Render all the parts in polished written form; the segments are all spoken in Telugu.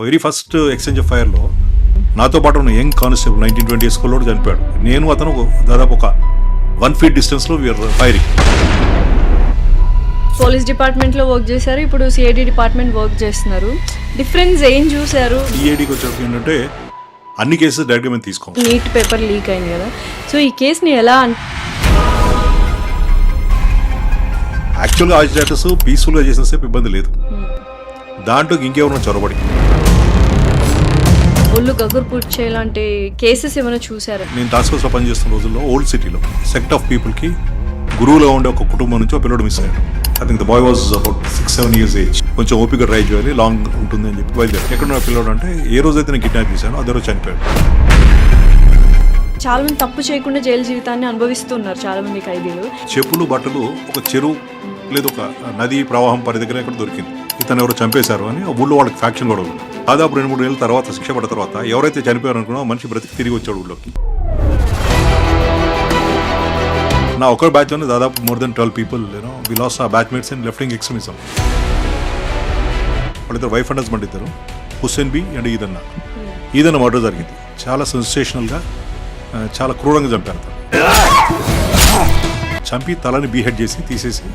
వెరీ ఫస్ట్ ఎక్స్చేంజ్ ఆఫ్ ఫైర్లో నాతో పాటు ఉన్న యంగ్ కానిస్టేబుల్ 19-20 స్కూల్లో చనిపోయాడు. నేను అతను దాదాపు ఒక 1 feet డిస్టెన్స్లో వీఆర్ ఫైరింగ్. పోలీస్ డిపార్ట్మెంట్లో వర్క్ చేశారు, ఇప్పుడు సిఐడి డిపార్ట్మెంట్ వర్క్ చేస్తున్నారు. డిఫరెన్స్ ఏం చూశారు? సిఐడికి వచ్చేటప్పుడు ఏంటంటే అన్ని కేసెస్ డైరెక్ట్గా మేము తీసుకోం. నీట్ పేపర్ లీక్ అయింది కదా, సో ఈ కేసుని ఎలా యాక్చువల్గా ఆ స్టేటస్ పీస్ఫుల్గా చేసిన సేపు ఇబ్బంది లేదు, దాంట్లో ఇంకెవరైనా చొరబడి ఒళ్ళు గగురు పూడ్చే లాంటి కేసెస్ ఏమైనా చూసారా? నేను టాస్క్ ఫోర్స్లో పనిచేస్తున్న రోజుల్లో ఓల్డ్ సిటీలో సెక్ట్ ఆఫ్ పీపుల్కి గురువులో ఉండే ఒక కుటుంబం నుంచి ఒక పిల్లడు మిస్ అయ్యాడు. I think the boy was about 6-7 years age. కొంచెం ఓపిక డ్రైవ్ చేయాలి, లాంగ్ ఉంటుంది అని చెప్పి బయలుదేరి ఎక్కడ పిల్లడు అంటే ఏ రోజైతే నేను కిడ్నాప్ చేశాను అదే రోజు చనిపోయాడు. చాలా మంది తప్పు చేయకుండా జైలు జీవితాన్ని అనుభవిస్తున్నారు చాలా మంది ఖైదీలు. చెప్పులు బట్టలు ఒక చెరువు లేదు ఒక నది ప్రవాహం పరి దగ్గర ఎక్కడ దొరికింది. ఇతను ఎవరు చంపేశారు అని ఊళ్ళో వాళ్ళకి ఫ్యాక్షన్ కూడా ఉంది. దాదాపు 2-3 ఏళ్ళ తర్వాత శిక్ష పడ్డ తర్వాత ఎవరైతే చనిపోయారు అనుకున్నా మనిషి బ్రతికి తిరిగి వచ్చాడు ఊళ్ళోకి. నా ఒకరి బ్యాచ్లోనే దాదాపు more than 12 people వి లాస్ట్ ఆ batchmates in left wing extremism. వాళ్ళిద్దరు వైఫ్ అండ్ హస్బెండ్ ఇద్దరు, Hussain B and Eedanna murder జరిగింది. చాలా సెన్సేషనల్గా చాలా క్రూరంగా చంపారు. చంపి తలని బీహెడ్ చేసి తీసేసి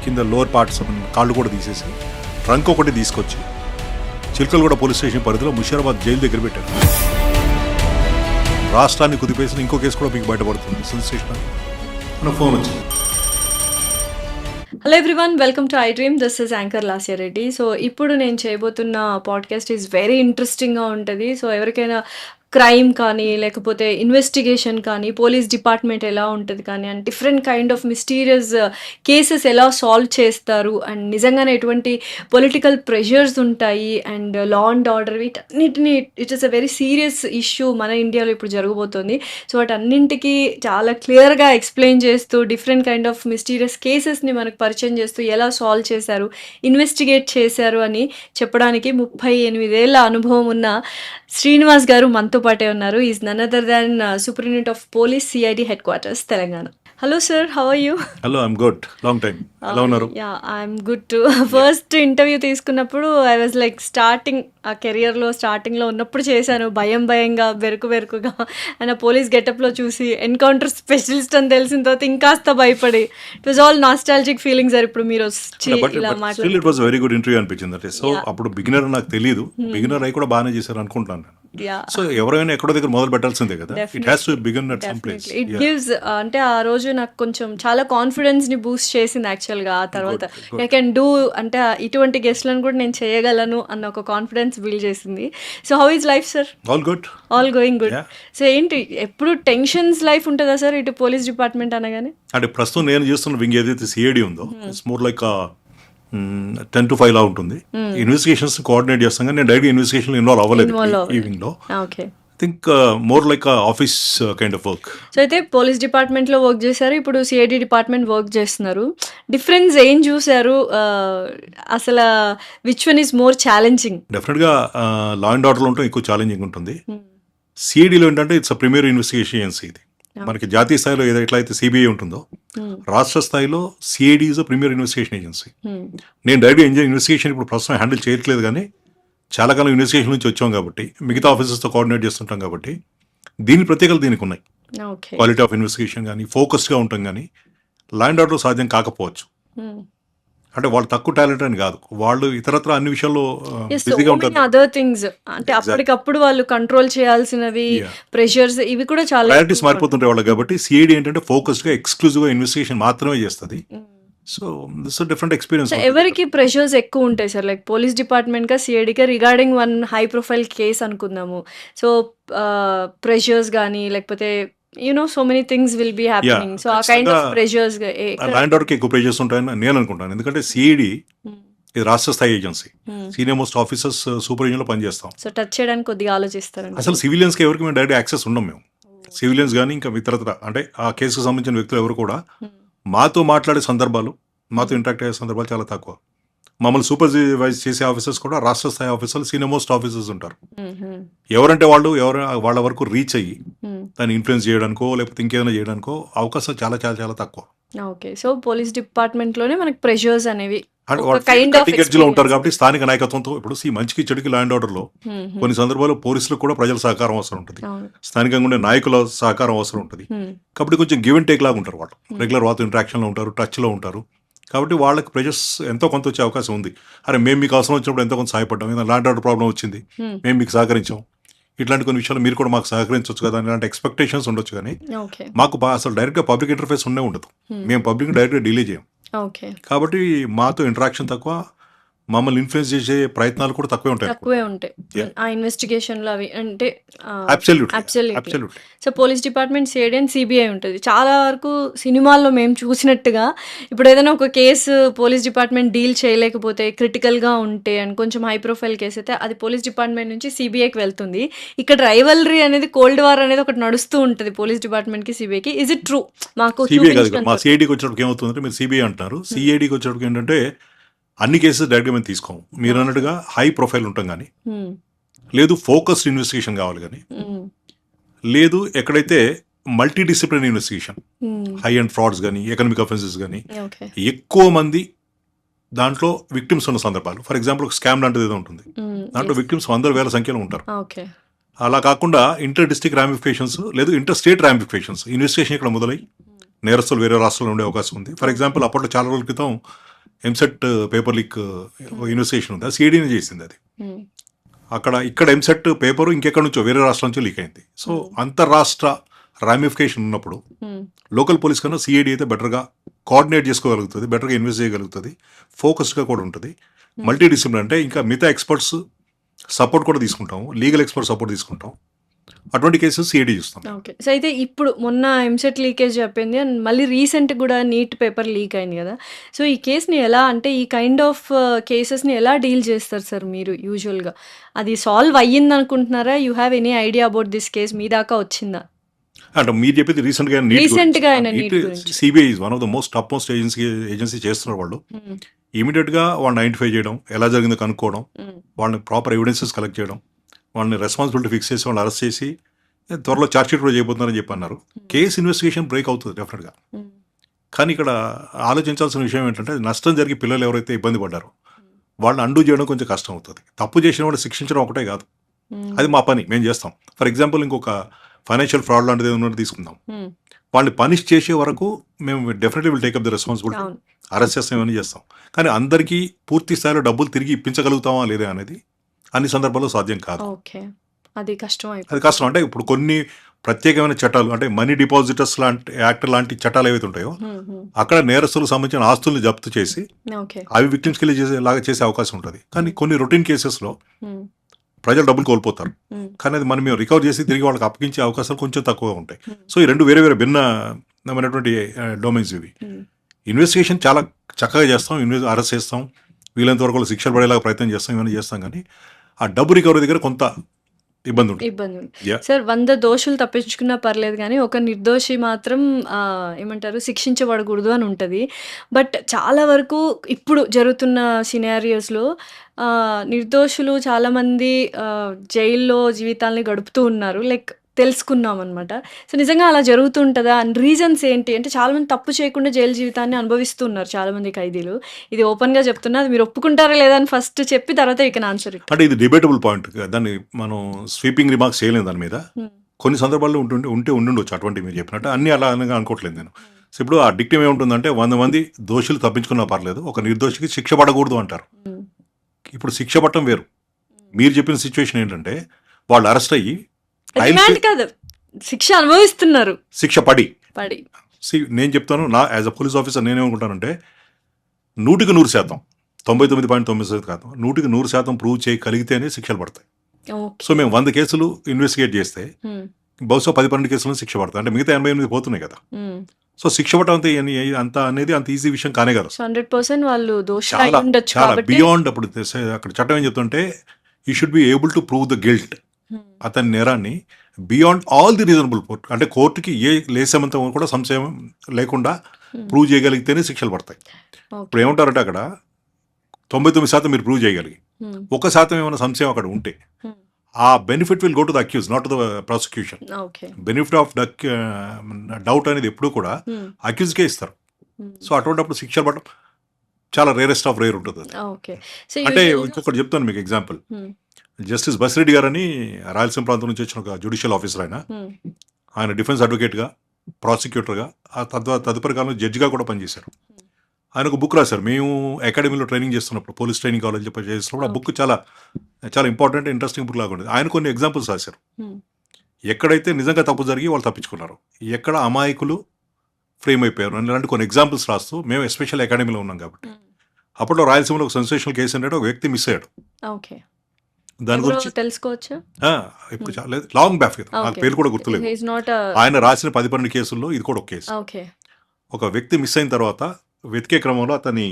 కింద లోవర్ పార్ట్స్ కాళ్ళు కూడా తీసేసి ట్రంక్ ఒకటి తీసుకొచ్చి చిల్కలగూడ పోలీస్ స్టేషన్ పరిధిలో ముషీరాబాద్ జైలు దగ్గర పెట్టారు. రాష్ట్రాన్ని కుదిపేసిన ఇంకో కేసు కూడా మీకు బయటపడుతుంది. సెన్సేషనల్ ఫోన్ వచ్చింది. Hello everyone, welcome to I dream. This is anchor Lasya Reddy. So ఇప్పుడు నేను చేయబోతున్న పాడ్కాస్ట్ ఈజ్ వెరీ ఇంట్రెస్టింగ్గా ఉంటుంది. సో ఎవరికైనా క్రైమ్ కానీ లేకపోతే ఇన్వెస్టిగేషన్ కానీ పోలీస్ డిపార్ట్మెంట్ ఎలా ఉంటుంది కానీ and different kind of mysterious cases ఎలా సాల్వ్ చేస్తారు అండ్ నిజంగానే ఎటువంటి పొలిటికల్ ప్రెషర్స్ ఉంటాయి అండ్ లా అండ్ ఆర్డర్ వీటన్నిటిని it is a very serious issue మన ఇండియాలో ఇప్పుడు జరగబోతుంది. సో వాటన్నింటికి చాలా క్లియర్గా ఎక్స్ప్లెయిన్ చేస్తూ డిఫరెంట్ కైండ్ ఆఫ్ మిస్టీరియస్ కేసెస్ని మనకు పరిచయం చేస్తూ ఎలా సాల్వ్ చేశారు, ఇన్వెస్టిగేట్ చేశారు అని చెప్పడానికి 38 ఏళ్ళ అనుభవం ఉన్న శ్రీనివాస్ గారు మనతో పాటే ఉన్నారు. Is none other than superintendent of police CID headquarters Telangana. Hello sir, how are you? Hello, I'm good. Long time. ఎలా ఉన్నారు? Yeah, I'm good too. First interview తీసుకున్నప్పుడు ఐ వాజ్ లైక్ స్టార్టింగ్ ఆ కెరియర్లో స్టార్టింగ్లో ఉన్నప్పుడు చేశాను, భయంగా బెరుకుగా అండ్ ఆ పోలీస్ గెటప్లో చూసి ఎన్కౌంటర్ స్పెషలిస్ట్ అని తెలిసిన తర్వాత ఇంకాస్త భయపడి it was all nostalgic feelings. Sir ఇప్పుడు మీరు వచ్చి ఇలా మాట్లాడారు, it was very good interview అనిపించింది. అంటే సో అప్పుడు బిగినర్ నాకు తెలియదు, బిగినర్ అయి కూడా బాగానే చేశారు అనుకుంటున్నాను. సో ఎవరైనా ఎక్కడో దగ్గర మొదలు పెట్టాల్సిందే కదా. It has to begin at some place. It gives అంటే ఆ రోజు నాకు కొంచెం చాలా కాన్ఫిడెన్స్ ని బూస్ట్ చేసింది యాక్చువల్గా. ఆ తర్వాత ఐ కెన్ డూ అంటే ఇటువంటి గెస్ట్లను కూడా నేను చేయగలను అన్న ఒక కాన్ఫిడెన్స్ బిల్డ్ చేసింది. So how is life sir? All good, all going good. So ఏంటి ఎప్పుడు టెన్షన్స్ లైఫ్ ఉంటుందా సార్ ఇటు పోలీస్ డిపార్ట్మెంట్ అనగానే? అంటే ప్రస్తుతం నేను చేస్తున్న వింగ్ ఏదైతే సిఐడి ఉందో ఇట్స్ మోర్ లైక్ 10 to 5 లా ఉంటుంది. ఇన్వెస్టిగేషన్స్ కోఆర్డినేట్ చేస్తాం కానీ నేను డైరెక్ట్ ఇన్వెస్టిగేషన్ ఇన్వాల్వ్ అవ్వలేదు ఈ వింగ్ లో. Okay, think more like office kind of work. So అయితే పోలీస్ డిపార్ట్మెంట్లో వర్క్ చేశారు, ఇప్పుడు సిఐడి డిపార్ట్మెంట్ వర్క్ చేస్తున్నారు. డిఫరెన్స్ ఏం చూశారు? అసలు which one is more challenging? డెఫినెట్గా లా అండ్ ఆర్డర్లో ఉంటే ఎక్కువ ఛాలెంజింగ్ ఉంటుంది. సిఐడిలో ఏంటంటే it's a premier investigation agency. ఇది మనకి జాతీయ స్థాయిలో ఎట్లయితే సిబిఐ ఉంటుందో రాష్ట్ర స్థాయిలో CID is a premier investigation agency. నేను డైరెక్ట్ ఇన్వెస్టిగేషన్ ఇప్పుడు ప్రస్తుతం హ్యాండిల్ చేయట్లేదు కానీ చాలా కాలం ఇన్వెస్టిగేషన్ నుంచి వచ్చాం కాబట్టి మిగతా ఆఫీసర్స్తో కోఆర్డినేట్ చేస్తుంటాం కాబట్టి దీని ప్రత్యేకతలు దీనికి ఉన్నాయి. క్వాలిటీ ఆఫ్ ఇన్వెస్టిగేషన్ కానీ ఫోకస్డ్గా ఉంటాం కానీ లా అండ్ ఆర్డర్ సాధ్యం కాకపోవచ్చు. అంటే వాళ్ళు తక్కువ టాలెంట్ అని కాదు, వాళ్ళు ఇతరత్ర అన్ని విషయాల్లో బిజీగా ఉంటారు. అదర్ థింగ్స్ అంటే అప్పటికప్పుడు వాళ్ళు కంట్రోల్ చేయాల్సినవి, ప్రెషర్స్ ఇవి కూడా చాలా ప్రయారిటీస్ మారిపోతుంటాయి వాళ్ళు. కాబట్టి సిఐడి ఏంటంటే ఫోకస్డ్గా ఎక్స్క్లూజివ్గా ఇన్వెస్టిగేషన్ మాత్రమే చేస్తుంది. So this different experience. ఎవరికి ప్రెషర్స్ ఎక్కువ ఉంటాయి సార్? లైక్ పోలీస్ డిపార్ట్మెంట్ గా సిఐడిగా regarding one high profile case అనుకుందాము. సో ప్రెషర్స్ కానీ లేకపోతే so many things will be happening. So ఆ kind of pressures ల్యాండ్ ఆర్డర్కి ఎక్కువ ప్రెషర్స్ ఉంటాయని నేను అనుకుంటాను. ఎందుకంటే సిఐడి ఇది రాష్ట్ర స్థాయి agency, senior most officers supervision లో పనిచేస్తాం. సో టచ్ చేయడానికి కొద్దిగా ఆలోచిస్తారండి. అసలు సివిలియన్స్కి ఎవరికి మేము డైరెక్ట్ యాక్సెస్ ఉండం. మేము సివిలియన్స్ కానీ ఇంకా ఇతరత్ర అంటే ఆ కేసుకు సంబంధించిన వ్యక్తులు ఎవరు కూడా మాతో మాట్లాడే సందర్భాలు, మాతో ఇంటరాక్ట్ అయ్యే సందర్భాలు చాలా తక్కువ. మమ్మల్ని సూపర్వైజ్ చేసే ఆఫీసర్స్ కూడా రాష్ట్ర స్థాయి ఆఫీసర్లు, సీనియర్ మోస్ట్ ఆఫీసర్స్ ఉంటారు. ఎవరంటే వాళ్ళ వరకు రీచ్ అయ్యి దాన్ని ఇన్ఫ్లుయెన్స్ చేయడానికో లేకపోతే ఇంకేదైనా చేయడానికో అవకాశం చాలా చాలా చాలా తక్కువ. ఓకే. సో, పోలీస్ డిపార్ట్‌మెంట్‌లోనే మనకు ప్రెషర్స్ అనేవి అండ్ ఒక వాళ్ళు కైండ్ ఆఫ్ కటింగ్ ఎడ్జ్‌లో ఉంటారు ఎక్స్‌పీరియన్స్. కాబట్టి స్థానిక నాయకత్వంతో ఇప్పుడు మంచికి చెడుకి లా అండ్ ఆర్డర్‌లో హుహు. కొన్ని సందర్భాల్లో పోలీసులకు కూడా ప్రజల సహకారం అవసరం ఉంటుంది. అవును. స్థానికంగా ఉండే నాయకుల సహకారం అవసరం ఉంటుంది. హ్మ్. కాబట్టి కొంచెం గివ్ అండ్ టేక్ లాగా ఉంటారు వాళ్ళు. హ్మ్. రెగ్యులర్ వాళ్ళతో ఇంటరాక్షన్‌లో ఉంటారు, టచ్‌లో ఉంటారు. కాబట్టి వాళ్ళకి ప్రెషర్స్ ఎంతో కొంత వచ్చే అవకాశం ఉంది. అరే మేము మీకు అవసరం వచ్చినప్పుడు ఎంతో కొంత సహాయపడ్డాం. ఏదైనా లా అండ్ ఆర్డర్ ప్రాబ్లమ్ వచ్చింది. హ్మ్. మేము మీకు సహకరించాం. ఇట్లాంటి కొన్ని విషయాలు మీరు కూడా మాకు సహకరించవచ్చు కదా! ఇలాంటి ఎక్స్‌పెక్టేషన్స్ ఉండొచ్చు గానీ, ఓకే. మాకు అసలు డైరెక్ట్‌గా పబ్లిక్ ఇంటర్ఫేస్ ఉండనే ఉండదు. హ్మ్. మేము పబ్లిక్‌ని డైరెక్ట్‌గా డీలే చేయం. ఓకే. కాబట్టి మాతో ఇంటరాక్షన్ తక్కువ. మమ్మల్ని ఇన్‌ఫ్లుయెన్స్ చేసే ప్రయత్నాలు కూడా తక్కువే ఉంటాయి. తక్కువే ఉంటాయి. యాహ్! ఆ ఇన్వెస్టిగేషన్‌లో అవి అంటే absolutely. Absolutely. Absolutely. So, police department CID and CBI ఉంటది. చాలా వరకు సినిమాల్లో మేము చూసినట్టుగా ఇప్పుడేదైనా ఒక కేసు పోలీస్ డిపార్ట్‌మెంట్ డీల్ చేయలేకపోతే, క్రిటికల్‌గా ఉంటే అండ్ కొంచెం హై ప్రొఫైల్ కేస్ అయితే అది పోలీస్ డిపార్ట్‌మెంట్ నుంచి సీబీఐకి వెళ్తుంది. ఇక్కడ రైవల్రీ అనేది కోల్డ్ వార్ అనేది ఒకటి నడుస్తూ ఉంటది పోలీస్ డిపార్ట్‌మెంట్‌కి, సీబీఐకి. Is it true? మాకు సీబీఐ కాదు ఇక్కడ. చూపించినంత మా వరకు. సీఐడీకి వచ్చేటప్పటికి ఏమవుతుందంటే మీరు సీబీఐ అంటున్నారు. హ్మ్. సీఐడీకి వచ్చేటప్పటికి ఏంటంటే అన్ని కేసెస్ డైరెక్ట్‌గా మేము తీసుకోము. ఓకే. మీరన్నట్టుగా హై ప్రొఫైల్ ఉంటాం గానీ, హ్మ్. లేదు ఫోకస్డ్ ఇన్వెస్టిగేషన్ కావాలి గానీ, హ్మ్. లేదు ఎక్కడైతే మల్టీ డిసిప్లిన్ ఇన్వెస్టిగేషన్ హ్మ్. హై అండ్ ఫ్రాడ్స్ గానీ, ఎకనామిక్ అఫెన్సెస్ గానీ, ఓకే. ఎక్కువ మంది దాంట్లో విక్టిమ్స్ ఉన్న సందర్భాలు. ఫర్ ఎగ్జాంపుల్ ఒక స్కామ్ లాంటిది ఏదో ఉంటుంది. హ్మ్. దాంట్లో యెస్. విక్టిమ్స్ వందల వేల సంఖ్యలో ఉంటారు. ఓకే. అలా కాకుండా ఇంటర్ డిస్ట్రిక్ట్ రామిఫికేషన్స్ లేదు ఇంటర్ స్టేట్ రామిఫికేషన్స్ ఇన్వెస్టిగేషన్ ఇక్కడ మొదలై హ్మ్. నేరస్తులు వేరే రాష్ట్రాల్లో ఉండే అవకాశం ఉంది. For okay. ఎగ్జాంపుల్ అప్పట్లో చాలా రోజుల క్రితం ఎంసెట్ పేపర్ లీక్ హ్మ్. ఇన్వెస్టిగేషన్ ఉంది. అది సీడీని చేసింది అది. హ్మ్. ఇక్కడ ఎంసెట్ పేపరు ఇంకెక్కడి నుంచో వేరే రాష్ట్రం నుంచో లీక్ అయింది. సో హ్మ్. అంతర్రాష్ట్ర రామిఫికేషన్ ఉన్నప్పుడు హ్మ్. లోకల్ పోలీస్ కన్నా సిఐడి అయితే బెటర్గా కోఆర్డినేట్ చేసుకోగలుగుతుంది, బెటర్గా ఇన్వెస్ట్ చేయగలుగుతుంది, ఫోకస్డ్గా కూడా ఉంటుంది. హ్మ్. మల్టీ డిసిప్లిన్ అంటే ఇంకా మిగతా ఎక్స్పర్ట్స్ సపోర్ట్ కూడా తీసుకుంటాం, లీగల్ ఎక్స్పర్ట్ సపోర్ట్ తీసుకుంటాం. అటువంటి కేసెస్ సిఐడి చూస్తాం. ఓకే. సో, అయితే ఇప్పుడు మొన్న ఎంసెట్ లీకేజ్ చెప్పింది అండ్ మళ్ళీ రీసెంట్ గూడా నీట్ పేపర్ లీక్ అయింది గదా! సో, ఈ కేస్‌ని ఎలా అంటే ఈ కైండ్ ఆఫ్ కేసెస్‌ని ఎలా డీల్ చేస్తారు సార్ మీరు యూజువల్‌గా? అది సాల్వ్ అయ్యిందనుకుంటున్నారా? You have any idea about this case మీ దాకా వచ్చిందా? అంటే మీరు చెప్పింది రీసెంట్గా నీట్ గురించి. రీసెంట్‌గా అయిన నీట్ నీట్ గురించి. CBI is one of the most top most agency చేస్తున్నారు వాళ్ళు. హ్మ్. ఇమీడియట్గా వాళ్ళని ఐడెంటిఫై చేయడం, ఎలా జరిగిందో కనుక్కోవడం, హ్మ్. వాళ్ళని ప్రాపర్ ఎవిడెన్సెస్ కలెక్ట్ చేయడం, వాళ్ళని రెస్పాన్సిబిలిటీ ఫిక్స్ చేసి వాళ్ళని అరెస్ట్ చేసి త్వరలో ఛార్జ్షీట్ కూడా చేయబోతున్నారని చెప్పి అన్నారు. హ్మ్. కేసు ఇన్వెస్టిగేషన్ బ్రేక్ అవుతుంది డెఫినెట్గా. హ్మ్. కానీ ఇక్కడ ఆలోచించాల్సిన విషయం ఏంటంటే నష్టం జరిగి పిల్లలు ఎవరైతే ఇబ్బంది పడ్డారో హ్మ్. వాళ్ళని అండూ చేయడం కొంచెం కష్టం అవుతుంది. తప్పు చేసిన వాడు శిక్షించడం ఒకటే కాదు, అది హ్మ్. మా పని, మేము చేస్తాం. ఫర్ ఎగ్జాంపుల్ ఇంకొక ఫైనాన్షియల్ ఫ్రాడ్ లాంటిది ఏమన్నా తీసుకుందాం, హ్మ్. వాళ్ళని పనిష్ చేసే వరకు మేము definitely will take up the responsibility, అవును. అరెస్ట్ చేస్తాం, ఇవన్నీ చేస్తాం. కానీ అందరికీ పూర్తి స్థాయిలో డబ్బులు తిరిగి ఇప్పించగలుగుతామా లేదా అనేది అన్ని సందర్భాల్లో సాధ్యం కాదు. ఓకే. అది కష్టం అది అయిపోతుంది. కష్టం. అంటే ఇప్పుడు కొన్ని ప్రత్యేకమైన చట్టాలు అంటే మనీ డిపాజిటర్స్ లాంటి యాక్ట్ లాంటి చట్టాలు ఏవైతే ఉంటాయో హ్మ్. హ్మ్. అక్కడ నేరస్తులకు సంబంధించిన ఆస్తుల్ని జప్తు చేసి ఓకే. అవి విక్టిమ్స్కి వెళ్ళి చేసేలాగా చేసే అవకాశం ఉంటుంది. కానీ హ్మ్. కొన్ని రొటీన్ కేసెస్లో హ్మ్. ప్రజలు డబ్బులు కోల్పోతారు. హ్మ్. కానీ అది మనం రికవర్ చేసి తిరిగి వాళ్ళకి అప్పగించే అవకాశాలు కొంచెం తక్కువగా ఉంటాయి. హ్మ్. సో ఈ రెండు వేరే వేరే భిన్నమైనటువంటి డొమైన్స్ ఇవి. హ్మ్. ఇన్వెస్టిగేషన్ చాలా చక్కగా చేస్తాం, అరెస్ట్ చేస్తాం, వీళ్ళంత వరకు వాళ్ళు శిక్షలు పడేలాగా ప్రయత్నం చేస్తాం, ఇవన్నీ చేస్తాం. కానీ ఆ డబ్బు రికవరీ దగ్గర కొంత ఇబ్బంది ఉంటుంది. ఇబ్బందుంది. Yeah. సార్ 100 దోషులు తప్పించుకున్నా పర్లేదు గానీ, ఒక నిర్దోషి మాత్రం ఏమంటారు శిక్షించబడకూడదు అని ఉంటది. బట్ చాలా వరకు ఇప్పుడు జరుగుతున్న సినారియోస్‌లో నిర్దోషులు చాలామంది జైల్లో జీవితాల్ని గడుపుతూ ఉన్నారు. లైక్ తెలుసుకున్నామనమాట. సో, నిజంగా అలా జరుగుతూ ఉంటదా? అండ్ రీజన్స్ ఏంటి? అంటే చాలామంది తప్పు చేయకుండా జైలు జీవితాన్ని అనుభవిస్తూ ఉన్నారు చాలామంది ఖైదీలు. ఇది ఓపెన్‌గా చెప్తున్నా. అది మీరు ఒప్పుకుంటారా లేదా అని ఫస్ట్ చెప్పి తర్వాత యూ కెన్ ఆన్సర్ ఇట్. అంటే ఇది డిబేటబుల్ పాయింట్. దాన్ని మనం స్వీపింగ్ రిమార్క్స్ చేయలేము దాని మీద. హ్మ్. కొన్ని సందర్భాల్లో ఉండుండొచ్చు అటువంటి మీరు చెప్పినట్టు. అన్నీ అలా అని అనుకోవట్లేదు నేను. హ్మ్. సో ఇప్పుడు ఆ డిక్టేమ్ ఏముంటుందంటే 100 మంది దోషులు తప్పించుకున్నా పర్లేదు, ఒక నిర్దోషికి శిక్ష పడకూడదు అంటారు. హ్మ్. ఇప్పుడు శిక్ష పడటం వేరు. హ్మ్. మీరు చెప్పిన సిచ్యువేషన్ ఏంటంటే వాళ్ళు అరెస్ట్ అయ్యి ట్రయల్ రిమాండ్ కాదు. శిక్ష అనుభవిస్తున్నారు. శిక్ష పడి పడి. నేను చెప్తాను, నా యాజ్ అ పోలీస్ ఆఫీసర్ నేనేమనుకుంటానంటే 100% 99.9% కాదు, 100% ప్రూవ్ చేయగలిగితేనే శిక్షలు పడతాయి. ఓకే. సో మేము 100 కేసులు ఇన్వెస్టిగేట్ చేస్తే హ్మ్. బహుశా 10-12 కేసులను శిక్ష పడతాయి. అంటే మిగతా 88 పోతున్నాయి కదా. హ్మ్. సో శిక్ష పడటం అంత అనేది అంత ఈజీ విషయం కానే కాదు. సో, 100% వాళ్ళు దోషులు చాలా అయ్యుండొచ్చు చాలా కాబట్టే బియాండ్. అప్పుడు అక్కడ చట్టం ఏం చెప్తుంటే you should be able to prove the guilt, హ్మ్. అతని నేరాన్ని beyond all the reasonable court, అంటే కోర్టుకి ఏ లేసేమంత కూడా సంశయం లేకుండా హ్మ్. ప్రూవ్ చేయగలిగితేనే శిక్షలు పడతాయి. ఇప్పుడు ఓకే. ఏమంటారంటే అక్కడ 99% మీరు ప్రూవ్ చేయగలిగి హ్మ్. 1% ఏమైనా సంశయం అక్కడ ఉంటే హ్మ్. ఆ benefit will go to the accuse, not to the prosecution. Okay. Benefit of doubt అనేది ఎప్పుడూ కూడా హ్మ్. అక్యూజ్కే ఇస్తారు. సో అటువంటిప్పుడు శిక్షలు పడడం చాలా రేరెస్ట్ ఆఫ్ రేర్ ఉంటుంది అది. ఓకే. సో అంటే యూజువల్‌గా ఇంకొకటి చెప్తాను మీకు ఎగ్జాంపుల్. హ్మ్. జస్టిస్ బసిరెడ్డి గారని రాయలసీమ ప్రాంతం నుంచి వచ్చిన ఒక జ్యుడిషియల్ ఆఫీసర్ ఆయన. హ్మ్. ఆయన డిఫెన్స్ అడ్వకేట్గా, ప్రాసిక్యూటర్గా, ఆ తదుపరి కాలంలో జడ్జిగా కూడా పనిచేశారు. ఆయన ఒక బుక్ రాశారు. మేము అకాడమీలో ట్రైనింగ్ చేస్తున్నప్పుడు, పోలీస్ ట్రైనింగ్ కాలేజ్ చేస్తున్నప్పుడు ఆ బుక్ చాలా చాలా ఇంపార్టెంట్ ఇంట్రెస్టింగ్ బుక్ లాగా ఉండేది. ఆయన కొన్ని ఎగ్జాంపుల్స్ రాశారు. హ్మ్. ఎక్కడైతే నిజంగా తప్పు జరిగి వాళ్ళు తప్పించుకున్నారు, ఎక్కడ అమాయకులు ఫ్రేమ్ అయిపోయారు ఇలాంటి కొన్ని ఎగ్జాంపుల్స్ రాస్తూ, మేము ఎస్పెషల్ అకాడమీలో ఉన్నాం కాబట్టి, హ్మ్. అప్పట్లో రాయలసీమలో ఒక సెన్సేషనల్ కేసు ఏంటంటే ఒక వ్యక్తి మిస్ అయ్యాడు. ఓకే. దాని ఎవరో గురించి తెలుసుకోవచ్చా? ఇప్పుడు చాలా లాంగ్ బ్యాక్ నాకు ఓకే. పేరు కూడా గుర్తులేదు. హి ఈస్ నాట్ ఆయన రాసిన 10-12 కేసుల్లో ఇది కూడా ఒక కేసు. ఓకే. ఒక వ్యక్తి మిస్ అయిన తర్వాత వెతికే క్రమంలో అతని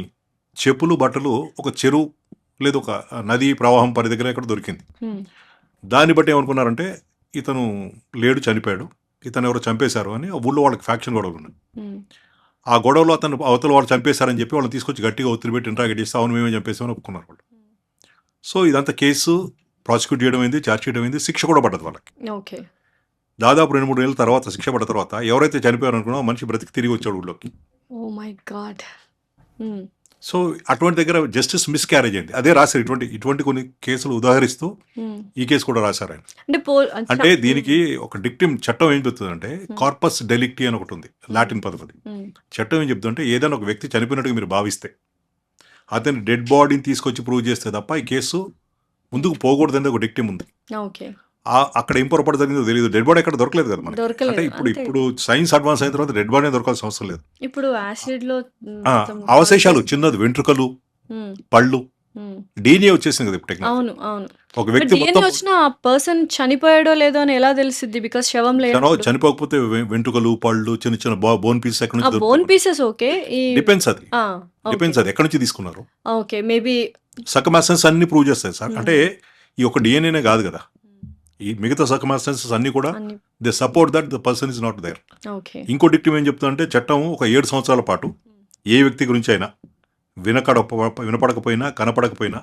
చెప్పులు, బట్టలు ఒక చెరువు లేదు ఒక నదీ ప్రవాహం పరి దగ్గర ఎక్కడ దొరికింది. హ్మ్. దాన్ని బట్టి ఏమనుకున్నారంటే ఇతను లేడు, చనిపోయాడు, ఇతను ఎవరో చంపేశారు అని ఆ ఊళ్ళో వాళ్ళకి ఫ్యాక్షన్ గొడవలు ఉన్నాయి. హ్మ్. ఆ గొడవలో అతను అవతల వాళ్ళు చంపేశారని చెప్పి వాళ్ళని తీసుకొచ్చి గట్టిగా ఒత్తిడి పెట్టి ఇంట్రాగేట్ చేస్తే అవును మేమే చంపేసామని ఒప్పుకున్నారు వాళ్ళు. సో ఇదంతా కేసు ప్రాసిక్యూట్ చేయడం అయింది, ఛార్జ్ చేయడం అయింది, శిక్ష కూడా పడ్డది వాళ్ళకి. ఓకే. దాదాపు 2-3 ఏళ్ళ తర్వాత శిక్ష పడ్డ తర్వాత ఎవరైతే చనిపోయారు అనుకున్నా మనిషి బ్రతికి తిరిగి వచ్చాడు ఊళ్ళోకి. Oh my God! హ్మ్. సో అటువంటి దగ్గర జస్టిస్ మిస్ క్యారేజ్ అయింది. అదే రాశారు. ఇటువంటి కొన్ని కేసులు ఉదాహరిస్తూ హ్మ్. ఈ కేసు కూడా రాశారు ఆయన. అంటే అంటే దీనికి ఒక డిక్టిమ్ చట్టం ఏం చెప్తుందంటే కార్పస్ డెలిక్టి అని ఒకటి ఉంది, లాటిన్ పదం అది. హ్మ్. చట్టం ఏం చెప్తుందంటే ఏదైనా ఒక వ్యక్తి చనిపోయినట్టుగా మీరు భావిస్తే అతని డెడ్ బాడీని తీసుకొచ్చి ప్రూవ్ చేస్తే తప్ప ఈ కేసు ముందుకు పోకూడదని ఒక డిక్టిమ్ ఉంది. ఓకే. అక్కడ ఏం పొరపాటు జరిగిందో తెలియదు. డెడ్ బాడీ ఎక్కడ దొరకలేదు కదా మనకి. దొరకలేదు. అంటే ఇప్పుడు సైన్స్ అడ్వాన్స్ అయిన తర్వాత డెడ్ బాడీ దొరకాల్సిన అవసరం లేదు. ఇప్పుడు యాసిడ్‌లో అవశేషాలు చిన్నది వెంట్రుకలు, హ్మ్. పళ్ళు, హ్మ్. DNA వచ్చేసింది కదా ఇప్పుడు టెక్నాలజీ. అవును. అవును. ఒక వ్యక్తి DNA మొత్తం వచ్చినా ఆ పర్సన్ చనిపోయాడో లేదో అని ఎలా తెలిసిద్ది? బికాజ్ శవం లేనప్పుడు. చనిపోకపోతే వెంట్రుకలు, పళ్ళు, చిన్న చిన్న బోన్ పీసెస్ ఎక్కడి ఆ నుంచి బోన్ పీసెస్ ఓకే. ఈ డిపెండ్స్ అది ఆ! ఓకే. డిపెండ్స్ అది ఎక్కడి నుంచి తీసుకున్నారు. ఓకే. మేబీ సర్కమ్స్టాన్సెస్ అన్ని ప్రూవ్ చేస్తాయి సార్. అంటే ఈ ఒక DNAనే కాదు కదా, ఈ మిగతా సర్కమ్స్టాన్సెస్ అన్ని కూడా అన్ని they support that the person is not there. Okay. ఇంకో డిక్టిమ్ ఏం చెప్తుందంటే చట్టం ఒక 7 సంవత్సరాల పాటు ఏ వ్యక్తి గురించి అయినా వినపడకపోయినా, కనపడకపోయినా,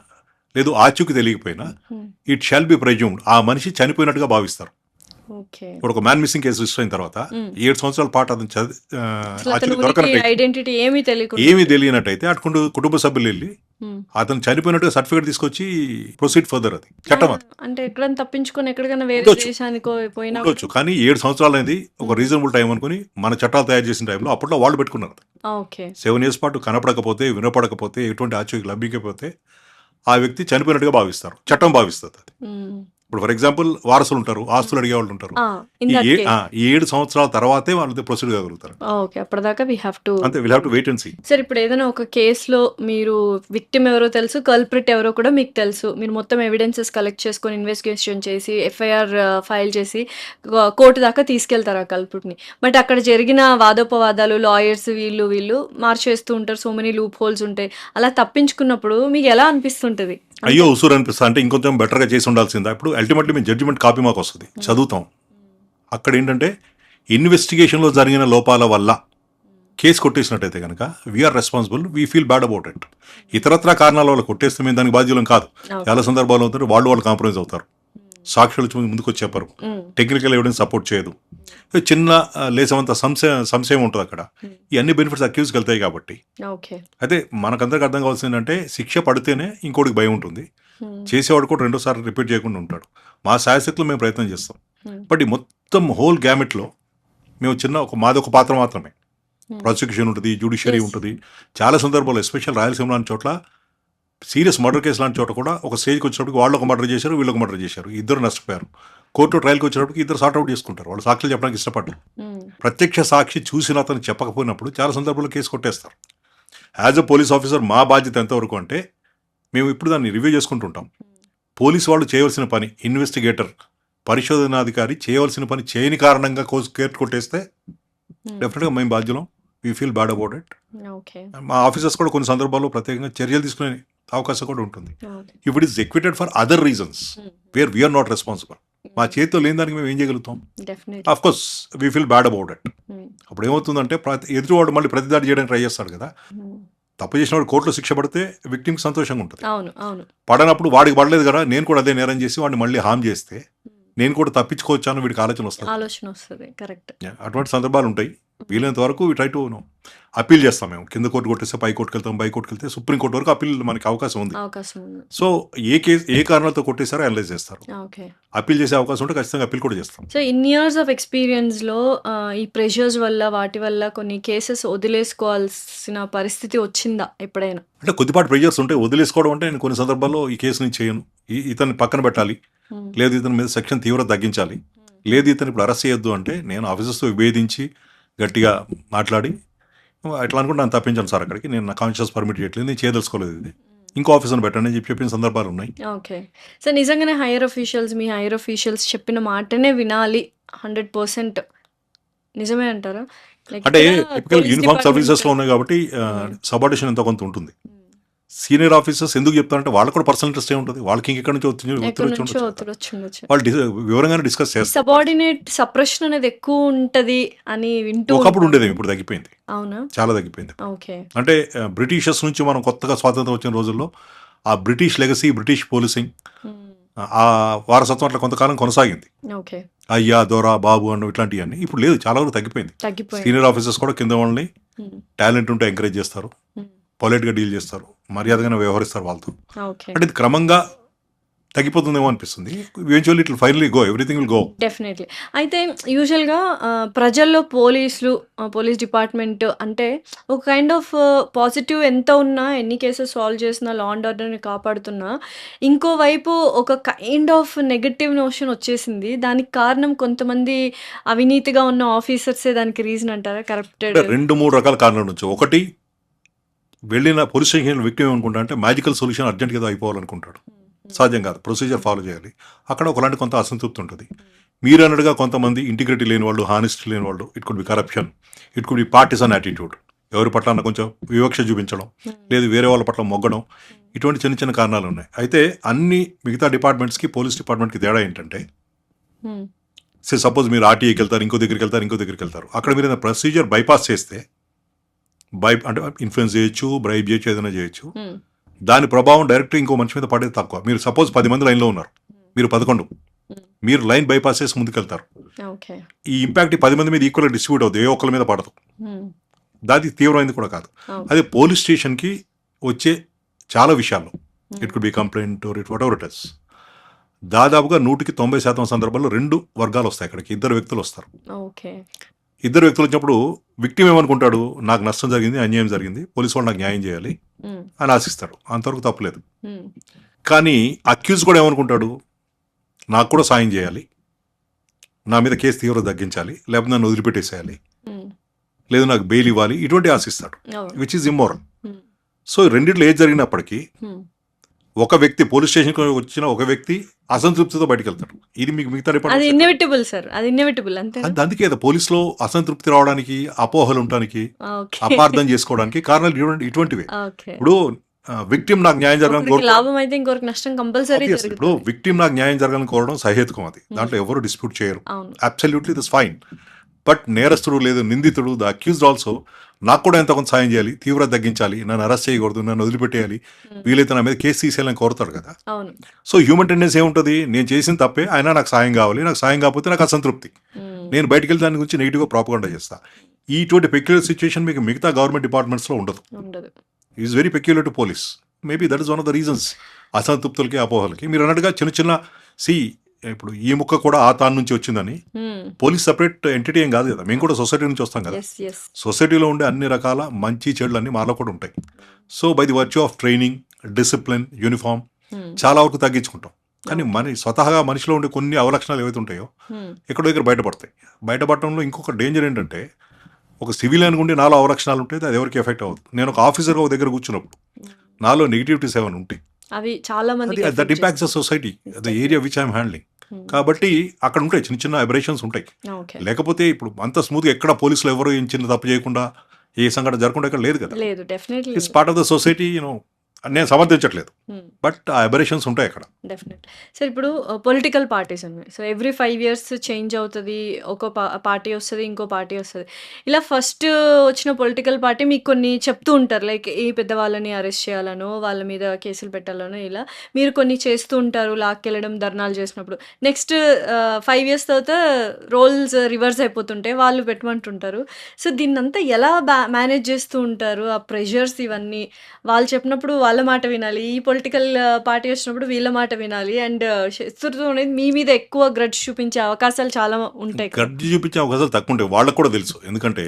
లేదు ఆచూకి తెలియకపోయినా హ్మ్. ఇట్ షాల్ బి ప్రెజ్యూమ్డ్ ఆ మనిషి చనిపోయినట్టుగా భావిస్తారు. ఓకే. ఇప్పుడు ఒక మ్యాన్ మిస్సింగ్ కేసు రిజిస్టర్ అయిన తర్వాత 7 సంవత్సరాల పాటు అతను అసలు అతని ఆచూకి ఉనికి దొరకనట్టయితే, ఐడెంటిటీ ఏమీ తెలియకుండా. ఏమీ తెలియనట్టయితే అటు కుటుంబ సభ్యులు వెళ్ళి హ్మ్. అతను చనిపోయినట్టుగా సర్టిఫికేట్ తీసుకొచ్చి ప్రొసీడ్ ఫర్దర్. అది చట్టం అది అంటే ఎక్కడైనా తప్పించుకొని ఎక్కడికైనా వేరే ఉండొచ్చు. దేశానికో పోయినా ఉండొచ్చు. కానీ 7 సంవత్సరాలు అనేది ఒక రీజనబుల్ టైం అనుకుని మన చట్టాలు తయారు చేసిన టైంలో అప్పట్లో వాళ్ళు పెట్టుకున్నారు. ఓకే. 7 years పాటు కనపడకపోతే, వినపడకపోతే, ఎటువంటి ఆచూకి లభించకపోతే ఆ వ్యక్తి చనిపోయినట్టుగా భావిస్తారు. చట్టం భావిస్తుంది అది. హ్మ్. ఇప్పుడు ఫర్ ఎగ్జాంపుల్ వారసులు ఉంటారు, ఆస్తులు అడిగే వాళ్ళు ఉంటారు. ఇన్ ఈ దట్ ఏ- కేస్. ఆ, ఈ 7 సంవత్సరాల తర్వాతే వాళ్ళు ప్రొసీడ్ కాగలుగుతారు. ఓకే. అప్పటిదాకా వి హావ్ టు. అంతే, will have to wait and see. Sir ఇప్పుడు ఏదైనా ఒక కేసులో మీరు విక్టిమ్ ఎవరో తెలుసు, కల్ప్రిట్ ఎవరో కూడా మీకు తెలుసు. మీరు మొత్తం ఎవిడెన్సెస్ కలెక్ట్ చేసుకొని ఇన్వెస్టిగేషన్ చేసి ఎఫ్ఐఆర్ ఫైల్ చేసి కోర్టు దాకా తీసుకెళ్తారు ఆ కల్ప్రిట్ని. బట్ అక్కడ జరిగిన వాదోపవాదాలు, లాయర్స్ వీళ్ళు మార్చేస్తూ ఉంటారు. సో మెనీ లూప్ హోల్స్ ఉంటాయి. అలా తప్పించుకున్నప్పుడు మీకు ఎలా అనిపిస్తుంటది? అయ్యో ఉసూరు అనిపిస్తా అంటే ఇంకొంచెం బెటర్గా చేసి ఉండాల్సిందా. ఇప్పుడు అల్టిమేట్లీ మీ జడ్జిమెంట్ కాపీ మాకు వస్తుంది, చదువుతాం. అక్కడ ఏంటంటే ఇన్వెస్టిగేషన్లో జరిగిన లోపాల వల్ల కేసు కొట్టేసినట్టయితే కనుక we are responsible, we feel bad about it. ఇతరత్రా కారణాల వల్ల కొట్టేస్తే మేము దానికి బాధ్యులం కాదు. చాలా సందర్భాలు అవుతారు వాళ్ళు కాంప్రమైజ్ అవుతారు, సాక్షులు ముందుకు వచ్చి చెప్పరు, టెక్నికల్ ఎవిడెన్స్ సపోర్ట్ చేయదు, చిన్న లేసమంత సంశయం ఉంటుంది అక్కడ. ఈ అన్ని బెనిఫిట్స్ అక్యూజ్కి వెళ్తాయి కాబట్టి. ఓకే. అయితే మనకందరికి అర్థం కావాల్సింది ఏంటంటే శిక్ష పడితేనే ఇంకోటికి భయం ఉంటుంది, చేసేవాడు కూడా రెండోసారి రిపీట్ చేయకుండా ఉంటాడు. మా శాయశక్తులు మేము ప్రయత్నం చేస్తాం. బట్ ఈ మొత్తం హోల్ గ్యామెట్లో మేము మాది ఒక పాత్ర మాత్రమే. ప్రాసిక్యూషన్ ఉంటుంది, జ్యుడిషియరీ ఉంటుంది. చాలా సందర్భాల్లో ఎస్పెషల్ రాయలసీమ లాంటి చోట్ల సీరియస్ మర్డర్ కేసు లాంటి చోట కూడా ఒక స్టేజ్కి వచ్చినప్పుడు వాళ్ళు ఒక మర్డర్ చేశారు, వీళ్ళు ఒక మర్డర్ చేశారు, ఇద్దరు నష్టపోయారు. కోర్టు ట్రయల్కి వచ్చినప్పటికి ఇద్దరు సార్ట్అవుట్ చేసుకుంటారు, వాళ్ళు సాక్షులు చెప్పడానికి ఇష్టపడ్డారు. ప్రత్యక్ష సాక్షి చూసిన అతను చెప్పకపోయినప్పుడు చాలా సందర్భాల్లో కేసు కొట్టేస్తారు. యాజ్ అ పోలీస్ ఆఫీసర్ మా బాధ్యత ఎంతవరకు అంటే మేము ఇప్పుడు దాన్ని రివ్యూ చేసుకుంటుంటాం. పోలీసు వాళ్ళు చేయవలసిన పని, ఇన్వెస్టిగేటర్, పరిశోధనాధికారి చేయవలసిన పని చేయని కారణంగా కేసు కొట్టేస్తే డెఫినెట్గా మేము బాధ్యులం, we feel bad about it. Okay. మా ఆఫీసర్స్ కూడా కొన్ని సందర్భాల్లో ప్రత్యేకంగా చర్యలు తీసుకునే అవకాశం కూడా ఉంటుంది. If it is acquitted for other reasons where we are not responsible, మా చేతిలో లేని దానికి మేము ఏం చేయగలుగుతాం? Definitely. Of course we feel bad about it. అప్పుడు ఏమవుతుందంటే ఎదుటివాడు మళ్ళీ ప్రతిదాడి చేయడానికి ట్రై చేస్తాడు కదా. తప్పు చేసిన వాడు కోర్టులో శిక్ష పడితే విక్టిమ్కి సంతోషంగా ఉంటుంది. అవును. అవును. పడనప్పుడు వాడికి పడలేదు కదా, నేను కూడా అదే నేరం చేసి వాడిని మళ్ళీ హామ్ చేస్తే నేను కూడా తప్పించుకోవచ్చాను వీడికి ఆలోచన వస్తుంది. ఆలోచన వస్తుంది. కరెక్ట్. అటువంటి సందర్భాలు ఉంటాయి. వీలైనంత వరకు ట్రై టు అప్పీల్ చేస్తాం మేము. కింద కోర్టు కొట్టేస్తే పై కోర్టుకి వెళ్తాం, పై కోర్టుకి వెళ్తే సుప్రీం కోర్టు వరకు అప్పీల్ మనకి అవకాశం ఉంది. అవకాశం ఉంది. సో ఏ కారణాలతో కొట్టేశారో అనలైజ్ చేస్తారు. ఓకే. అప్పీల్ చేసే అవకాశం ఉంటే ఖచ్చితంగా అప్పీల్ కూడా చేస్తాం. సో ఇన్ని ఇయర్స్ ఆఫ్ ఎక్స్పీరియన్స్లో ఈ ప్రెషర్స్ వల్ల వాటి వల్ల కొన్ని కేసెస్ వదిలేసుకోవాల్సిన పరిస్థితి వచ్చిందా ఎప్పుడైనా? అంటే కొద్దిపాటి ప్రెజర్స్ ఉంటాయి. వదిలేసుకోవడం అంటే నేను కొన్ని సందర్భాల్లో ఈ కేసు నేను చేయను, ఇతన్ని పక్కన పెట్టాలి, లేదు ఇతని మీద సెక్షన్ తీవ్రత తగ్గించాలి, లేదు ఇతను ఇప్పుడు అరెస్ట్ చేయొద్దు అంటే నేను ఆఫీసర్స్తో విభేదించి గట్టిగా మాట్లాడి ఎట్లా అనుకుంటే నన్ను తప్పించాను సార్ అక్కడికి, నేను నా కాన్షియస్ పర్మిట్ చేయట్లేదు, నేను చేయదలుచుకోలేదు, ఇది ఇంకో ఆఫీసర్ని పెట్టండి అని చెప్పిన సందర్భాలు ఉన్నాయి. ఓకే. సో నిజంగానే మీ హైయర్ అఫీషియల్స్ చెప్పిన మాటనే వినాలి 100% నిజమే అంటారా? Like అంటే ఇక్కడ టిపికల్ police యూనిఫామ్ department- సర్వీసెస్లో ఉన్నాయి కాబట్టి సబార్డినేషన్ ఎంతో కొంత ఉంటుంది. సీనియర్ ఆఫీసర్స్ ఎందుకు చెప్తారంటే వాళ్ళకు కూడా పర్సనల్ ఇంట్రెస్ట్ ఉంటుంది, వాళ్ళకి ఇంకెక్కడి నుంచి ఎక్కడి నుంచో ఒత్తిడి వచ్చి ఉండొచ్చు. వాళ్ళు వివరంగానే డిస్కస్ చేస్తారు. సబార్డినేట్ సప్రెషన్ అనేది ఎక్కువ ఉంటది అని వింటూ ఒకప్పుడు ఉంటాను. ఉండేది, ఇప్పుడు తగ్గిపోయింది, అవునా? చాలా తగ్గిపోయింది. ఓకే. అంటే బ్రిటిషర్స్ నుంచి మనం కొత్తగా స్వాతంత్రం వచ్చిన రోజుల్లో ఆ బ్రిటిష్ లెగసీ, బ్రిటిష్ పోలీసింగ్, ఆ వారసత్వం అట్లా కొంతకాలం కొనసాగింది. ఓకే. అయ్యా, దొర, బాబు అన్న ఇట్లాంటివన్నీ ఇప్పుడు లేదు, చాలా వరకు తగ్గిపోయింది. తగ్గిపోయింది. సీనియర్ ఆఫీసర్స్ కూడా కింద వాళ్ళని ఉమ్, టాలెంట్ ఉంటే ఎంకరేజ్ చేస్తారు, ఉమ్, పొలైట్గా డీల్ చేస్తారు, మర్యాదగానే వ్యవహరిస్తారు వాళ్ళతో. ఓకే. అంటే ఇది క్రమంగా తగ్గిపోతుందేమో అనిపిస్తుంది. Eventually it will finally go, everything will go. Definitely. అయితే యూజువల్గా ప్రజల్లో పోలీస్ డిపార్ట్మెంట్ అంటే ఒక కైండ్ ఆఫ్ పాజిటివ్ ఎంత ఉన్నా, ఎన్ని కేసెస్ సాల్వ్ చేసినా, లా అండ్ ఆర్డర్ని కాపాడుతున్నా, ఇంకోవైపు ఒక కైండ్ ఆఫ్ నెగటివ్ నోషన్ వచ్చేసింది. దానికి కారణం కొంతమంది అవినీతిగా ఉన్న ఆఫీసర్సే దానికి రీజన్ అంటారా? కరప్టెడ్. అంటే 2-3 రకాల కారణాల నుంచి. ఒకటి, వెళ్ళిన పోలీస్ స్టేషన్ వ్యక్తి ఏమనుకుంటా అంటే మ్యాజికల్ సొల్యూషన్ అర్జెంట్గా ఏదో అయిపోవాలనుకుంటాడు. సాధ్యం కాదు, ప్రొసీజర్ ఫాలో చేయాలి. అక్కడ ఒకలాంటి కొంత అసంతృప్తి ఉంటుంది. మీరు అన్నట్టుగా కొంతమంది ఇంటిగ్రిటీ లేని వాళ్ళు, హానెస్టీ లేని వాళ్ళు, it could B corruption, it could B partisan attitude, ఎవరి పట్ల అన్న కొంచెం వివక్ష చూపించడం, లేదు వేరే వాళ్ళ పట్ల మొగ్గడం, ఇటువంటి చిన్న చిన్న కారణాలు ఉన్నాయి. అయితే అన్ని మిగతా డిపార్ట్మెంట్స్కి పోలీస్ డిపార్ట్మెంట్కి తేడా ఏంటంటే, సపోజ్ మీరు ఆర్టీఐకి వెళ్తారు, ఇంకో దగ్గరికి వెళ్తారు, అక్కడ మీరు ప్రొసీజర్ బైపాస్ చేస్తే, అంటే ఇన్ఫ్లుయెన్స్ చేయొచ్చు, బ్రైబ్ చేయొచ్చు, ఏదైనా చేయొచ్చు, దాని ప్రభావం డైరెక్ట్ ఇంకో మనిషి మీద పడేది తక్కువ. మీరు సపోజ్ 10 మంది లైన్లో ఉన్నారు, మీరు 11, మీరు లైన్ బైపాస్ చేసి ముందుకెళ్తారు, ఓకే. ఈ ఇంపాక్ట్ 10 మంది మీద ఈక్వల్గా డిస్ట్రిబ్యూట్ అవుతుంది, ఏ ఒక్కరి మీద పడదు, దాది తీవ్రమైంది కూడా కాదు. అదే పోలీస్ స్టేషన్కి వచ్చే చాలా విషయాల్లో, it could B complaint or what ever it is, దాదాపుగా 100% సందర్భాల్లో 2 వర్గాలు వస్తాయి అక్కడికి, 2 వ్యక్తులు వస్తారు. ఓకే. 2 వ్యక్తులు వచ్చినప్పుడు విక్టిమ్ ఏమనుకుంటాడు, నాకు నష్టం జరిగింది, అన్యాయం జరిగింది, పోలీసు వాళ్ళు నాకు న్యాయం చేయాలి అని ఆశిస్తాడు, అంతవరకు తప్పలేదు. కానీ అక్యూజ్ కూడా ఏమనుకుంటాడు, నాకు కూడా సాయం చేయాలి, నా మీద కేసు తీవ్రత తగ్గించాలి, లేకపోతే నన్ను వదిలిపెట్టేసేయాలి, లేదు నాకు బెయిల్ ఇవ్వాలి, ఇటువంటి ఆశిస్తాడు, విచ్ ఈజ్ ఇమ్మోరల్. సో రెండిట్లో ఏది జరిగినప్పటికీ ఒక వ్యక్తి పోలీస్ స్టేషన్కి వచ్చిన ఒక వ్యక్తి అసంతృప్తితో బయటకు వెళ్తాడు. ఇది మీకు మిగతా అది డిపార్ట్మెంట్ ఇన్నెవిటబుల్ సార్, అది ఇన్నెవిటబుల్ అంతే. అందుకే పోలీసులో అసంతృప్తి రావడానికి, అపోహలు ఉండడానికి, ఓకే. అపార్థం చేసుకోవడానికి కారణాలు ఇటువంటివే. ఓకే. ఇప్పుడు విక్టిమ్ నాకు న్యాయం జరగాలని ఒకరికి లాభం అయితే ఇంకొకరికి నష్టం కంపల్సరీ ఇప్పుడు జరుగుతుంది. విక్టిమ్ నాకు న్యాయం జరగాలని కోరడం సహేతుకం, అది దాంట్లో ఎవరు డిస్ప్యూట్ చేయరు, అవును. Absolutely this fine. బట్ నేరస్తుడు లేదు నిందితుడు, ద అక్యూజ్డ్ ఆల్సో, నాకు కూడా ఎంత కొంత సాయం చేయాలి, తీవ్రత తగ్గించాలి, నన్ను అరెస్ట్ చేయకూడదు, నన్ను వదిలిపెట్టేయాలి, వీలైతే నా మీద కేసు తీసేయాలని కోరుతాడు కదా. అవును. సో హ్యూమన్ టెండెన్సీ ఏముంటుంది, నేను చేసిన తప్పే అయినా నాకు సాయం కావాలి, నాకు సాయం కాకపోతే నాకు అసంతృప్తి, నేను బయటికి వెళ్ళి దాని గురించి నెగిటివ్గా ప్రాపగండా చేస్తా. ఇటువంటి పెక్యులర్ సిచ్యువేషన్ మీకు మిగతా గవర్నమెంట్ డిపార్ట్మెంట్స్లో ఉండదు. ఉండదు. Is very peculiar to police. Maybe that is one of the reasons అసంతృప్తులకి, అపోహలకి. మీరు అన్నట్టుగా చిన్న ఇప్పుడు ఈ ముక్క కూడా ఆ తాను నుంచి వచ్చిందని, పోలీస్ సపరేట్ ఎంటిటీ ఏం కాదు కదా, మేము కూడా సొసైటీ నుంచి వస్తాం కదా. Yes yes. సొసైటీలో ఉండే అన్ని రకాల మంచి చెడులు అన్నీ మాలో కూడా ఉంటాయి. So by the virtue of training, discipline, uniform చాలా వరకు తగ్గించుకుంటాం. కానీ స్వతహాగా మనిషిలో ఉండే కొన్ని అవలక్షణాలు ఏవైతే ఉంటాయో ఎక్కడో దగ్గర బయటపడతాయి. బయటపడటంలో ఇంకొక డేంజర్ ఏంటంటే, ఒక సివిలియన్ ఉండి నాలో అవలక్షణాలు ఉంటాయి, అది ఎవరికి ఎఫెక్ట్ అవ్వదు. నేను ఒక ఆఫీసర్గా ఒక దగ్గర కూర్చున్నప్పుడు నాలో నెగిటివిటీస్ ఏమైనా ఉంటాయి, అవి చాలా మంది that impacts the society, the area which I'm handling. కాబట్టి అక్కడ ఉంటాయి చిన్న అబరేషన్స్ ఉంటాయి. ఓకే. లేకపోతే ఇప్పుడు అంత స్మూత్గా ఎక్కడ పోలీసులు ఎవరు ఏం చిన్న తప్పు చేయకుండా, ఏ సంఘటన జరగకుండా ఇక్కడ లేదు కదా. లేదు, definitely it's part of the society. నేను సమర్థించట్లేదు. బట్ ఆ అబరేషన్స్ ఉంటాయి అక్కడ. డెఫినెట్. సో ఇప్పుడు పొలిటికల్ పార్టీస్ ఉన్నాయి. సో ఎవ్రీ 5 ఇయర్స్ చేంజ్ అవుతది. ఒక పార్టీ వస్తది. ఇంకో పార్టీ వస్తది. ఇలా ఫస్ట్ వచ్చిన పొలిటికల్ పార్టీ మీకు కొన్ని చెప్తూ ఉంటారు. లైక్ ఈ పెద్దవాళ్ళని అరెస్ట్ చేయాలనో, వాళ్ళ మీద కేసులు పెట్టాలనో ఇలా. మీరు కొన్ని చేస్తూ ఉంటారు. లాక్కెళ్ళడం, ధర్నాలు చేసినప్పుడు. నెక్స్ట్ 5 ఇయర్స్ తర్వాత రోల్స్ రివర్స్ అయిపోతుంటాయి. వాళ్ళు పెట్టమంటుంటారు. సో దీన్నంతా ఎలా మేనేజ్ చేస్తూ ఉంటారు? ఆ ప్రెషర్స్ ఇవన్నీ. వాళ్ళు చెప్పినప్పుడు వాళ్ళ మాట వినాలి. ఈ పొలిటికల్ పార్టీ వచ్చినప్పుడు వీళ్ళ మాట వినాలి. అండ్ శత్రుత్వం అనేది మీ మీద ఎక్కువ గ్రడ్జ్ చూపించే అవకాశాలు చాలా ఉంటాయి కదా! గడ్డి చూపించే అవకాశాలు తక్కువ ఉంటాయి. వాళ్ళకు కూడా తెలుసు. ఎందుకంటే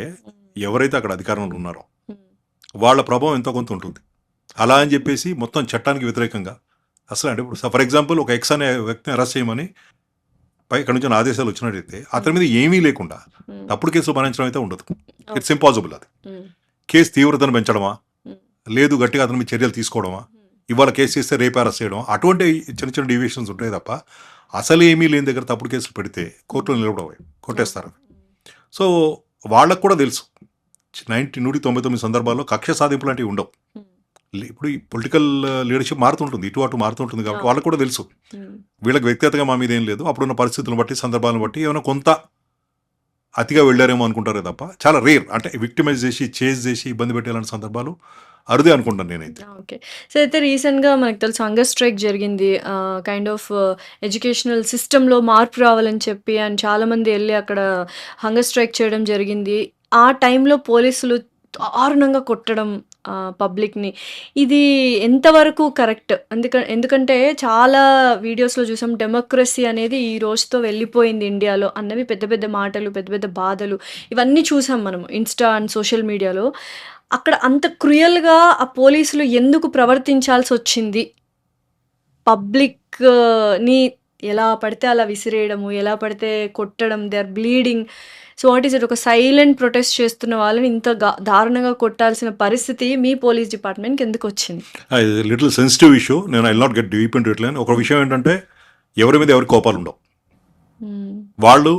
ఎవరైతే అక్కడ అధికారంలో ఉన్నారో హ్మ్. వాళ్ళ ప్రభావం ఎంతో కొంత ఉంటుంది. అలా అని చెప్పేసి మొత్తం చట్టానికి వ్యతిరేకంగా అసలు అంటే ఇప్పుడు ఫర్ ఎగ్జాంపుల్ ఒక ఎక్స్ అనే వ్యక్తిని అరెస్ట్ చేయమని ఇక్కడ నుంచి ఆదేశాలు వచ్చినట్టయితే అతని మీద ఏమీ లేకుండా హ్మ్. తప్పుడు కేసులు భరించడం అయితే ఉండదు. ఇట్స్ ఇంపాసిబుల్ అది. హ్మ్. కేసు తీవ్రతను పెంచడమా, హ్మ్. లేదు గట్టిగా అతని మీద చర్యలు తీసుకోవడమా, ఇవాళ కేసు చేస్తే రేపు అరెస్ట్ చేయడం, అటువంటి చిన్న చిన్న డీవియేషన్స్ ఉంటాయి తప్ప అసలు ఏమీ లేని దగ్గర తప్పుడు కేసులు పెడితే కోర్టులో నిలబడవు, కొట్టేస్తారు. సో వాళ్ళకు కూడా తెలుసు 199 సందర్భాల్లో కక్ష సాధింపు లాంటివి ఉండవు. ఇప్పుడు ఈ పొలిటికల్ లీడర్షిప్ మారుతుంటుంది, ఇటు అటు మారుతుంటుంది కాబట్టి వాళ్ళకు కూడా తెలుసు వీళ్ళకి వ్యక్తిగతంగా మా మీద ఏం లేదు, అప్పుడున్న పరిస్థితులను బట్టి సందర్భాలను బట్టి ఏమైనా కొంత అతిగా వెళ్ళారేమో అనుకుంటారే తప్ప చాలా రేర్. అంటే విక్టిమైజ్ చేసి చేజ్ చేసి ఇబ్బంది పెట్టేలాంటి సందర్భాలు అరుదే అనుకుంటాను నేనైతే. ఓకే. సో అయితే రీసెంట్‌గా మనకు తెలుసు హంగర్ స్ట్రైక్ జరిగింది. కైండ్ ఆఫ్ ఎడ్యుకేషనల్ సిస్టమ్‌లో మార్పు రావాలని చెప్పి అండ్ చాలామంది ఎళ్లి అక్కడ హంగర్ స్ట్రైక్ చేయడం జరిగింది. ఆ టైంలో పోలీసులు దారుణంగా కొట్టడం పబ్లిక్‌ని. ఇది ఎంతవరకు కరెక్ట్? ఎందుకంటే చాలా వీడియోస్‌లో చూసాం డెమోక్రసీ అనేది ఈ రోజుతో వెళ్ళిపోయింది ఇండియాలో అన్నవి పెద్ద పెద్ద మాటలు, పెద్ద పెద్ద బాధలు ఇవన్నీ చూసాం మనం ఇన్‌స్టా అండ్ సోషల్ మీడియాలో. అక్కడ అంత క్రూయల్‌గా ఆ పోలీసులు ఎందుకు ప్రవర్తించాల్సొచ్చింది? పబ్లిక్‌ని ఎలా పడితే అలా విసిరేయడము, ఎలా పడితే కొట్టడం, they are bleeding. So what is it? ఒక సైలెంట్ ప్రొటెస్ట్ చేస్తున్న వాళ్ళని ఇంత దారుణంగా కొట్టాల్సిన పరిస్థితి మీ పోలీస్ డిపార్ట్మెంట్‌కి ఎందుకొచ్చింది? Little sensitive issue. నేను I will not get deep into it. ఒక విషయం ఏంటంటే ఎవరి మీద ఎవరికి కోపాలు ఉండవు. వాళ్ళు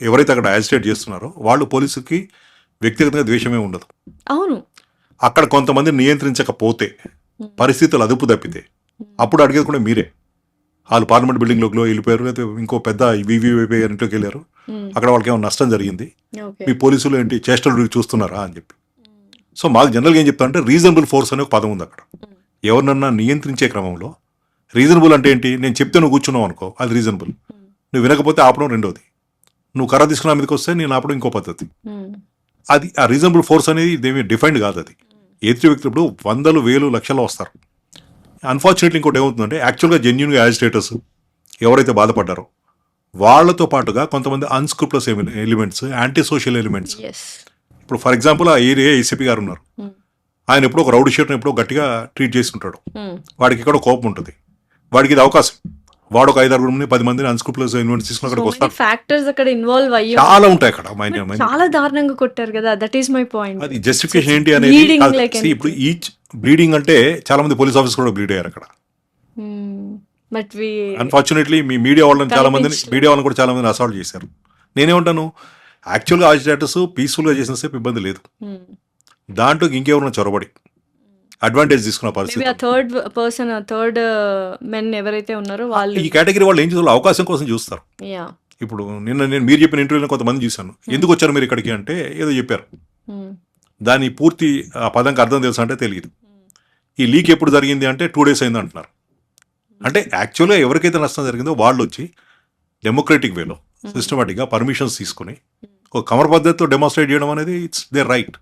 ఎవరైతే అక్కడ యాజిటేట్ చేస్తున్నారో వాళ్ళు పోలీసుకి వ్యక్తిగతంగా ద్వేషమే ఉండదు. అవును. అక్కడ కొంతమంది నియంత్రించకపోతే, పరిస్థితులు అదుపు తప్పితే అప్పుడు అడిగేది కూడా మీరే. వాళ్ళు పార్లమెంట్ బిల్డింగ్లోకి వెళ్ళిపోయారు, లేకపోతే ఇంకో పెద్ద వివిఐపీ ఇంట్లోకి వెళ్ళారు, అక్కడ వాళ్ళకి ఏమైనా నష్టం జరిగింది, మీ పోలీసులు ఏంటి చేష్టలు చూస్తున్నారా అని చెప్పి. సో మాకు జనరల్గా ఏం చెప్తా అంటే రీజనబుల్ ఫోర్స్ అనే ఒక పదం ఉంది అక్కడ. ఎవరినన్నా నియంత్రించే క్రమంలో రీజనబుల్ అంటే ఏంటి? నేను చెప్తే నువ్వు కూర్చున్నావు అనుకో, అది రీజనబుల్. నువ్వు వినకపోతే ఆపడం రెండోది. నువ్వు కర్ర తీసుకున్న మీదకి వస్తే నేను ఆపడం ఇంకో పద్ధతి. అది ఆ రీజనబుల్ ఫోర్స్ అనేది ఇదేమీ డిఫైన్డ్ కాదు. అది ఎదుటి వ్యక్తులు ఇప్పుడు వందలు వేలు లక్షల్లో వస్తారు. అన్ఫార్చునేట్లీ ఇంకోటి ఏమవుతుందంటే యాక్చువల్గా జెన్యున్గా యాజిటేటర్స్ ఎవరైతే బాధపడ్డారో వాళ్ళతో పాటుగా కొంతమంది అన్స్క్రూప్లస్ ఎలిమెంట్స్, యాంటీ సోషల్ ఎలిమెంట్స్. ఇప్పుడు ఫర్ ఎగ్జాంపుల్ ఆ ఏరియా ఏసీపీ గారు ఉన్నారు, ఆయన ఎప్పుడో ఒక రౌడీ షీట్ని ఎప్పుడో గట్టిగా ట్రీట్ చేసుకుంటాడు, వాడికి ఇక్కడ కోపం ఉంటుంది, వాడికి ఇది అవకాశం, వాడు ఒక 5-6 10 మందిని అన్స్క్రూప్లస్ ఎలిమెంట్స్ తీసుకుని అక్కడికి వస్తారు. ఫ్యాక్టర్స్ అక్కడ ఇన్వాల్వ్ అయ్యి చాలా ఉంటాయి అక్కడ. చాలా దారుణంగా కొట్టారు కదా, దట్ ఈస్ మై పాయింట్. అది జస్టిఫికేషన్ ఏంటి అనేది. ఇప్పుడు ఈచ్ బ్లీడింగ్ అంటే చాలా మంది పోలీస్ ఆఫీసర్ కూడా బ్లీడ్ అయ్యారు అక్కడ. బట్ అన్ఫార్చునేట్లీ మీ మీడియా వాళ్ళని చాలా మందిని కూడా చాలా మందిని అసాల్ట్ చేశారు. నేనేమంటాను, యాక్చువల్గా ఆజిటేటర్స్ పీస్ఫుల్గా చేసిన సేపు ఇబ్బంది లేదు, దాంట్లో ఇంకెవరైనా చొరబడి అడ్వాంటేజ్ తీసుకున్న పరిస్థితి. థర్డ్ మెన్ ఎవరైతే ఉన్నారో వాళ్ళు ఈ కేటగిరీ వాళ్ళు ఏం చేస్తారు, అవకాశం కోసం చూస్తారు. ఇప్పుడు నేను మీరు చెప్పిన ఇంటర్వ్యూలో కొంతమంది చూశాను, ఎందుకు వచ్చారు మీరు ఇక్కడికి అంటే ఏదో చెప్పారు, దాని పూర్తి ఆ పదంకి అర్థం తెలుసు అంటే తెలియదు. ఈ లీక్ ఎప్పుడు జరిగింది అంటే 2 days అయింది అంటున్నారు. అంటే యాక్చువల్గా ఎవరికైతే నష్టం జరిగిందో వాళ్ళు వచ్చి డెమోక్రటిక్ వేలో సిస్టమేటిక్గా పర్మిషన్స్ తీసుకుని ఒక కమర్ పద్ధతితో డెమాన్స్ట్రేట్ చేయడం అనేది ఇట్స్ దేర్ రైట్.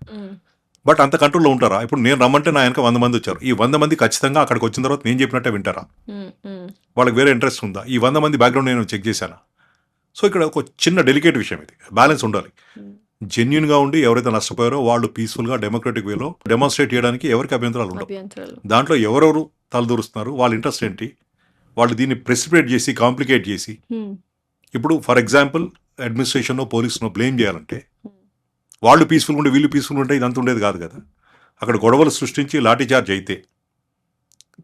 బట్ అంత కంట్రోల్లో ఉంటారా? ఇప్పుడు నేను రమ్మంటే నా వెనక 100 మంది వచ్చారు, ఈ 100 మంది ఖచ్చితంగా అక్కడికి వచ్చిన తర్వాత నేను చెప్పినట్టే వింటారా? వాళ్ళకి వేరే ఇంట్రెస్ట్ ఉందా? ఈ 100 మంది బ్యాక్గ్రౌండ్ నేను చెక్ చేశాను. సో ఇక్కడ ఒక చిన్న డెలికేట్ విషయం, ఇది బ్యాలెన్స్ ఉండాలి. జెన్యున్గా ఉండి ఎవరైతే నష్టపోయారో వాళ్ళు పీస్ఫుల్గా డెమోక్రటిక్ వేలో డెమాన్స్ట్రేట్ చేయడానికి ఎవరికి అభ్యంతరాలు ఉండవు. దాంట్లో ఎవరెవరు తలదూరుస్తున్నారు, వాళ్ళ ఇంట్రెస్ట్ ఏంటి, వాళ్ళు దీన్ని ప్రెసిపిటేట్ చేసి కాంప్లికేట్ చేసి, ఇప్పుడు ఫర్ ఎగ్జాంపుల్ అడ్మినిస్ట్రేషన్లో పోలీసును బ్లేమ్ చేయాలంటే వాళ్ళు పీస్ఫుల్గా ఉంటే వీళ్ళు పీస్ఫుల్గా ఉంటే ఇదంతా ఉండేది కాదు కదా. అక్కడ గొడవలు సృష్టించి లాఠీ చార్జ్ అయితే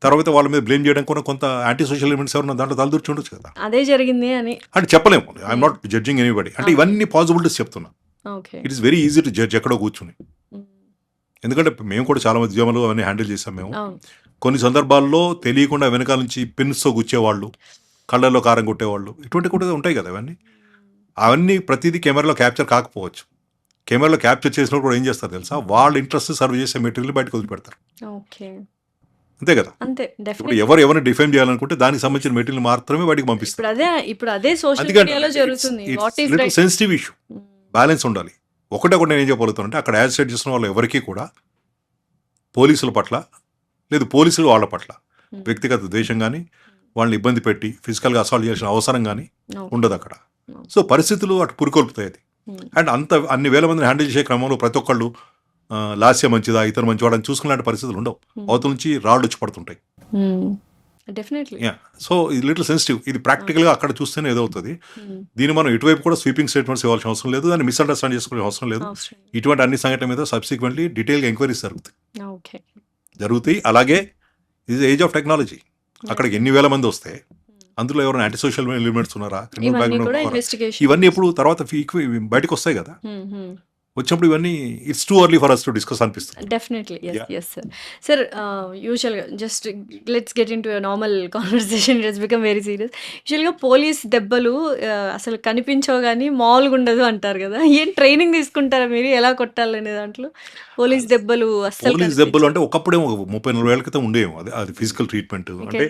తర్వాత వాళ్ళ మీద బ్లేమ్ చేయడం కూడా కొంత యాంటీ సోషల్ ఎలిమెంట్స్ ఎవరన్నా దాంట్లో తలదూర్చి ఉండొచ్చు కదా. అదే జరిగింది అని అంటే చెప్పలేము. I'm not judging anybody. అంటే ఇవన్నీ పాసిబిలిటీస్ చెప్తున్నా. It is very easy to judge ఎక్కడో కూర్చుని. ఎందుకంటే మేము కూడా చాలా ఉద్యమాలు అవన్నీ హ్యాండిల్ చేసాం. మేము కొన్ని సందర్భాల్లో తెలియకుండా వెనకాల నుంచి పిన్స్తో గుచ్చేవాళ్ళు, కళ్ళల్లో కారం కొట్టేవాళ్ళు, ఇటువంటి కూడా ఉంటాయి కదా అవన్నీ. అవన్నీ ప్రతిదీ కెమెరాలో క్యాప్చర్ కాకపోవచ్చు. కెమెరాలో క్యాప్చర్ చేసినప్పుడు కూడా ఏం చేస్తారు తెలుసా, వాళ్ళ ఇంట్రెస్ట్ సర్వ్ చేసే మెటీరియల్ బయటకు వదిలిపెడతారు. ఓకే. అంతే కదా. అంతే ఇప్పుడు డెఫినెట్లీ. ఎవరిని డిఫైన్ చేయాలనుకుంటే దానికి సంబంధించిన మెటీరియల్ మాత్రమే బయటకు పంపిస్తారు. ఇప్పుడు అదే సోషల్ అందుకని మీడియాలో జరుగుతుంది. What is right? Sensitive issue, balance ఉండాలి. ఒకటి నేను ఏం చెప్పగలుగుతానంటే అక్కడ యాజ్ సెట్ చేసిన వాళ్ళు ఎవరికీ కూడా పోలీసుల పట్ల లేదు పోలీసులు వాళ్ళ పట్ల వ్యక్తిగత ద్వేషం కానీ వాళ్ళని ఇబ్బంది పెట్టి ఫిజికల్గా అసాల్ట్ చేసిన అవసరం కానీ ఉండదు అక్కడ. సో పరిస్థితులు అటు పురికొల్పుతాయి అది. అండ్ అన్ని వేల మందిని హ్యాండిల్ చేసే క్రమంలో ప్రతి ఒక్కళ్ళు లాస్య మంచిదా ఇతను మంచివాడని చూసుకునే పరిస్థితులు ఉండవు. అవతల నుంచి రాళ్ళు వచ్చి పడుతుంటాయి. డెఫినెట్లీ. సో ఇది లిటిల్ సెన్సిటివ్. ఇది ప్రాక్టికల్గా అక్కడ చూస్తేనే ఏదవుతుంది. దీన్ని మనం ఇటువైపు కూడా స్వీపింగ్ స్టేట్మెంట్స్ ఇవ్వాల్సిన అవసరం లేదు, దాన్ని మిస్అండర్స్టాండ్ చేసుకునే అవసరం లేదు. ఇటువంటి అన్ని సంఘటన మీద సబ్సిక్వెంట్లీ డీటెయిల్గా ఎంక్వైరీస్ జరుగుతాయి. అలాగే ఇది ఏజ్ ఆఫ్ టెక్నాలజీ. అక్కడికి ఎన్ని వేల మంది వస్తే అందులో ఎవరైనా యాంటీ సోషల్ ఎలిమెంట్స్ ఉన్నారా, క్రిమినల్ బ్యాక్గ్రౌండ్, ఇవన్నీ ఎప్పుడు తర్వాత బయటకు వస్తాయి కదా. వచ్చినప్పుడు ఇవన్నీ it's too early for us to discuss అనిపిస్తుంది. డెఫినెట్లీ. Yes sir. యూజువల్గా just let's get into normal conversation. It's become very serious. యూజువల్గా పోలీస్ దెబ్బలు అసలు కనిపించవు కానీ మామూలుగా ఉండదు అంటారు కదా. ఏం ట్రైనింగ్ తీసుకుంటారా మీరు ఎలా కొట్టాలనే దాంట్లో? పోలీస్ దెబ్బలు అంటే ఒకప్పుడే 30-40 ఏళ్ల క్రితం ఉండేమో అది ఫిజికల్ ట్రీట్మెంట్ అంటే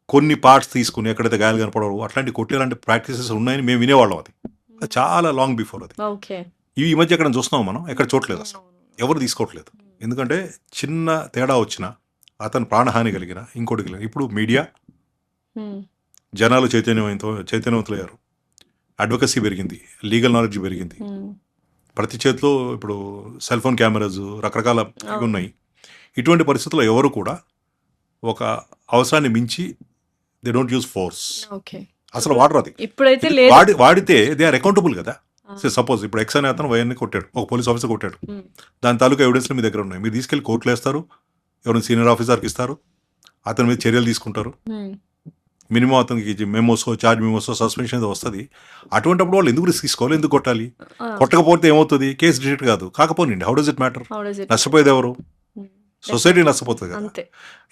కొన్ని పార్ట్స్ తీసుకుని ఎక్కడైతే గాయాలు కనపడవు అట్లాంటి కొట్టేలాంటి ప్రాక్టీసెస్ ఉన్నాయని మేము వినేవాళ్ళం. అది చాలా లాంగ్ బిఫోర్ అది. ఈ మధ్య ఎక్కడ చూస్తున్నాం మనం, ఎక్కడ చూడలేదు అసలు, ఎవరు తీసుకోవట్లేదు. ఎందుకంటే చిన్న తేడా వచ్చినా అతను ప్రాణహాని కలిగిన ఇంకోటి కలిగిన ఇప్పుడు మీడియా జనాలు చైతన్యవంతులయ్యారు, అడ్వకసీ పెరిగింది, లీగల్ నాలెడ్జ్ పెరిగింది, ప్రతి చేతిలో ఇప్పుడు సెల్ ఫోన్ కెమెరాస్ రకరకాల ఉన్నాయి. ఇటువంటి పరిస్థితుల్లో ఎవరు కూడా ఒక అవసరాన్ని మించి దే డోంట్ యూజ్ ఫోర్స్. అసలు వాడరు. అది ఇప్పుడైతే వాడితే దే ఆర్ అకౌంటబుల్ కదా. సపోజ్ ఇప్పుడు ఎక్స్ అనే అతను వైఎన్ని కొట్టాడు, ఒక పోలీస్ ఆఫీసర్ కొట్టాడు, దాని తాలూకా ఎవిడెన్స్లు మీ దగ్గర ఉన్నాయి, మీరు తీసుకెళ్లి కోర్టులో వేస్తారు, ఎవరైనా సీనియర్ ఆఫీసర్కి ఇస్తారు, అతని మీద చర్యలు తీసుకుంటారు, మినిమం అతనికి మెమోసో చార్జ్ మెమోసో సస్పెన్షన్ వస్తుంది. అటువంటిప్పుడు వాళ్ళు ఎందుకు రిస్క్ తీసుకోవాలి, ఎందుకు కొట్టాలి? కొట్టకపోతే ఏమవుతుంది, కేసు డిటెక్ట్ కాదు. కాకపోతే హౌ డస్ ఇట్ మ్యాటర్? నష్టపోయేది ఎవరు? సొసైటీ నష్టపోతుంది కదా.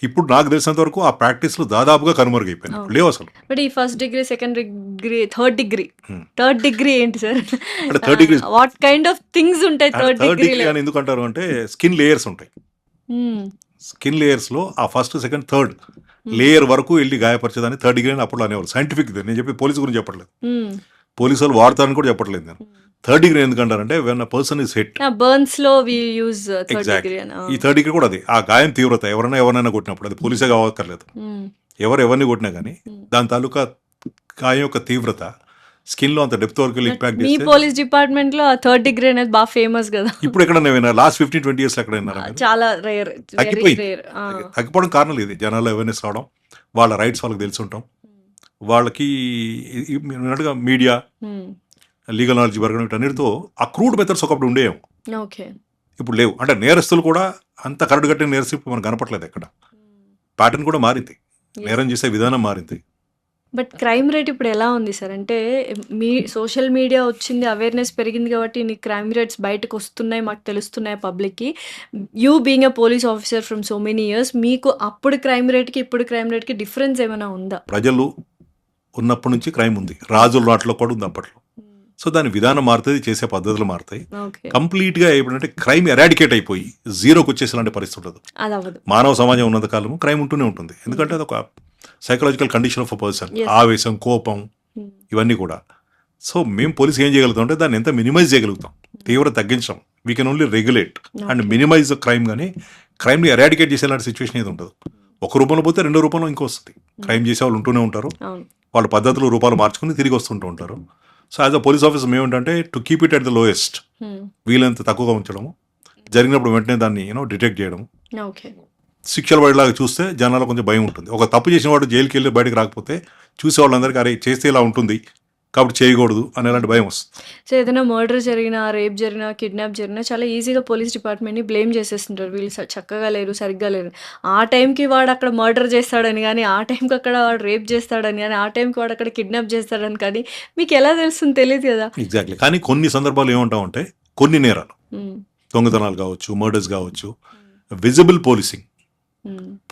ఇప్పుడు నాకు తెలిసినంత వరకు ఆ ప్రాక్టీస్లు దాదాపుగా కనుమరుగైపోయినాయి, లేవు అసలు. బట్ ఈ first degree, second degree, third degree ఏంటి sir? Third degree what kind of things ఉంటాయి థర్డ్ డిగ్రీ అని ఎందుకంటారు అంటే స్కిన్ లేయర్స్ ఉంటాయి. స్కిన్ లేయర్స్ లో ఆ ఫస్ట్, సెకండ్, థర్డ్ లేయర్ వరకు వెళ్ళి గాయపరిచేదాన్ని థర్డ్ డిగ్రీ అని అప్పుడు అనేవాళ్ళు. సైంటిఫిక్. నేను చెప్పి పోలీసు గురించి చెప్పట్లేదు, పోలీసు వాళ్ళు వాడతారని కూడా చెప్పట్లేదు నేను. థర్డ్ డిగ్రీ ఎందుకంటారంటే when a person is hit, burns లో వి యూజ్ థర్డ్ డిగ్రీ. ఈ థర్డ్ డిగ్రీ కూడా అది ఆ గాయం తీవ్రత ఎవరైనా కొట్టినప్పుడు, అది పోలీసే కావక్కర్లేదు, ఎవరిని కొట్టినా కానీ దాని తాలూకా గాయం యొక్క తీవ్రత స్కిన్ లో అంత డెప్త్ వరకు ఇంపాక్ట్ చేస్తే. మీ పోలీస్ డిపార్ట్మెంట్ లో థర్డ్ డిగ్రీ అనేది బాగా ఫేమస్ కదా. ఇప్పుడు ఎక్కడైనా విన్నారు లాస్ట్ 15-20 years ఎక్కడ విన్నారా? చాలా రేర్. తగ్గిపోవడం కారణం ఇది, జనాల్లో అవేర్నెస్ రావడం, వాళ్ళ రైట్స్ వాళ్ళకి తెలిసి ఉంటాం, వాళ్ళకి మీడియా లీగల్ నాలెడ్జ్ పెరగడం, వీటన్నిటితో ఆ క్రూడ్ మెథడ్స్ ఒకప్పుడు ఉండేవి, ఇప్పుడు లేవు. అంటే నేరస్తులు కూడా అంత కరడు కట్టిన నేరస్తులు ఇప్పుడు మనకు కనపట్లేదు ఎక్కడ. ప్యాటర్న్ కూడా మారింది, నేరం చేసే విధానం మారింది. బట్ క్రైమ్ రేట్ ఇప్పుడు ఎలా ఉంది సార్? అంటే మీ సోషల్ మీడియా వచ్చింది, అవేర్నెస్ పెరిగింది కాబట్టి నీ క్రైమ్ రేట్స్ బయటకు వస్తున్నాయి, మాకు తెలుస్తున్నాయి పబ్లిక్కి. You being a police officer from so many years, మీకు అప్పుడు క్రైమ్ రేట్కి ఇప్పుడు క్రైమ్ రేట్కి డిఫరెన్స్ ఏమైనా ఉందా? ప్రజలు ఉన్నప్పటి నుంచి క్రైమ్ ఉంది, రాజుల నాట్లో కూడా ఉంది అప్పట్లో. సో దాని విధానం మారుతుంది, చేసే పద్ధతులు మారుతాయి. కంప్లీట్గా ఏమిటంటే క్రైమ్ ఎరాడికేట్ అయిపోయి జీరోకి వచ్చేసేలాంటి పరిస్థితి ఉండదు. మానవ సమాజం ఉన్నంత కాలము క్రైమ్ ఉంటూనే ఉంటుంది. ఎందుకంటే అది ఒక psychological condition of a person. ఆవేశం, కోపం, ఇవన్నీ కూడా. సో మేము పోలీసు ఏం చేయగలుగుతాం అంటే దాన్ని ఎంత మినిమైజ్ చేయగలుగుతాం, తీవ్రత తగ్గించడం. We can only regulate and minimize crime. కానీ క్రైమ్ని ఎరాడికేట్ చేసేలాంటి సిచ్యువేషన్ ఏది ఉండదు. ఒక రూపంలో పోతే రెండో రూపంలో ఇంకో వస్తుంది. క్రైమ్ చేసే వాళ్ళు ఉంటూనే ఉంటారు, వాళ్ళ పద్ధతులు రూపాలు మార్చుకుని తిరిగి వస్తుంటూ ఉంటారు. So as a police officer మేమేంటంటే to keep it at the lowest, వీలైనంత తక్కువగా ఉంచడము, జరిగినప్పుడు వెంటనే దాన్ని డిటెక్ట్ చేయడం, శిక్షలు పడేలాగా చూస్తే జనాల్లో కొంచెం భయం ఉంటుంది. ఒక తప్పు చేసిన వాడు జైలుకి వెళ్ళి బయటకు రాకపోతే చూసే వాళ్ళందరికీ అరే చేస్తే ఇలా ఉంటుంది కాబట్టి చేయకూడదు అనేలాంటి భయం వస్తుంది. సో ఏదైనా మర్డర్ జరిగినా, రేప్ జరిగినా, కిడ్నాప్ జరిగినా చాలా ఈజీగా పోలీస్ డిపార్ట్మెంట్ని బ్లేమ్ చేసేస్తుంటారు, వీళ్ళు చక్కగా లేరు, సరిగ్గా లేరు. ఆ టైంకి వాడు అక్కడ మర్డర్ చేస్తాడని కానీ, ఆ టైంకి అక్కడ వాడు రేప్ చేస్తాడని కానీ, ఆ టైంకి వాడు అక్కడ కిడ్నాప్ చేస్తాడని కానీ మీకు ఎలా తెలుస్తుంది? తెలియదు కదా. ఎగ్జాక్ట్లీ. కానీ కొన్ని సందర్భాలు ఏమంటామంటే కొన్ని నేరాలు, దొంగతనాలు కావచ్చు, మర్డర్స్ కావచ్చు, విజిబుల్ పోలీసింగ్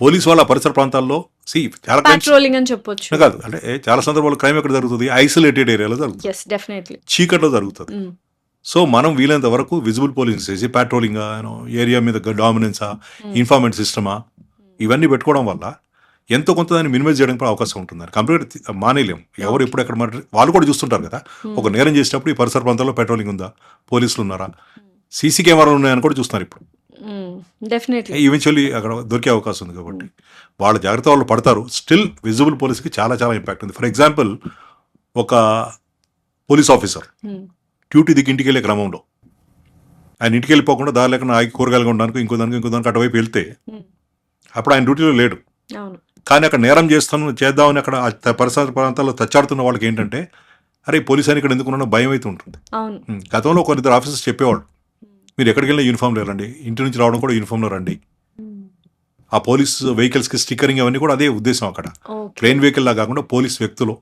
పోలీస్ వాళ్ళ పరిసర ప్రాంతాల్లో చాలా క్రైమ్స్ పాట్రోలింగ్ అని చెప్పొచ్చు. కాదు, అంటే చాలా సందర్భాల్లో క్రైమ్ ఎక్కడ జరుగుతుంది, ఐసోలేటెడ్ ఏరియాలో జరుగుతుంది, ఎస్ డెఫినెట్లీ. చీకట్లో జరుగుతుంది. సో మనం వీలైనంత వరకు విజిబుల్ పోలీసింగ్ చేసి పాట్రోలింగ్ ఏరియా మీద డామినెన్సా, ఇన్ఫార్మెంట్ సిస్టమా ఇవన్నీ పెట్టుకోవడం వల్ల ఎంతో కొంత దాన్ని మినిమైజ్ చేయడానికి కూడా అవకాశం ఉంటుంది. కంప్లీట్ మానేలేం. ఎవరు ఎప్పుడు ఎక్కడ వాళ్ళు కూడా చూస్తుంటారు కదా, ఒక నేరం చేసేటప్పుడు ఈ పరిసర ప్రాంతాల్లో పెట్రోలింగ్ ఉందా, పోలీసులు ఉన్నారా, సీసీ కెమెరాలు ఉన్నాయని కూడా చూస్తున్నారు ఇప్పుడు. డెఫినెట్లీ ఈవెన్చువల్లీ అక్కడ దొరికే అవకాశం ఉంది కాబట్టి వాళ్ళ జాగ్రత్త వాళ్ళు పడతారు. స్టిల్ విజిబుల్ పోలీస్కి చాలా చాలా ఇంపాక్ట్ ఉంది. ఫర్ ఎగ్జాంపుల్, ఒక పోలీస్ ఆఫీసర్ డ్యూటీ దిగి ఇంటికి వెళ్ళే క్రమంలో ఆయన ఇంటికి వెళ్ళిపోకుండా దారి లేకుండా ఆగి కూరగాయలు ఉండడానికి ఇంకో దానికి అటువైపు వెళ్తే అప్పుడు ఆయన డ్యూటీలో లేడు. అవును. కానీ అక్కడ నేరం చేద్దామని అక్కడ పరిసర ప్రాంతాల్లో తచ్చాడుతున్న వాళ్ళకి ఏంటంటే, అరే పోలీస్ అని ఇక్కడ ఎందుకున్నా భయం అయితే ఉంటుంది. అవును. గతంలో కొన్నిద్దరు ఆఫీసర్స్ చెప్పేవాళ్ళు, మీరు ఎక్కడికి వెళ్ళినా యూనిఫామ్లో రండి, ఇంటి నుంచి రావడం కూడా యూనిఫామ్లో రండి. ఆ పోలీస్ వెహికల్స్కి స్టిక్కరింగ్ అవన్నీ కూడా అదే ఉద్దేశం. అక్కడ ట్రైన్ వెహికల్ లా కాకుండా పోలీస్ వ్యక్తులు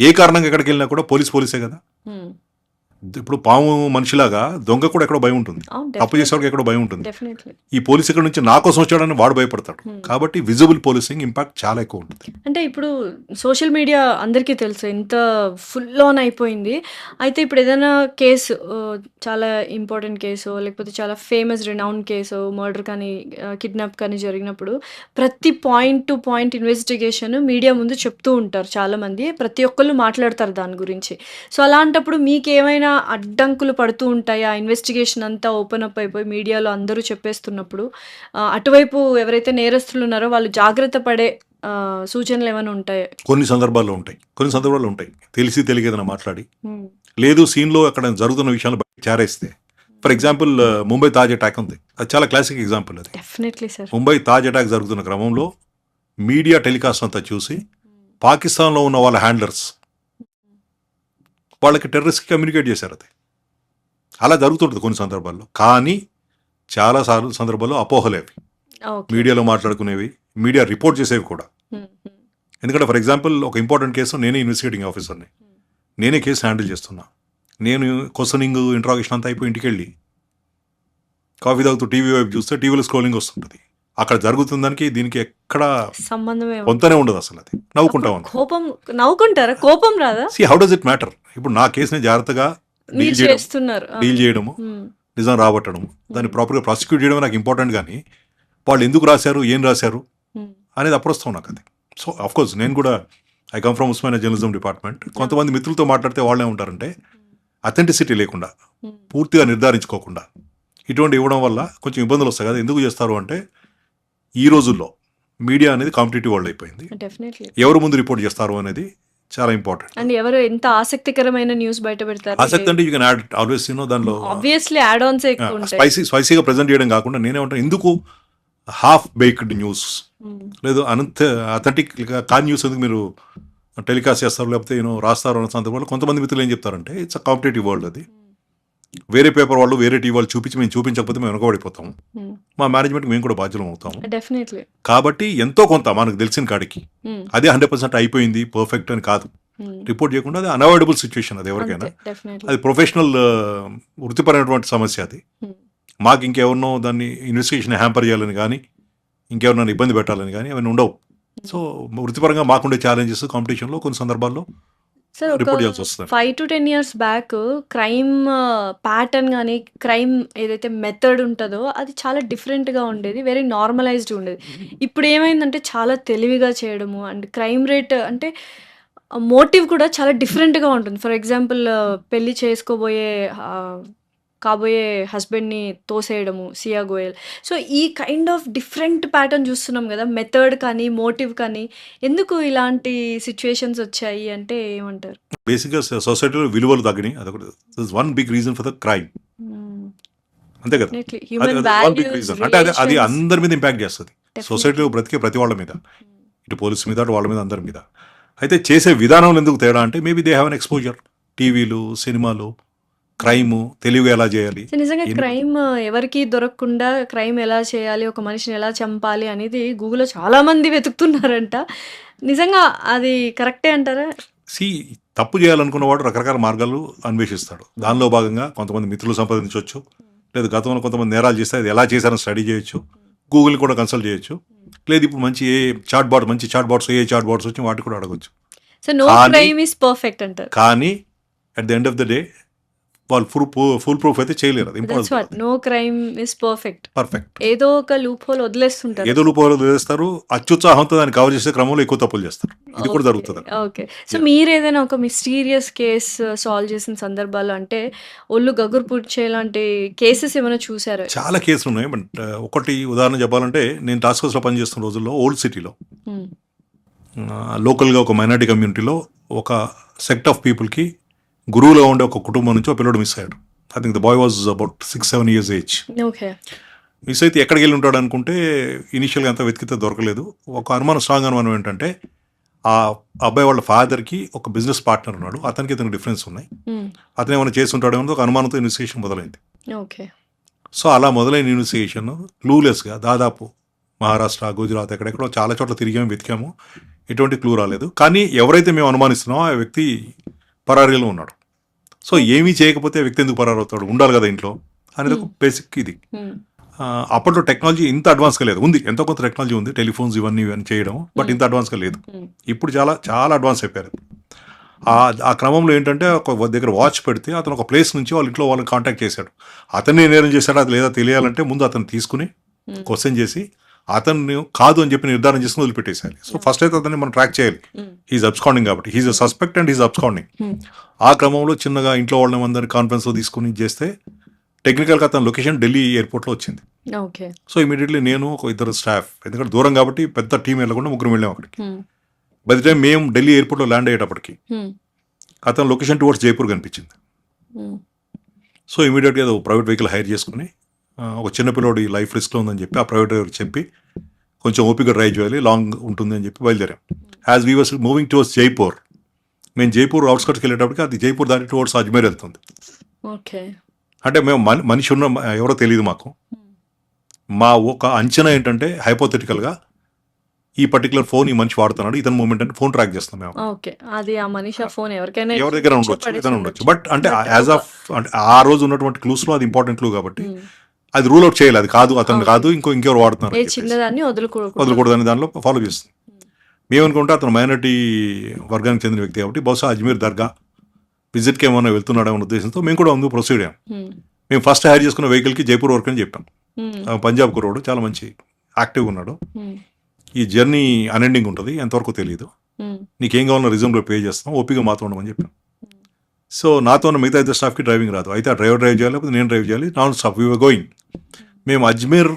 ఏ కారణంగా ఎక్కడికి వెళ్ళినా కూడా పోలీసే కదా. ఇప్పుడు పాము మనిషిలాగా దొంగ కూడా ఎక్కడో భయం ఉంటుంది, తప్పు చేసేవాడికి ఎక్కడో భయం ఉంటుంది. ఈ పోలీస్ ఇక్కడ నుంచి నా కోసం వచ్చాడని వాడు భయపడతాడు. కాబట్టి విజిబుల్ పోలీసింగ్ ఇంపాక్ట్ చాలా ఎక్కువ ఉంటుంది. అంటే ఇప్పుడు సోషల్ మీడియా అందరికీ తెలుసు ఎంత ఫుల్ ఆన్ అయిపోయింది. అయితే ఇప్పుడు ఏదైనా కేసు, చాలా ఇంపార్టెంట్ కేసు, లేకపోతే చాలా ఫేమస్ రినౌన్ కేసు, మర్డర్ కానీ కిడ్నాప్ కానీ జరిగినప్పుడు ప్రతి point to point investigation media ముందు చెప్తూ ఉంటారు చాలామంది, ప్రతి ఒక్కళ్ళు మాట్లాడతారు దాని గురించి. సో అలాంటప్పుడు మీకేమైనా అడ్డంకులు పడుతూ ఉంటాయి ఆ ఇన్వెస్టిగేషన్ అంతా ఓపెన్ అప్ అయిపోయి మీడియాలో అందరూ చెప్పేస్తున్నప్పుడు? అటువైపు ఎవరైతే నేరస్తులు ఉన్నారో వాళ్ళు జాగ్రత్త పడే సూచనలు ఏమైనా ఉంటాయి? కొన్ని సందర్భాల్లో ఉంటాయి. తెలిసి తెలియదని మాట్లాడి, లేదు సీన్లో అక్కడ జరుగుతున్న విషయాలు చేరేస్తే. For example, Mumbai Taj attack ఉంది, అది చాలా క్లాసిక్ ఎగ్జాంపుల్. అది definitely sir. Mumbai Taj attack జరుగుతున్న క్రమంలో మీడియా టెలికాస్ట్ అంతా చూసి పాకిస్తాన్లో ఉన్న వాళ్ళ హ్యాండ్లర్స్ వాళ్ళకి టెర్రరిస్ట్కి కమ్యూనికేట్ చేశారు. అది అలా జరుగుతుంటుంది కొన్ని సందర్భాల్లో. కానీ చాలా సందర్భాల్లో అపోహలే అవి, మీడియాలో మాట్లాడుకునేవి, మీడియా రిపోర్ట్ చేసేవి కూడా. ఎందుకంటే ఫర్ ఎగ్జాంపుల్, ఒక ఇంపార్టెంట్ కేసు నేనే ఇన్వెస్టిగేటింగ్ ఆఫీసర్ని, నేనే కేసు హ్యాండిల్ చేస్తున్నా. నేను క్వశ్చనింగ్ ఇంట్రాగేషన్ అంతా అయిపోయి ఇంటికి వెళ్ళి కాఫీ తాగుతూ టీవీ వైపు చూస్తే టీవీలో స్క్రోలింగ్ వస్తుంటుంది. అక్కడ జరుగుతుందానికి దీనికి ఎక్కడ సంబంధమే కొంతనే ఉండదు. అసలు అది నవ్వుకుంటాం. నవ్వుకుంటారా? కోపం రాదా? How does it matter? ఇప్పుడు నా కేసుని జాగ్రత్తగా డీల్ చేయడము, నిజం రాబట్టడము, దాన్ని ప్రాపర్గా ప్రాసిక్యూట్ చేయడం నాకు ఇంపార్టెంట్. కానీ వాళ్ళు ఎందుకు రాశారు, ఏం రాశారు అనేది అప్రస్తుతం నాకు. అది సో అఫ్కోర్స్ నేను కూడా I come from Osmania journalism department. కొంతమంది మిత్రులతో మాట్లాడితే వాళ్ళు ఏమంటారంటే, అథెంటిసిటీ లేకుండా, పూర్తిగా నిర్ధారించుకోకుండా ఇటువంటి ఇవ్వడం వల్ల కొంచెం ఇబ్బందులు వస్తాయి కదా. ఎందుకు చేస్తారు అంటే, ఈ రోజుల్లో మీడియా అనేది కాంపిటేటివ్ వరల్డ్ అయిపోయింది. ఎవరు ముందు రిపోర్ట్ చేస్తారు అనేది చాలా ఇంపార్టెంట్. అండ్ ఎవరు ఎంత ఆసక్తికరమైన న్యూస్ బయట పెడతారు. ఆసక్తి అంటే యూ కెన్ యాడ్ ఆల్వేస్, దానిలో ఆబ్వియస్లీ యాడ్ ఆన్స్ ఎక్కువ ఉంటాయి. స్పైసీగా ప్రెజెంట్ చేయడం కాకుండా నేనేమంటాను, ఎందుకు హాఫ్ బేక్డ్ న్యూస్ లేదు అథెంటిక్ కాన్ న్యూస్ ఎందుకు మీరు టెలికాస్ట్ చేస్తారు, లేకపోతే రాస్తారు అన్న సందర్భంలో కొంతమంది మిత్రులు ఏం చెప్తారంటే, ఇట్స్ అ కాంపిటేటివ్ వరల్డ్. అది వేరే పేపర్ వాళ్ళు, వేరే టీవీ వాళ్ళు మేము చూపించకపోతే మేము వెనకబడిపోతాము, మా మేనేజ్మెంట్ మేము కూడా బాధ్యులం అవుతాము. డెఫినెట్లీ. కాబట్టి ఎంతో కొంత మనకు తెలిసిన కాడికి, అదే 100% అయిపోయింది పర్ఫెక్ట్ అని కాదు, రిపోర్ట్ చేయకుండా అది అన్అవాయిడబుల్ సిచ్యువేషన్. అది ఎవరికైనా అది ప్రొఫెషనల్ వృత్తిపరమైనటువంటి సమస్య. అది మాకు ఇంకెవరినో దాన్ని ఇన్వెస్టిగేషన్ హ్యాంపర్ చేయాలని కానీ, ఇంకెవరినైనా ఇబ్బంది పెట్టాలని కానీ అవన్నీ ఉండవు. సో వృత్తిపరంగా మాకుండే ఛాలెంజెస్ కాంపిటీషన్లో కొన్ని సందర్భాల్లో సార్, ఒక 5 to 10 years back crime pattern కానీ, క్రైమ్ ఏదైతే మెథడ్ ఉంటుందో అది చాలా డిఫరెంట్గా ఉండేది, వెరీ నార్మలైజ్డ్ ఉండేది. ఇప్పుడు ఏమైందంటే చాలా తెలివిగా చేయడము, అండ్ క్రైమ్ రేట్ అంటే మోటివ్ కూడా చాలా డిఫరెంట్గా ఉంటుంది. ఫర్ ఎగ్జాంపుల్, పెళ్ళి కాబోయే హస్బెండ్ని తోసేయడము, సియా గోయల్. సో ఈ కైండ్ ఆఫ్ డిఫరెంట్ ప్యాటర్న్ చూస్తున్నాం కదా, మెథడ్ కానీ మోటివ్ కానీ. ఎందుకు ఇలాంటి సిచ్యువేషన్స్ వచ్చాయి అంటే ఏమంటారు? బేసిక్గా సొసైటీలో విలువలు తగ్గినాయి, అదొకటి one big reason for the crime. అంతే కదా, వన్ బిగ్ రీజన్. అంటే అది అందరి మీద ఇంపాక్ట్ చేస్తుంది, సొసైటీలో బ్రతికే ప్రతి వాళ్ళ మీద, ఇటు పోలీస్ మీద, అటు వాళ్ళ మీద, అందరి మీద. అయితే చేసే విధానంలో ఎందుకు తేడా అంటే, maybe they have an exposure, టీవీలు, సినిమాలు, క్రైమ్ తెలివిగా ఎలా చేయాలి. నిజంగా క్రైమ్ ఎవరికి దొరకకుండా క్రైమ్ ఎలా చేయాలి, ఒక మనిషిని ఎలా చంపాలి అనేది గూగుల్లో చాలా మంది వెతుకుతున్నారంట. నిజంగా అది కరెక్టే అంటారా? తప్పు చేయాలనుకున్నవాడు రకరకాల మార్గాలు అన్వేషిస్తాడు. దానిలో భాగంగా కొంతమంది మిత్రులు సంపాదించవచ్చు, లేదా గతంలో కొంతమంది నేరాలు చేస్తే అది ఎలా చేశారని స్టడీ చేయొచ్చు, గూగుల్ని కూడా కన్సల్ట్ చేయొచ్చు. లేదు ఇప్పుడు మంచి మంచి చాట్ బాట్స్ వచ్చి వాటి కూడా అడగొచ్చు. సో నో కానీ- క్రైమ్ ఇస్ పర్ఫెక్ట్ అంటారు. కానీ at the end of the day వాళ్ళు ఫుల్ ప్రూఫ్ అయితే చేయలేరు. అది that's what impossible. No crime is perfect. Perfect. ఏదో ఒక లూప్ హోల్ వదిలేస్తుంటారు. ఏదో లోపాలు చేస్తారు, అత్యుత్సాహంతో దాన్ని కవర్ చేసే క్రమంలో ఎక్కువ తప్పులు చేస్తారు. ఇది కూడా జరుగుతుంది. ఓకే. సో మీరు ఏదైనా ఒక మిస్టీరియస్ కేస్ సాల్వ్ చేసిన సందర్భాలు అంటే ఒళ్ళు గగురు పుడిచేలాంటి కేసెస్ ఏమైనా చూసారా? చాలా కేసులు ఉన్నాయి. బట్ ఒకటి ఉదాహరణ చెప్పాలంటే, నేను టాస్క్ ఫోర్స్లో పనిచేస్తున్న రోజుల్లో ఓల్డ్ సిటీలో లోకల్గా ఒక మైనారిటీ కమ్యూనిటీలో ఒక సెక్ట్ ఆఫ్ పీపుల్కి గురువులో ఉండే ఒక కుటుంబం నుంచి ఒక పిల్లడు మిస్ అయ్యాడు. I think the boy was about 6-7 years age. Okay. Miss అయితే ఎక్కడికి వెళ్ళి ఉంటాడు అనుకుంటే ఇనీషియల్గా అంతా వెతికితే దొరకలేదు. ఒక అనుమానం, స్ట్రాంగ్ అనుమానం ఏంటంటే ఆ అబ్బాయి వాళ్ళ ఫాదర్కి ఒక బిజినెస్ పార్ట్నర్ ఉన్నాడు, అతనికి ఇతనికి డిఫరెన్స్ ఉన్నాయి, అతను ఏమైనా చేసి ఉంటాడో ఒక అనుమానంతో ఇన్వెస్టిగేషన్ మొదలైంది. ఓకే. సో అలా మొదలైన ఇన్వెస్టిగేషన్ క్లూలెస్గా దాదాపు మహారాష్ట్ర, గుజరాత్ ఎక్కడెక్కడో చాలా చోట్ల తిరిగాము, వెతికాము, ఎటువంటి క్లూ రాలేదు. కానీ ఎవరైతే మేము అనుమానిస్తున్నామో ఆ వ్యక్తి పరారీలో ఉన్నాడు. సో ఏమీ చేయకపోతే ఆ వ్యక్తి ఎందుకు పరారు అవుతాడు, ఉండాలి కదా ఇంట్లో అనేది ఒక బేసిక్ ఇది. అప్పట్లో టెక్నాలజీ ఇంత అడ్వాన్స్గా లేదు, ఉంది ఎంతో కొంత టెక్నాలజీ ఉంది, టెలిఫోన్స్ ఇవన్నీ చేయడం, బట్ ఇంత అడ్వాన్స్గా లేదు. ఇప్పుడు చాలా చాలా అడ్వాన్స్ అయిపోయారు. ఆ క్రమంలో ఏంటంటే ఒక దగ్గర వాచ్ పెడితే అతను ఒక ప్లేస్ నుంచి వాళ్ళ ఇంట్లో వాళ్ళని కాంటాక్ట్ చేశాడు. అతన్ని నేరం చేశాడు అది లేదా తెలియాలంటే ముందు అతను తీసుకుని క్వశ్చన్ చేసి అతన్ని కాదు అని చెప్పి నిర్ధారణ చేసుకుని వదిలిపెట్టేసాలి. సో ఫస్ట్ అయితే అతన్ని మనం ట్రాక్ చేయాలి. హీజ్ అబ్స్కాండింగ్ కాబట్టి, he's a suspect and he's absconding. ఆ క్రమంలో చిన్నగా ఇంట్లో వాళ్ళని అందరినీ కాన్ఫరెన్స్లో తీసుకుని చేస్తే టెక్నికల్గా అతని లొకేషన్ ఢిల్లీ ఎయిర్పోర్ట్లో వచ్చింది. ఓకే. సో ఇమీడియట్లీ నేను ఒక ఇద్దరు స్టాఫ్, ఎందుకంటే దూరం కాబట్టి పెద్ద టీం వెళ్ళకుండా ముగ్గురు వెళ్ళాం అక్కడికి. బై ది టైం మేము ఢిల్లీ ఎయిర్పోర్ట్లో ల్యాండ్ అయ్యేటప్పటికి అతని లొకేషన్ టువర్డ్స్ జైపూర్ కనిపించింది. సో ఇమీడియట్గా ఏదో ప్రైవేట్ వెహికల్ హైర్ చేసుకుని ఒక చిన్న పిల్లోడి లైఫ్ రిస్క్లో ఉందని చెప్పి ఆ ప్రైవేట్ డ్రైవర్కి చెప్పి కొంచెం ఓపిక డ్రైవ్ చేయాలి, లాంగ్ ఉంటుంది అని చెప్పి బయలుదేరాం. As we was moving towards Jaipur, మేము జైపూర్ అవుట్స్కట్స్కి వెళ్ళేటప్పటికి అది జైపూర్ దాటి టువర్డ్స్ అజ్మీర్ వెళ్తుంది. ఓకే. అంటే మేము మనిషి ఉన్న ఎవరో తెలియదు మాకు. మా ఒక అంచనా ఏంటంటే హైపోథెటికల్గా ఈ పర్టికులర్ ఫోన్ ఈ మనిషి వాడుతున్నాడు, ఇతని మూమెంట్ అంటే ఫోన్ ట్రాక్ చేస్తాం మేము. ఓకే. అది ఆ మనిషి ఆ ఫోన్ ఎవరికైనా ఎవరి దగ్గర ఉండొచ్చు, ఏదైనా ఉండొచ్చు. బట్ అంటే యాజ్ ఆఫ్ అంటే ఆ రోజు ఉన్నటువంటి క్లూస్లో అది ఇంపార్టెంట్ క్లూ కాబట్టి అది రూల్ అవుట్ చేయాలి, అది కాదు అతను కాదు ఇంకెవరు వాడుతున్నారు, ఏ చిన్నదాన్ని వదలకూడదు అని దానిలో ఫాలో చేస్తుంది. మేమనుకుంటే అతను మైనారిటీ వర్గానికి చెందిన వ్యక్తి కాబట్టి బహుశా అజ్మీర్ దర్గా విజిట్కి ఏమైనా వెళ్తున్నాడనే ఉద్దేశంతో మేము కూడా అందుకు ప్రొసీడ్ అయ్యాం. మేము ఫస్ట్ హైర్ చేసుకున్న వెహికల్కి జైపూర్ వరకు అని చెప్పాం. పంజాబ్ కుర్రోడు, చాలా మంచి యాక్టివ్గా ఉన్నాడు. ఈ జర్నీ అన్ఎండింగ్ ఉంటుంది, ఎంతవరకు తెలియదు, నీకేం కావాలన్నా రిజమ్లో పే చేస్తాం, ఓపిక మాత్రం ఉండమని చెప్పాం. సో నాతో ఉన్న మిగతా ఇద్దరు స్టాఫ్కి డ్రైవింగ్ రాదు, అయితే ఆ డ్రైవర్ డ్రైవ్ చేయాలి, లేకపోతే నేను డ్రైవ్ చేయాలి, non stop we were going. మేము అజ్మీర్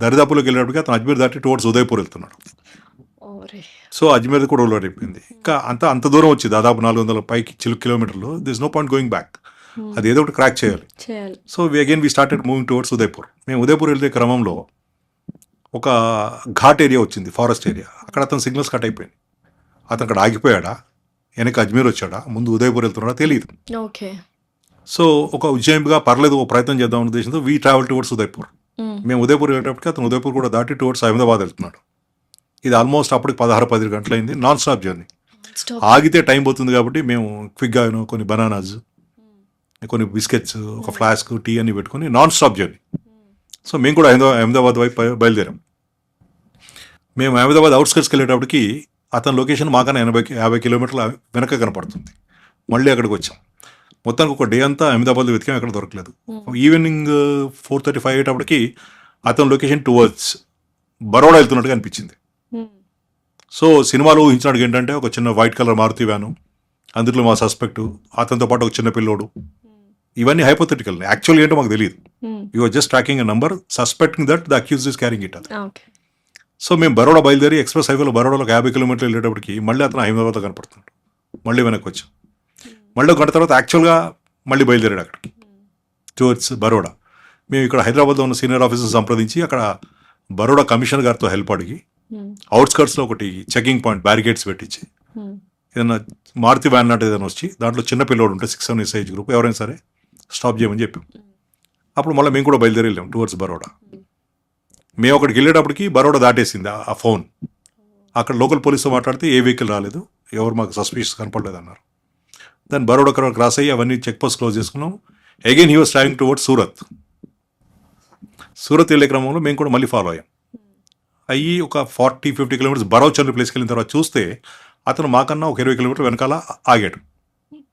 దరిదాపులోకి వెళ్ళేటప్పటికి అతను అజ్మీర్ దాటి టువర్డ్స్ ఉదయపూర్ వెళ్తున్నాడు. సో అజ్మీర్ కూడా రోల్ అయిపోయింది. ఇంకా అంత దూరం వచ్చి దాదాపు 400 పైకి కిలోమీటర్లు, this no point going back, అది ఏదో ఒకటి క్రాక్ చేయాలి. So again we started moving towards Udaipur. మేము ఉదయపూర్ వెళ్తే క్రమంలో ఒక ఘాట్ ఏరియా వచ్చింది, ఫారెస్ట్ ఏరియా. అక్కడ అతను సిగ్నల్స్ కట్ అయిపోయింది. అతను అక్కడ ఆగిపోయాడా, వెనక అజ్మీర్ వచ్చాడా, ముందు ఉదయపూర్ వెళ్తున్నాడా తెలియదు. ఓకే. సో ఒక ఉజ్జాయింపుగా పర్లేదు ఒక ప్రయత్నం చేద్దాం అనే ఉద్దేశంతో వీ ట్రావెల్ టువర్డ్స్ ఉదయపూర్. మేము ఉదయపూర్ వెళ్ళేటప్పటికి అతను ఉదయపూర్ కూడా దాటి టువర్డ్స్ అహ్మదాబాద్ వెళ్తున్నాడు. ఇది ఆల్మోస్ట్ అప్పటికి 16-10 గంటలైంది, నాన్ స్టాప్ జర్నీ. ఆగితే టైం పోతుంది కాబట్టి మేము క్విక్గా కొన్ని బనానాస్, కొన్ని బిస్కెట్స్, ఒక ఫ్లాస్క్, టీ అన్ని పెట్టుకుని నాన్ స్టాప్ జర్నీ. సో మేము కూడా అహ్మదాబాద్ వైపు బయలుదేరాం. మేము అహ్మదాబాద్ అవుట్స్కట్స్కి వెళ్ళేటప్పటికి అతని లొకేషన్ మాకన్నా 50 కిలోమీటర్ల వెనక కనపడుతుంది. మళ్ళీ అక్కడికి వచ్చాం. మొత్తానికి ఒక డే అంతా అహ్మదాబాద్లో వెతికాం, ఎక్కడ దొరకలేదు. ఈవినింగ్ 4:35 అయ్యేటప్పటికి అతని లొకేషన్ టువర్డ్స్ బరోడా వెళ్తున్నట్టుగా అనిపించింది. సో సినిమాలో ఊహించినట్టుగా ఏంటంటే ఒక చిన్న వైట్ కలర్ మారుతి వ్యాను, అందులో మా సస్పెక్టు, అతనితో పాటు ఒక చిన్న పిల్లోడు, ఇవన్నీ హైపోథెటికల్. యాక్చువల్గా ఏంటో మాకు తెలియదు. You are just tracking a number, suspecting that the accuse is carrying it. So మేము బరోడా బయలుదేరి ఎక్స్ప్రెస్ హైవేలో బరోడాలోకి 50 కిలోమీటర్లు వెళ్ళేటప్పటికి మళ్ళీ అతను అహ్మదాబాద్లో కనపడుతున్నాడు. మళ్ళీ వెనక్కి వచ్చాం. మళ్ళీ ఒక గంట తర్వాత యాక్చువల్గా మళ్ళీ బయలుదేరాడు అక్కడికి టువర్డ్స్ బరోడా. మేము ఇక్కడ హైదరాబాద్లో ఉన్న సీనియర్ ఆఫీసర్ సంప్రదించి అక్కడ బరోడా కమిషనర్ గారితో హెల్ప్ అడిగి అవుట్స్కర్ట్స్లో ఒకటి చెకింగ్ పాయింట్ బ్యారికేడ్స్ పెట్టించి ఏదైనా మారుతి వ్యాన్ లాంటి ఏదైనా వచ్చి దాంట్లో చిన్న పిల్లోడు ఉంటే 6-7 years ఏజ్ గ్రూప్ ఎవరైనా సరే స్టాప్ చేయమని చెప్పాం. అప్పుడు మళ్ళీ మేము కూడా బయలుదేరి వెళ్ళాం టువర్డ్స్ బరోడా. మేము అక్కడికి వెళ్ళేటప్పటికి బరోడా దాటేసింది ఆ ఫోన్. అక్కడ లోకల్ పోలీసుతో మాట్లాడితే ఏ వెహికల్ రాలేదు, ఎవరు మాకు సస్పిషియస్ కనపడలేదు అన్నారు. దాన్ని బరోడా అక్కడ క్రాస్ అయ్యి అవన్నీ చెక్ పోస్ట్ క్లోజ్ చేసుకున్నాం. Again he was traveling towards Surat వెళ్ళే క్రమంలో మేము కూడా మళ్ళీ ఫాలో అయ్యాం. అయ్యి ఒక 40-50 కిలోమీటర్స్ బరౌచ్ అనే ప్లేస్కి వెళ్ళిన తర్వాత చూస్తే అతను మాకన్నా ఒక 20 కిలోమీటర్ వెనకాల ఆగాడు.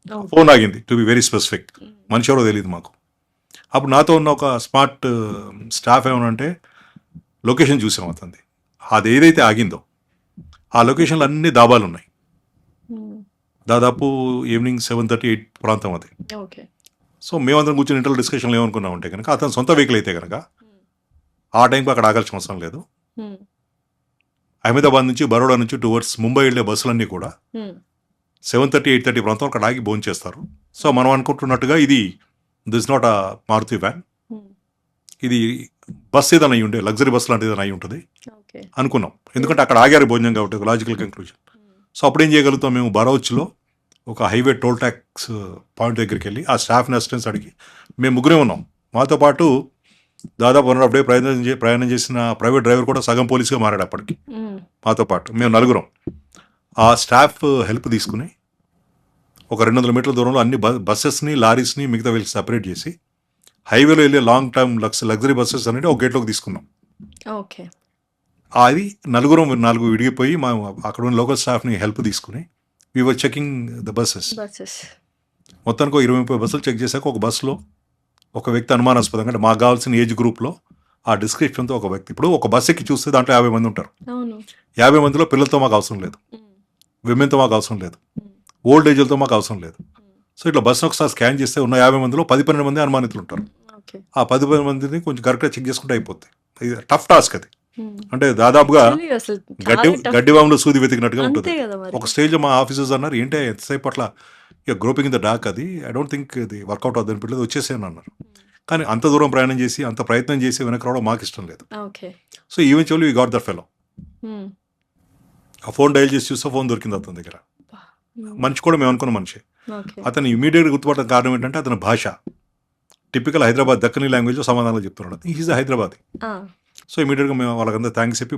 ఓకే. ఫోన్ ఆగింది, టు బి వెరీ స్పెసిఫిక్. మనిషి ఎవరో తెలియదు మాకు. అప్పుడు నాతో ఉన్న ఒక స్మార్ట్ స్టాఫ్ ఏమనంటే లొకేషన్ చూసాం అతనిది. అది ఏదైతే ఆగిందో ఆ లొకేషన్లో అన్ని దాబాలు ఉన్నాయి. దాదాపు ఈవినింగ్ 7:30-8 ప్రాంతం అది. ఓకే. సో మేమందరం కూర్చొని ఇంటర్లో డిస్కషన్లో ఏమనుకున్నాం అంటే కనుక అతను సొంత వెహికల్ అయితే కనుక ఆ టైంకి అక్కడ ఆగాల్సిన అవసరం లేదు. అహ్మదాబాద్ నుంచి బరోడా నుంచి టువర్డ్స్ ముంబై వెళ్ళే బస్సులన్నీ కూడా 7:30-8:30 ప్రాంతం అక్కడ ఆగి భోజనం చేస్తారు. సో మనం అనుకుంటున్నట్టుగా ఇది this not a Maruti van, ఇది బస్ ఏదైనా అయి ఉండే, లగ్జరీ బస్ లాంటిది ఏదైనా అయి ఉంటుంది ఓకే. అనుకున్నాం. ఎందుకంటే అక్కడ ఆగారు భోజనం కాబట్టి, ఒక లాజికల్ కంక్లూజన్. సో అప్పుడు ఏం చేయగలుగుతాం, మేము బరౌచ్లో ఒక హైవే టోల్ ట్యాక్స్ పాయింట్ దగ్గరికి వెళ్ళి ఆ స్టాఫ్ని అసిస్టెన్స్ అడిగి మేము ముగ్గురే ఉన్నాం. మాతో పాటు దాదాపు 1.5 డే ప్రయాణం చేసిన ప్రైవేట్ డ్రైవర్ కూడా సగం పోలీసుగా మారాడు అప్పటికి. మాతో పాటు మేము నలుగురం ఆ స్టాఫ్ హెల్ప్ తీసుకుని ఒక 200 మీటర్ల దూరంలో అన్ని బస్సెస్ని, లారీస్ని మిగతా వీళ్ళకి సపరేట్ చేసి హైవేలో వెళ్ళే లాంగ్ టర్మ్ లగ్జరీ బస్సెస్ అనేది ఒక గేట్లోకి తీసుకున్నాం. ఓకే. అది నాలుగు విడిగిపోయి మా అక్కడ ఉన్న లోకల్ స్టాఫ్ని హెల్ప్ తీసుకుని we were checking the buses. మొత్తానికి 20-30 బస్సులు చెక్ చేశాక ఒక బస్సులో ఒక వ్యక్తి అనుమానాస్పదంగా, అంటే మాకు కావాల్సిన ఏజ్ గ్రూప్లో ఆ డిస్క్రిప్షన్తో ఒక వ్యక్తి. ఇప్పుడు ఒక బస్ ఎక్కి చూస్తే దాంట్లో 50 మంది ఉంటారు. 50 మందిలో పిల్లలతో మాకు అవసరం లేదు, విమెన్తో మాకు అవసరం లేదు, ఓల్డ్ ఏజ్లతో మాకు అవసరం లేదు. సో ఇట్లా బస్సును ఒకసారి స్కాన్ చేస్తే ఉన్న 50 మందిలో 10-12 మంది అనుమానితులు ఉంటారు. ఆ 10-12 మందిని కొంచెం కరెక్ట్గా చెక్ చేసుకుంటే అయిపోతుంది. ఇది టఫ్ టాస్క్ అది. అంటే దాదాపుగా గడ్డివాములో సూది వెతికినట్టుగా ఉంటుంది. ఒక స్టేజ్లో మా ఆఫీసర్స్ అన్నారు, ఏంటి ఎంతసేపు అట్లా ఇక గ్రోపింగ్ ఇన్ ద డార్క్, అది ఐ డోంట్ థింక్ ఇది వర్కౌట్ అవుతుంది అనిపించలేదు, వచ్చేసాను అన్నారు. కానీ అంత దూరం ప్రయాణం చేసి అంత ప్రయత్నం చేసి వెనక రావడం మాకు ఇష్టం లేదు. So eventually we got the fellow. ఆ ఫోన్ డైల్ చేసి చూస్తే ఫోన్ దొరికింది అతని దగ్గర. మనిషి కూడా మేము అనుకున్న మనిషి. అతను ఇమీడియట్గా గుర్తుపట్టడం కారణం ఏంటంటే అతని భాష టిపికల్ హైదరాబాద్ దక్కనీ లాంగ్వేజ్లో సమాధానాలు చెప్తున్నాడు. ఈజ్ హైదరాబాద్. సో ఇమీడియట్గా మేము వాళ్ళకంతా థ్యాంక్స్ చెప్పి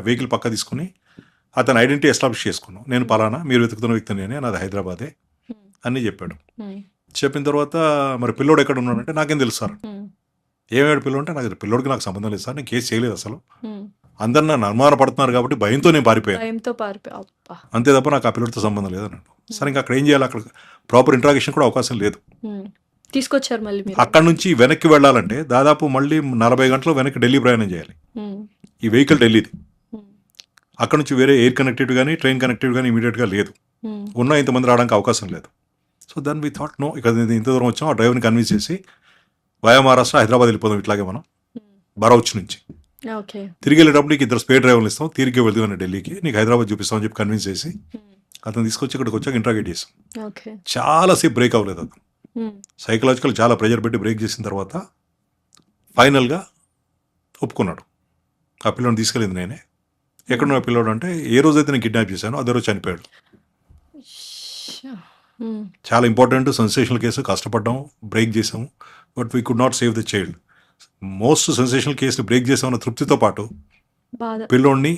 వెహికల్ పక్క తీసుకుని అతని ఐడెంటిటీ ఎస్టాబ్లిష్ చేసుకున్నాం. నేను పలానా, మీరు వెతుకుతున్న వ్యక్తి నేనే, నాది హైదరాబాదే అని చెప్పాడు. చెప్పిన తర్వాత మరి పిల్లోడు ఎక్కడ ఉన్నాడంటే నాకేం తెలుసు సార్. ఏమేడు పిల్లోడు అంటే నాకు పిల్లోడికి నాకు సంబంధం లేదు సార్, నేను కేసు చేయలేదు అసలు, అందరు నన్ను అనుమాన పడుతున్నారు కాబట్టి భయంతో నేను పారిపోయాను, అంతే తప్ప నాకు ఆ పిల్లోడితో సంబంధం లేదు అన్నాడు. సరే ఇంకా అక్కడ ఏం చేయాలి, అక్కడ ప్రాపర్ ఇంట్రాగేషన్ కూడా అవకాశం లేదు. తీసుకొచ్చారు మళ్ళీ. అక్కడ నుంచి వెనక్కి వెళ్ళాలంటే దాదాపు మళ్ళీ 40 గంటలు వెనక్కి ఢిల్లీ ప్రయాణం చేయాలి. ఈ వెహికల్ ఢిల్లీది. అక్కడ నుంచి వేరే ఎయిర్ కనెక్టివిటీ కానీ ట్రైన్ కనెక్టివిటీ కానీ ఇమీడియట్గా లేదు, ఉన్న ఇంతమంది రావడానికి అవకాశం లేదు. So then we thought no, ఇక్కడ ఇంత దూరం వచ్చాం, ఆ డ్రైవర్ని కన్విన్స్ చేసి వయా మహారాష్ట్ర హైదరాబాద్ వెళ్ళిపోదాం ఇట్లాగే మనం బరౌచ్ నుంచి. తిరిగి వెళ్ళేటప్పుడు నీకు 2 స్పేర్ డ్రైవర్లు ఇస్తాం, తిరిగి వెళ్తాను ఢిల్లీకి, నీకు హైదరాబాద్ చూపిస్తామని చెప్పి కన్విన్స్ చేసి అతను తీసుకొచ్చి ఇక్కడికి వచ్చాక ఇంట్రాగేట్ చేసాం. చాలాసేపు బ్రేక్ అవ్వలేదు అతను. సైకలాజికల్ చాలా ప్రెజర్ పెట్టి బ్రేక్ చేసిన తర్వాత ఫైనల్గా ఒప్పుకున్నాడు. ఆ పిల్లోని తీసుకెళ్ళింది నేనే. ఎక్కడున్న పిల్లోడు అంటే ఏ రోజైతే నేను కిడ్నాప్ చేశానో అదే రోజు చనిపోయాడు. చాలా ఇంపార్టెంట్ సెన్సేషనల్ కేసు, కష్టపడ్డాము, బ్రేక్ చేసాము, but we could not save the child. Most sensational కేసుని బ్రేక్ చేసామన్న తృప్తితో పాటు పిల్లోడిని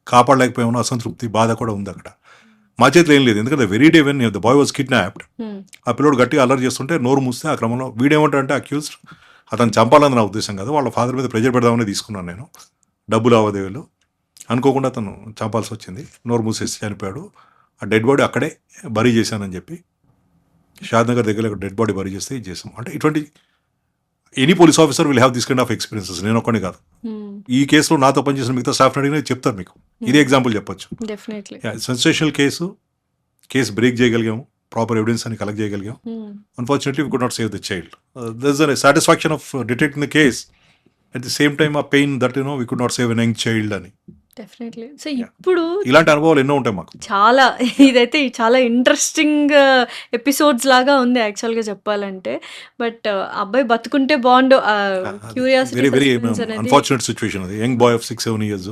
కాపాడలేకపోయామన్న అసంతృప్తి, బాధ కూడా ఉంది అక్కడ. మా చేతిలో ఏం లేదు, ఎందుకంటే very day when the boy was kidnapped, ఆ పిల్లోడు గట్టిగా అల్లరి చేస్తుంటే నోరు మూస్తే ఆ క్రమంలో వీడేమంటాడంటే అక్యూజ్డ్ అతను చంపాలని నా ఉద్దేశం కాదు, వాళ్ళ ఫాదర్ మీద ప్రెజర్ పెడదామని తీసుకున్నాను నేను, డబ్బు లావాదేవీలు అనుకోకుండా అతను చంపాల్సి వచ్చింది, నోరు మూసేసి చనిపోయాడు. ఆ డెడ్ బాడీ అక్కడే బరీ చేశానని చెప్పి షాద్నగర్ దగ్గర డెడ్ బాడీ బరీ చేస్తే ఇది చేసాం. అంటే ఇటువంటి any police officer will have this kind of experiences, నేను ఒక్కనే కాదు. ఈ కేసులో నాతో పనిచేసిన మిగతా స్టాఫ్ అడిగినా చెప్తారు మీకు, ఇదే ఎగ్జాంపుల్ చెప్పొచ్చు. సెన్సేషనల్ కేసు బ్రేక్ చేయగలిగాము, ప్రాపర్ ఎవిడెన్స్ అని కలెక్ట్ చేయగలిగాం. Unfortunately we could not save the child. There is a satisfaction of detecting the case, at the same time ఆ pain that you know we could not save an young child అని. డెఫినెట్లీ. సో ఇప్పుడు ఇలాంటి అనుభవాలు ఎన్నో ఉంటాయి మాకు. చాలా ఇదైతే చాలా ఇంట్రెస్టింగ్ ఎపిసోడ్స్ లాగా ఉంది యాక్చువల్గా చెప్పాలంటే. బట్ అబ్బాయి బతుకుంటే బాగుండు, క్యూరియాసిటీ. వెరీ అన్ఫార్చునేట్ సిచ్యువేషన్ అది, young boy of 6-7 years.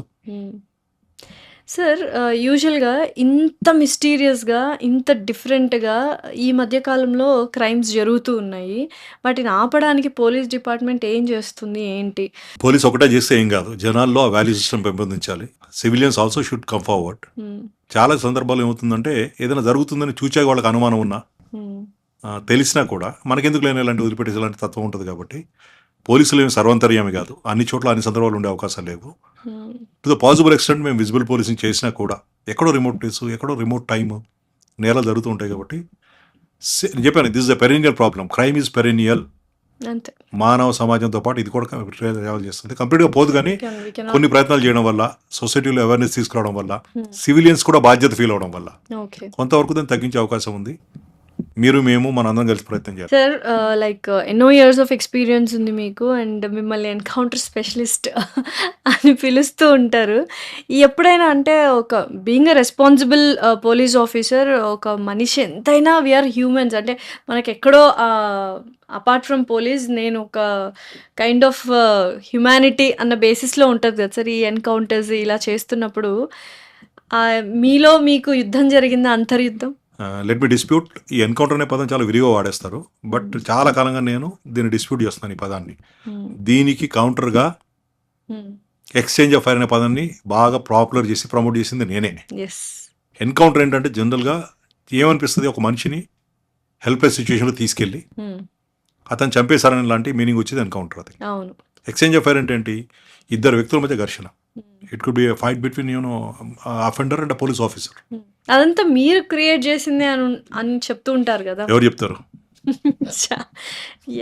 Sir, యూజువల్గా ఇంత మిస్టీరియస్గా, ఇంత డిఫరెంట్గా ఈ మధ్యకాలంలో క్రైమ్స్ జరుగుతూ ఉన్నాయి. వాటిని ఆపడానికి పోలీస్ డిపార్ట్మెంట్ ఏం చేస్తుంది, ఏంటి? పోలీస్ ఒకటే చేస్తే ఏం కాదు, జనాల్లో ఆ వాల్యూ సిస్టమ్ పెంపొందించాలి. Civilians also should come forward. చాలా సందర్భాలు ఏమవుతుందంటే ఏదైనా జరుగుతుందని చూచాక వాళ్ళకి అనుమానం ఉన్నా, తెలిసినా కూడా మనకెందుకు లేని ఇలాంటి వదిలిపెట్టేసి ఇలాంటి తత్వం ఉంటుంది. కాబట్టి పోలీసులు ఏమి సర్వంతర్యామి కాదు, అన్ని చోట్ల అన్ని సందర్భాలు ఉండే అవకాశాలు లేవు. టు ద పాసిబుల్ ఎక్స్టెంట్ మేము విజిబుల్ పోలీసింగ్ చేసినా కూడా ఎక్కడో రిమోట్ ప్లేస్, ఎక్కడో రిమోట్ టైమ్ నేరాలు జరుగుతూ ఉంటాయి. కాబట్టి నేను చెప్పాను, this is a perennial problem. Crime is perennial. అంతే. మానవ సమాజంతో పాటు ఇది కూడా ట్రావెల్ చేస్తుంది. కంప్లీట్గా పోదు, కానీ We cannot. కొన్ని ప్రయత్నాలు చేయడం వల్ల, సొసైటీలో అవేర్నెస్ తీసుకురావడం వల్ల, సివిలియన్స్ కూడా బాధ్యత ఫీల్ అవడం వల్ల ఓకే కొంతవరకు దాన్ని తగ్గించే అవకాశం ఉంది. మీరు మేము మన అందరం కలిసి ప్రయత్నం చేయాలి. సార్, లైక్ ఎన్నో ఇయర్స్ ఆఫ్ ఎక్స్పీరియన్స్ ఉంది మీకు, అండ్ మిమ్మల్ని ఎన్కౌంటర్ స్పెషలిస్ట్ అని పిలుస్తూ ఉంటారు. ఎప్పుడైనా అంటే ఒక being a responsible police officer, ఒక మనిషి ఎంతైనా వీఆర్ హ్యూమన్స్, అంటే మనకి ఎక్కడో అపార్ట్ ఫ్రమ్ పోలీస్ నేను ఒక కైండ్ ఆఫ్ హ్యుమానిటీ అన్న బేసిస్లో ఉంటుంది కదా సార్. ఈ ఎన్కౌంటర్స్ ఇలా చేస్తున్నప్పుడు మీలో మీకు యుద్ధం జరిగిందా, అంతర్యుద్ధం? Let me dispute. ఈ ఎన్కౌంటర్ అనే పదం చాలా విరిగా వాడేస్తారు, బట్ చాలా కాలంగా నేను దీన్ని డిస్ప్యూట్ చేస్తున్నాను. ఈ పదాన్ని, దీనికి కౌంటర్గా ఎక్స్చేంజ్ ఆఫ్ ఫైర్ అనే పదాన్ని బాగా పాపులర్ చేసి ప్రమోట్ చేసింది నేనే. ఎస్. ఎన్కౌంటర్ ఏంటంటే జనరల్గా ఏమనిపిస్తుంది, ఒక మనిషిని హెల్ప్లెస్ సిచ్యువేషన్లో తీసుకెళ్ళి అతను చంపేశారని లాంటి మీనింగ్ వచ్చేది ఎన్కౌంటర్. అది. అవును. ఎక్స్చేంజ్ ఆఫ్ ఫైర్ అంటే ఏంటి, ఇద్దరు వ్యక్తుల మధ్య ఘర్షణ. It could B fight between offender and police officer. అదంతా మీరు క్రియేట్ చేసిందే అని చెప్తూ ఉంటారు కదా. ఎవరు చెప్తారు?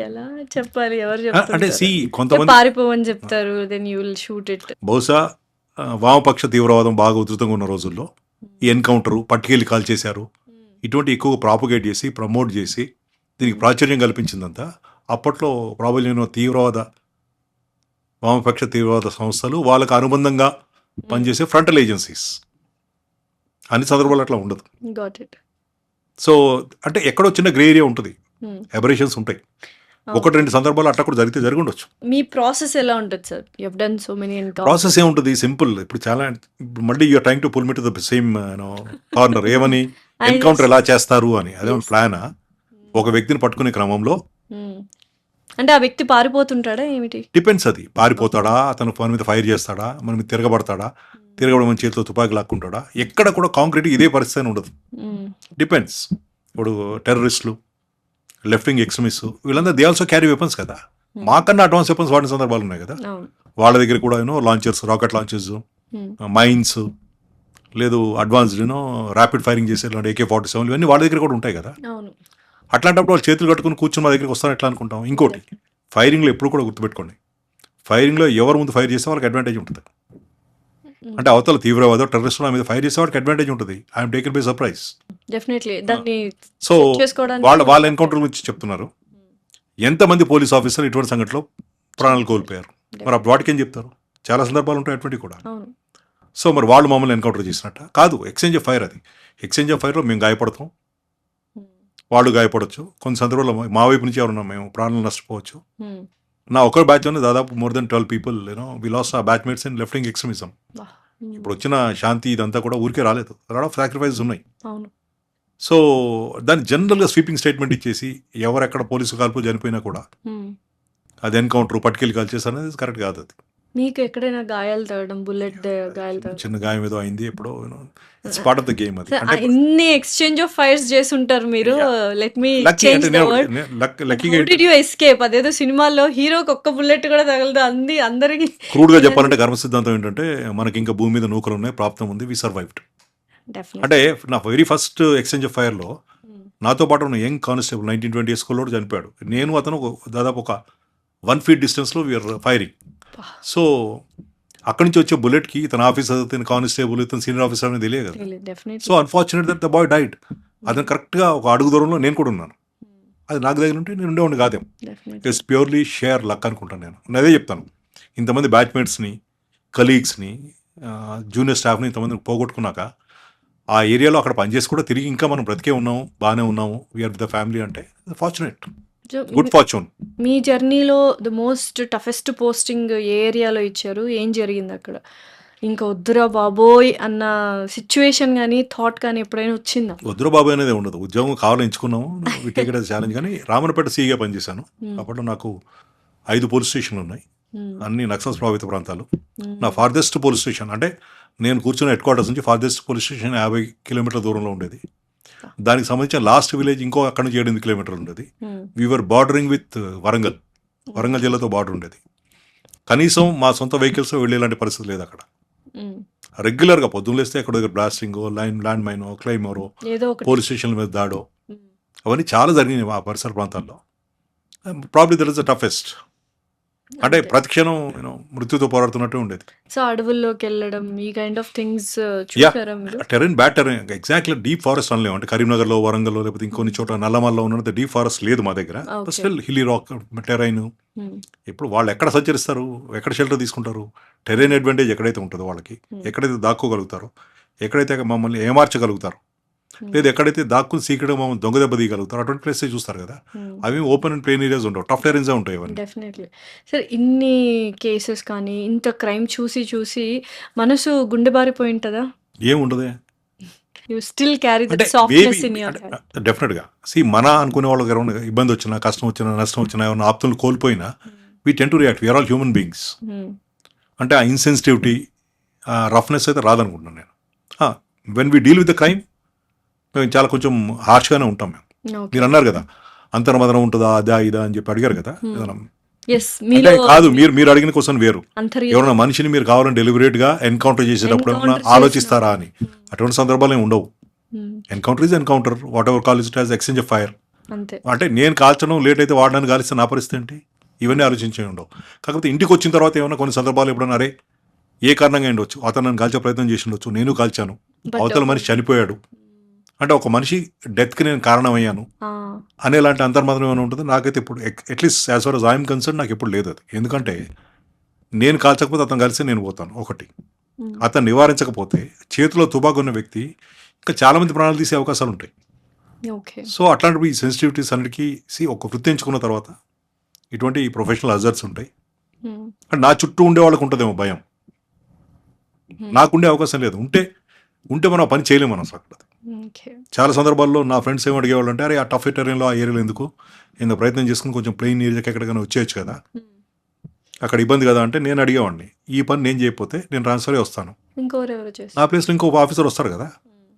ఎలా చెప్పాలి, ఎవరు అంటే చెప్తారు? కొంతమంది పారిపోవని చెప్తారు, then you will shoot it. బహుశా వామపక్ష తీవ్రవాదం బాగా ఉధృతంగా ఉన్న రోజుల్లో ఈ ఎన్కౌంటరు, పట్టుకెళ్ళి కాల్ చేశారు, ఇటువంటి ఎక్కువ ప్రాపగేట్ చేసి ప్రమోట్ చేసి దీనికి ప్రాచుర్యం కల్పించిందంతా అప్పట్లో ప్రాబల్యం తీవ్రవాద వామపక్ష తీవ్రవాద సంస్థలు, వాళ్ళకు అనుబంధంగా పనిచేసే ఫ్రంటల్ ఏజెన్సీస్. అన్ని సందర్భాలు అట్లా ఉండదు. Got it. సో అంటే ఎక్కడో చిన్న గ్రే ఏరియా ఉంటుంది, అబరేషన్స్ ఉంటాయి. ఒకటి రెండు సందర్భాలు అట్లా కూడా జరిగి ఉండొచ్చు. మీ ప్రాసెస్ ఎలా ఉంటుంది sir? You have done so many encounters. Process ఏముంటుంది, సింపుల్. ఇప్పుడు చాలా మళ్ళీ you're trying to pull me to the same corner. ఏమని ఎన్కౌంటర్ ఎలా చేస్తారు అని, అదే ప్లానా? ఒక వ్యక్తిని పట్టుకునే క్రమంలో అంటే ఆ వ్యక్తి పారిపోతుంటాడా ఏమిటి? డిపెండ్స్. అది పారిపోతాడా, అతను మన మీద ఫైర్ చేస్తాడా, మన మీద తిరగబడతాడా, తిరగబడి చేతితో తుపాకి లాక్కుంటాడా, ఎక్కడ కూడా కాంక్రీట్ ఇదే పరిస్థితి అని ఉండదు. డిపెండ్స్. ఇప్పుడు టెర్రరిస్టులు, లెఫ్ట్ వింగ్ ఎక్స్ట్రీమిస్ట్, వీళ్ళందరూ దే ఆల్సో క్యారీ వెపన్స్ కదా. మాకన్నా అడ్వాన్స్ వెపన్స్ వాడిన సందర్భాలు ఉన్నాయి కదా. వాళ్ళ దగ్గర కూడా లాంచర్స్, రాకెట్ లాంచర్స్, మైన్స్, లేదు అడ్వాన్స్డ్ ర్యాపిడ్ ఫైరింగ్ చేసే AK-47 ఇవన్నీ వాళ్ళ దగ్గర కూడా ఉంటాయి కదా. అట్లాంటప్పుడు వాళ్ళు చేతులు కట్టుకుని కూర్చొని మా దగ్గరికి వస్తారని ఎట్లా అనుకుంటాం? ఇంకోటి, ఫైరింగ్లో ఎప్పుడు కూడా గుర్తుపెట్టుకోండి, ఫైరింగ్లో ఎవరు ముందు ఫైర్ చేస్తే వాళ్ళకి అడ్వాంటేజ్ ఉంటుంది. అంటే అవతల తీవ్రవాద టెర్రరిస్ట్ మీద ఫైర్ చేసే వాళ్ళకి అడ్వాంటేజ్ ఉంటుంది. I'm taken by surprise. Definitely. దాన్ని సో వాళ్ళ ఎన్కౌంటర్ గురించి చెప్తున్నారు. ఎంతమంది పోలీస్ ఆఫీసర్ ఇటువంటి సంఘటనలో ప్రాణాలు కోల్పోయారు, మరి వాటికి ఏం చెప్తారు? చాలా సందర్భాలు ఉంటాయి అటువంటివి కూడా. సో మరి వాళ్ళు మమ్మల్ని ఎన్కౌంటర్ చేసినట్ట కాదు, ఎక్స్చేంజ్ ఆఫ్ ఫైర్. అది ఎక్స్చేంజ్ ఆఫ్ ఫైర్లో మేము గాయపడతాం, వాళ్ళు గాయపడవచ్చు. కొన్ని సందర్భాల్లో మా వైపు నుంచి ఎవరున్నా మేము ప్రాణాలు నష్టపోవచ్చు. నా ఒకరి బ్యాచ్లోనే దాదాపు మోర్ దెన్ 12 people వి లాస్ట్ ఆ batchmates in left wing extremism. ఇప్పుడు వచ్చిన శాంతి ఇదంతా కూడా ఊరికే రాలేదు, లాట్ ఆఫ్ సాక్రిఫైసెస్ ఉన్నాయి. సో దాన్ని జనరల్గా స్వీపింగ్ స్టేట్మెంట్ ఇచ్చేసి ఎవరెక్కడ పోలీసు కాల్పు చనిపోయినా కూడా అది ఎన్కౌంటర్, పట్టుకెళ్ళి కాల్ చేస్తారు అనేది కరెక్ట్ కాదు. అది మీకు ఎక్కడైనా గాయాలు తగ్గడం, బుల్లెట్ గాయాలు తగ్గడం? చిన్న గాయం ఏదో అయింది ఎప్పుడో. It's part of the game. అది ఇన్ని ఎక్స్చేంజ్ ఆఫ్ ఫైర్స్ చేసి ఉంటారు మీరు. Let me change the word. How did you escape? అదేదో సినిమాల్లో హీరోకి ఒక్క బుల్లెట్ కూడా తగలదు, అందరికి. క్రూడ్ గా చెప్పాలంటే కర్మ సిద్ధాంతం ఏంటంటే, మనకి ఇంకా భూమి మీద నూకలు ఉన్నాయి, ప్రాప్తం ఉంది, వి సర్వైవ్డ్. అంటే నా వెరీ ఫస్ట్ ఎక్స్చేంజ్ ఆఫ్ ఫైర్లో నాతో పాటు ఉన్న యంగ్ కానిస్టేబుల్ 1920 స్కూల్లో చనిపోయాడు. నేను అతను దాదాపు ఒక 1 feet డిస్టెన్స్లో వీఆర్ ఫైరింగ్. సో అక్కడి నుంచి వచ్చే బుల్లెట్కి ఇతను ఆఫీసర్, ఇతను కానిస్టేబుల్, ఇతను సీనియర్ ఆఫీసర్ అనేది తెలియదు కదా. So unfortunate that the boy died. అతను కరెక్ట్గా ఒక అడుగు దూరంలో నేను కూడా ఉన్నాను. అది నాకు దగ్గర ఉంటే నేను ఉండేవాడిని కాదేం. ఇట్స్ ప్యూర్లీ షేర్ లక్ అనుకుంటాను. నేను అదే చెప్తాను. ఇంతమంది బ్యాచ్మేట్స్ని, కలీగ్స్ని, జూనియర్ స్టాఫ్ని ఇంతమందిని పోగొట్టుకున్నాక ఆ ఏరియాలో అక్కడ పనిచేసి కూడా తిరిగి ఇంకా మనం బ్రతికే ఉన్నాము, బాగానే ఉన్నాము, వీఆర్ విత్ ద ఫ్యామిలీ అంటే ఫార్చునేట్, గుడ్ ఫార్చ్యూన్. మీ జర్నీలో ద మోస్ట్ టఫెస్ట్ పోస్టింగ్ ఏ ఏరియాలో ఇచ్చారు? ఏం జరిగింది అక్కడ? ఇంకా వద్దురా బాబోయ్ అన్న సిచ్యువేషన్ కానీ థాట్ కానీ ఎప్పుడైనా వచ్చిందా? వద్దురా బాబోయ్ అనేది ఉండదు. ఉద్యోగం కావాలని ఎంచుకున్నాము, టేక్ ఇట్ యాజ్ ఛాలెంజ్. కానీ రామన్నపేట సీగా పనిచేశాను. అప్పట్లో నాకు 5 పోలీస్ స్టేషన్లు ఉన్నాయి, అన్ని నక్సల్స్ ప్రభావిత ప్రాంతాలు. నా ఫార్దెస్ట్ పోలీస్ స్టేషన్ అంటే నేను కూర్చున్న హెడ్ క్వార్టర్స్ నుంచి ఫార్దెస్ట్ పోలీస్ స్టేషన్ 50 kilometers దూరంలో ఉండేది. దానికి సంబంధించిన లాస్ట్ విలేజ్ ఇంకో అక్కడ నుంచి 7 kilometers ఉండేది. వీఆర్ బార్డరింగ్ విత్ వరంగల్ జిల్లాతో బార్డర్ ఉండేది. కనీసం మా సొంత వెహికల్స్ వెళ్ళేలాంటి పరిస్థితి లేదు అక్కడ. హ్మ్. రెగ్యులర్గా పొద్దున్న లేస్తే ఎక్కడ దగ్గర బ్లాస్టింగో, ల్యాండ్ మైనో, క్లైమరో, ఏదో ఒకటి. పోలీస్ స్టేషన్ల మీద దాడో, హ్మ్. అవన్నీ చాలా జరిగినాయి ఆ పరిసర ప్రాంతాల్లో. Probably that is the toughest. అంటే అంతే. ప్రతి క్షణం మృత్యుతో పోరాడుతున్నట్టే ఉండేది. సో, అడవుల్లోకెళ్ళడం ఈ కైండ్ ఆఫ్ థింగ్స్ యా చూసారా మీరు? Tarain bad Tarain exactly deep forest అనలేము. అంటే కరీంనగర్లో, వరంగల్లో లేకపోతే ఇంకొన్ని చోట్ల నల్లమల్లో ఉన్నంత డీప్ ఫారెస్ట్ లేదు మా దగ్గర. Okay. Still hilly rock terrain. హ్మ్. ఇప్పుడు వాళ్ళు ఎక్కడ సంచరిస్తారు, ఎక్కడ షెల్టర్ తీసుకుంటారు, టెరైన్ అడ్వాంటేజ్ ఎక్కడైతే ఉంటుందో వాళ్ళకి, హ్మ్. ఎక్కడైతే దాక్కోగలుగుతారో, ఎక్కడైతే మమ్మల్ని ఏమార్చగలుగుతారు, హ్మ్. లేదు ఎక్కడైతే దాక్కుని సీక్రెట్గా మమ్మల్ని దొంగ దెబ్బ తీయగలుగుతారు, అటువంటి ప్లేసే చూస్తారు కదా. హ్మ్. అవి ఓపెన్ అండ్ ప్లేన్ ఏరియాస్ ఉండవు, టఫ్ టెరెన్సే ఉంటాయి అవన్నీ. డెఫినెట్లీ. సరే ఇన్ని కేసెస్ కానీ, ఇంత క్రైమ్ చూసి చూసి మనసు గుండె బారిపోయి ఉంటదా? ఏం ఉండదే. యూ స్టిల్ క్యారీ అంటే that softness in your heart. డెఫినెట్గా మన అనుకునే వాళ్ళకి ఎవరైనా ఇబ్బంది వచ్చినా, కష్టం వచ్చినా, నష్టం వచ్చినా, ఏమైనా ఆప్తులు కోల్పోయినా we tend to react. We are all human beings. Hmm. అంటే ఆ ఇన్సెన్సిటివిటీ, రఫ్నెస్ అయితే రాదనుకుంటున్నాను నేను. When we deal with the crime మేము చాలా కొంచెం హార్ష్గానే ఉంటాం మేము. ఓకే. మీరు అన్నారు కదా అంతర్మదనం ఉంటుందా, అదా ఇదా అని చెప్పి అడిగారు కదా. ఏదైనా యెస్. అంటే మీలో కాదు, మీరు అడిగిన క్వశ్చన్ వేరు. అంతర్యం ఎవరైనా మనిషిని మీరు కావాలని డెలిబరేట్గా ఎన్కౌంటర్ చేసేటప్పుడు ఏమన్నా ఎన్‌కౌంటర్ ఆలోచిస్తారా అని. చేసినప్పుడు. అటువంటి సందర్భాలు ఏమి ఉండవు. హ్మ్. Encounter is encounter, what ever call it as exchange of fire. అంతే. అంటే నేను కాల్చడం లేట్ అయితే వాడడానికి కాలిస్తే నా పరిస్థితి ఏంటి, ఇవన్నీ ఆలోచించే ఉండవు. కాకపోతే ఇంటికి వచ్చిన తర్వాత ఏమైనా కొన్ని సందర్భాలు ఎప్పుడన్నా అరే ఏ కారణంగా ఉండొచ్చు, అతను నన్ను కాల్చే ప్రయత్నం చేసి ఉండొచ్చు, నేను కాల్చాను, బట్ అవతల మనిషి చనిపోయాడు, అంటే ఒక మనిషి డెత్కి నేను కారణమయ్యాను ఆ! అనేలాంటి అంతర్మాత్రం ఏమైనా ఉంటుంది. నాకైతే ఇప్పుడు at least as for as I'm concern నాకు ఎప్పుడు లేదు అది. ఎందుకంటే నేను కాల్చకపోతే అతను కలిసి నేను పోతాను ఒకటి. హ్మ్. అతను నివారించకపోతే చేతిలో తుపాకు ఉన్న వ్యక్తి ఇంకా చాలామంది ప్రాణాలు తీసే అవకాశాలు ఉంటాయి. ఓకే. సో అట్లాంటివి ఈ సెన్సిటివిటీస్ అన్నిటికీ ఒక వృత్తి ఎంచుకున్న తర్వాత ఇటువంటి ప్రొఫెషనల్ హజార్డ్స్ ఉంటాయి. హ్మ్. అంటే నా చుట్టూ ఉండే వాళ్ళకు ఉంటుందేమో భయం, హ్మ్. నాకుండే అవకాశం లేదు. ఉంటే మనం ఆ పని చేయలేము మనం అసలు. ఓకే. చాలా సందర్భాల్లో నా ఫ్రెండ్స్ ఏం అడిగేవాళ్ళు అంటే అరే ఆ టఫ్ టెరెన్లో ఆ ఏరియాలో ఎందుకు ప్రయత్నం చేసుకుని కొంచెం ప్లెయిన్ ఏరియాకి ఎక్కడికైనా వచ్చేయచ్చు కదా, హ్మ్. అక్కడ ఇబ్బంది కదా అంటే నేను అడిగేవాడిని ఈ పని నేను చేయకపోతే నేను ట్రాన్స్ఫర్ వస్తాను, ఇంకెవరెవరో నా చేస్తారు. ప్లేస్లో ఇంకో ఆఫీసర్ వస్తారు కదా,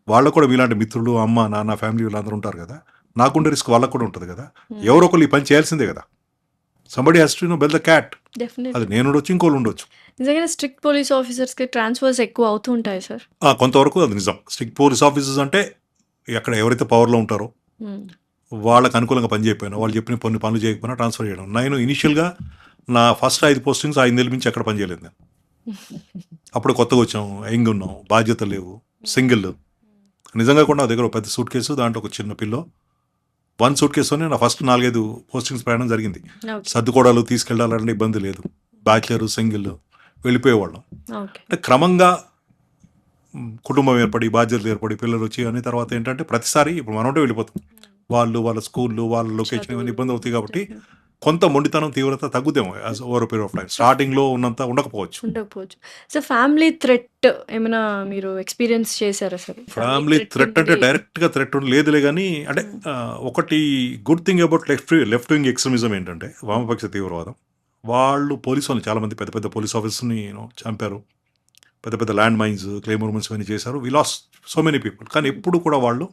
వాళ్ళకు కూడా మీలాంటి మిత్రులు, అమ్మ నాన్న, ఫ్యామిలీ వీళ్ళందరూ ఉంటారు కదా, నాకుండే రిస్క్ వాళ్ళకు కూడా ఉంటుంది కదా. హ్మ్. ఎవరో ఒకళ్ళు ఈ పని చేయాల్సిందే కదా. Somebody has to bell the cat. Definitely. అది నేను ఉండొచ్చు, ఇంకోళ్ళు ఉండొచ్చు. నిజంగానే స్ట్రిక్ట్ పోలీస్ ఆఫీసర్స్‌కి ట్రాన్స్‌ఫర్స్ ఎక్కువ అవుతూ ఉంటాయా సార్? కొంతవరకు అది నిజం. స్ట్రిక్ట్ పోలీస్ ఆఫీసర్స్ అంటే ఎక్కడ ఎవరైతే పవర్లో ఉంటారో హ్మ్. వాళ్ళకి అనుకూలంగా పని చేయకపోయినా, వాళ్ళు చెప్పిన కొన్ని పనులు చేయకపోయినా ట్రాన్స్ఫర్ చేయడం. నేను ఇనీషియల్గా నా ఫస్ట్ 5 పోస్టింగ్స్ 5 నెలల నుంచి ఎక్కడ పని చేయలేదు నేను. అప్పుడు కొత్తగా వచ్చాం, యంగ్ ఉన్నాం, బాధ్యత లేవు, సింగిల్. నిజంగా కూడా నా దగ్గర ఒక పెద్ద సూట్ కేసు, దాంట్లో ఒక చిన్న పిల్లో, 1 సూట్ కేసుతోనే నా ఫస్ట్ 4-5 పోస్టింగ్స్ ప్రయాణం జరిగింది. ఓకే. సర్దుకోవడాలు, తీసుకెళ్ళాలంటే ఇబ్బంది లేదు. బ్యాచిలర్, సింగిల్ వెళ్ళిపోయేవాళ్ళం. ఓకే. అంటే క్రమంగా కుటుంబం ఏర్పడి, బాధ్యతలు ఏర్పడి, పిల్లలు వచ్చి అని తర్వాత ఏంటంటే ప్రతిసారి ఇప్పుడు మనం ఉంటే వెళ్ళిపోతాం. వాళ్ళు వాళ్ళ స్కూళ్ళు, వాళ్ళ లొకేషన్ ఇవన్నీ ఇబ్బంది అవుతాయి కాబట్టి కొంత మొండితనం, తీవ్రత తగ్గుదేమో as over period of time. స్టార్టింగ్లో ఉన్నంత ఉండకపోవచ్చు. ఉండకపోవచ్చు. సో, ఫ్యామిలీ థ్రెట్ ఏమైనా మీరు ఎక్స్‌పీరియన్స్ చేసారా సార్? ఫ్యామిలీ థ్రెట్ అంటే డైరెక్ట్గా థ్రెట్ లేదులే కానీ, అంటే ఒకటి good thing about left wing extremism ఏంటంటే వామపక్ష తీవ్రవాదం. వాళ్ళు పోలీసు వాళ్ళు చాలామంది పెద్ద పెద్ద పోలీస్ ఆఫీసర్ని చంపారు, పెద్ద పెద్ద ల్యాండ్ మైన్స్, క్లెయిమోర్ మైన్స్ అన్నీ చేశారు. వి లాస్ సో మెనీ పీపుల్. కానీ ఎప్పుడు కూడా వాళ్ళు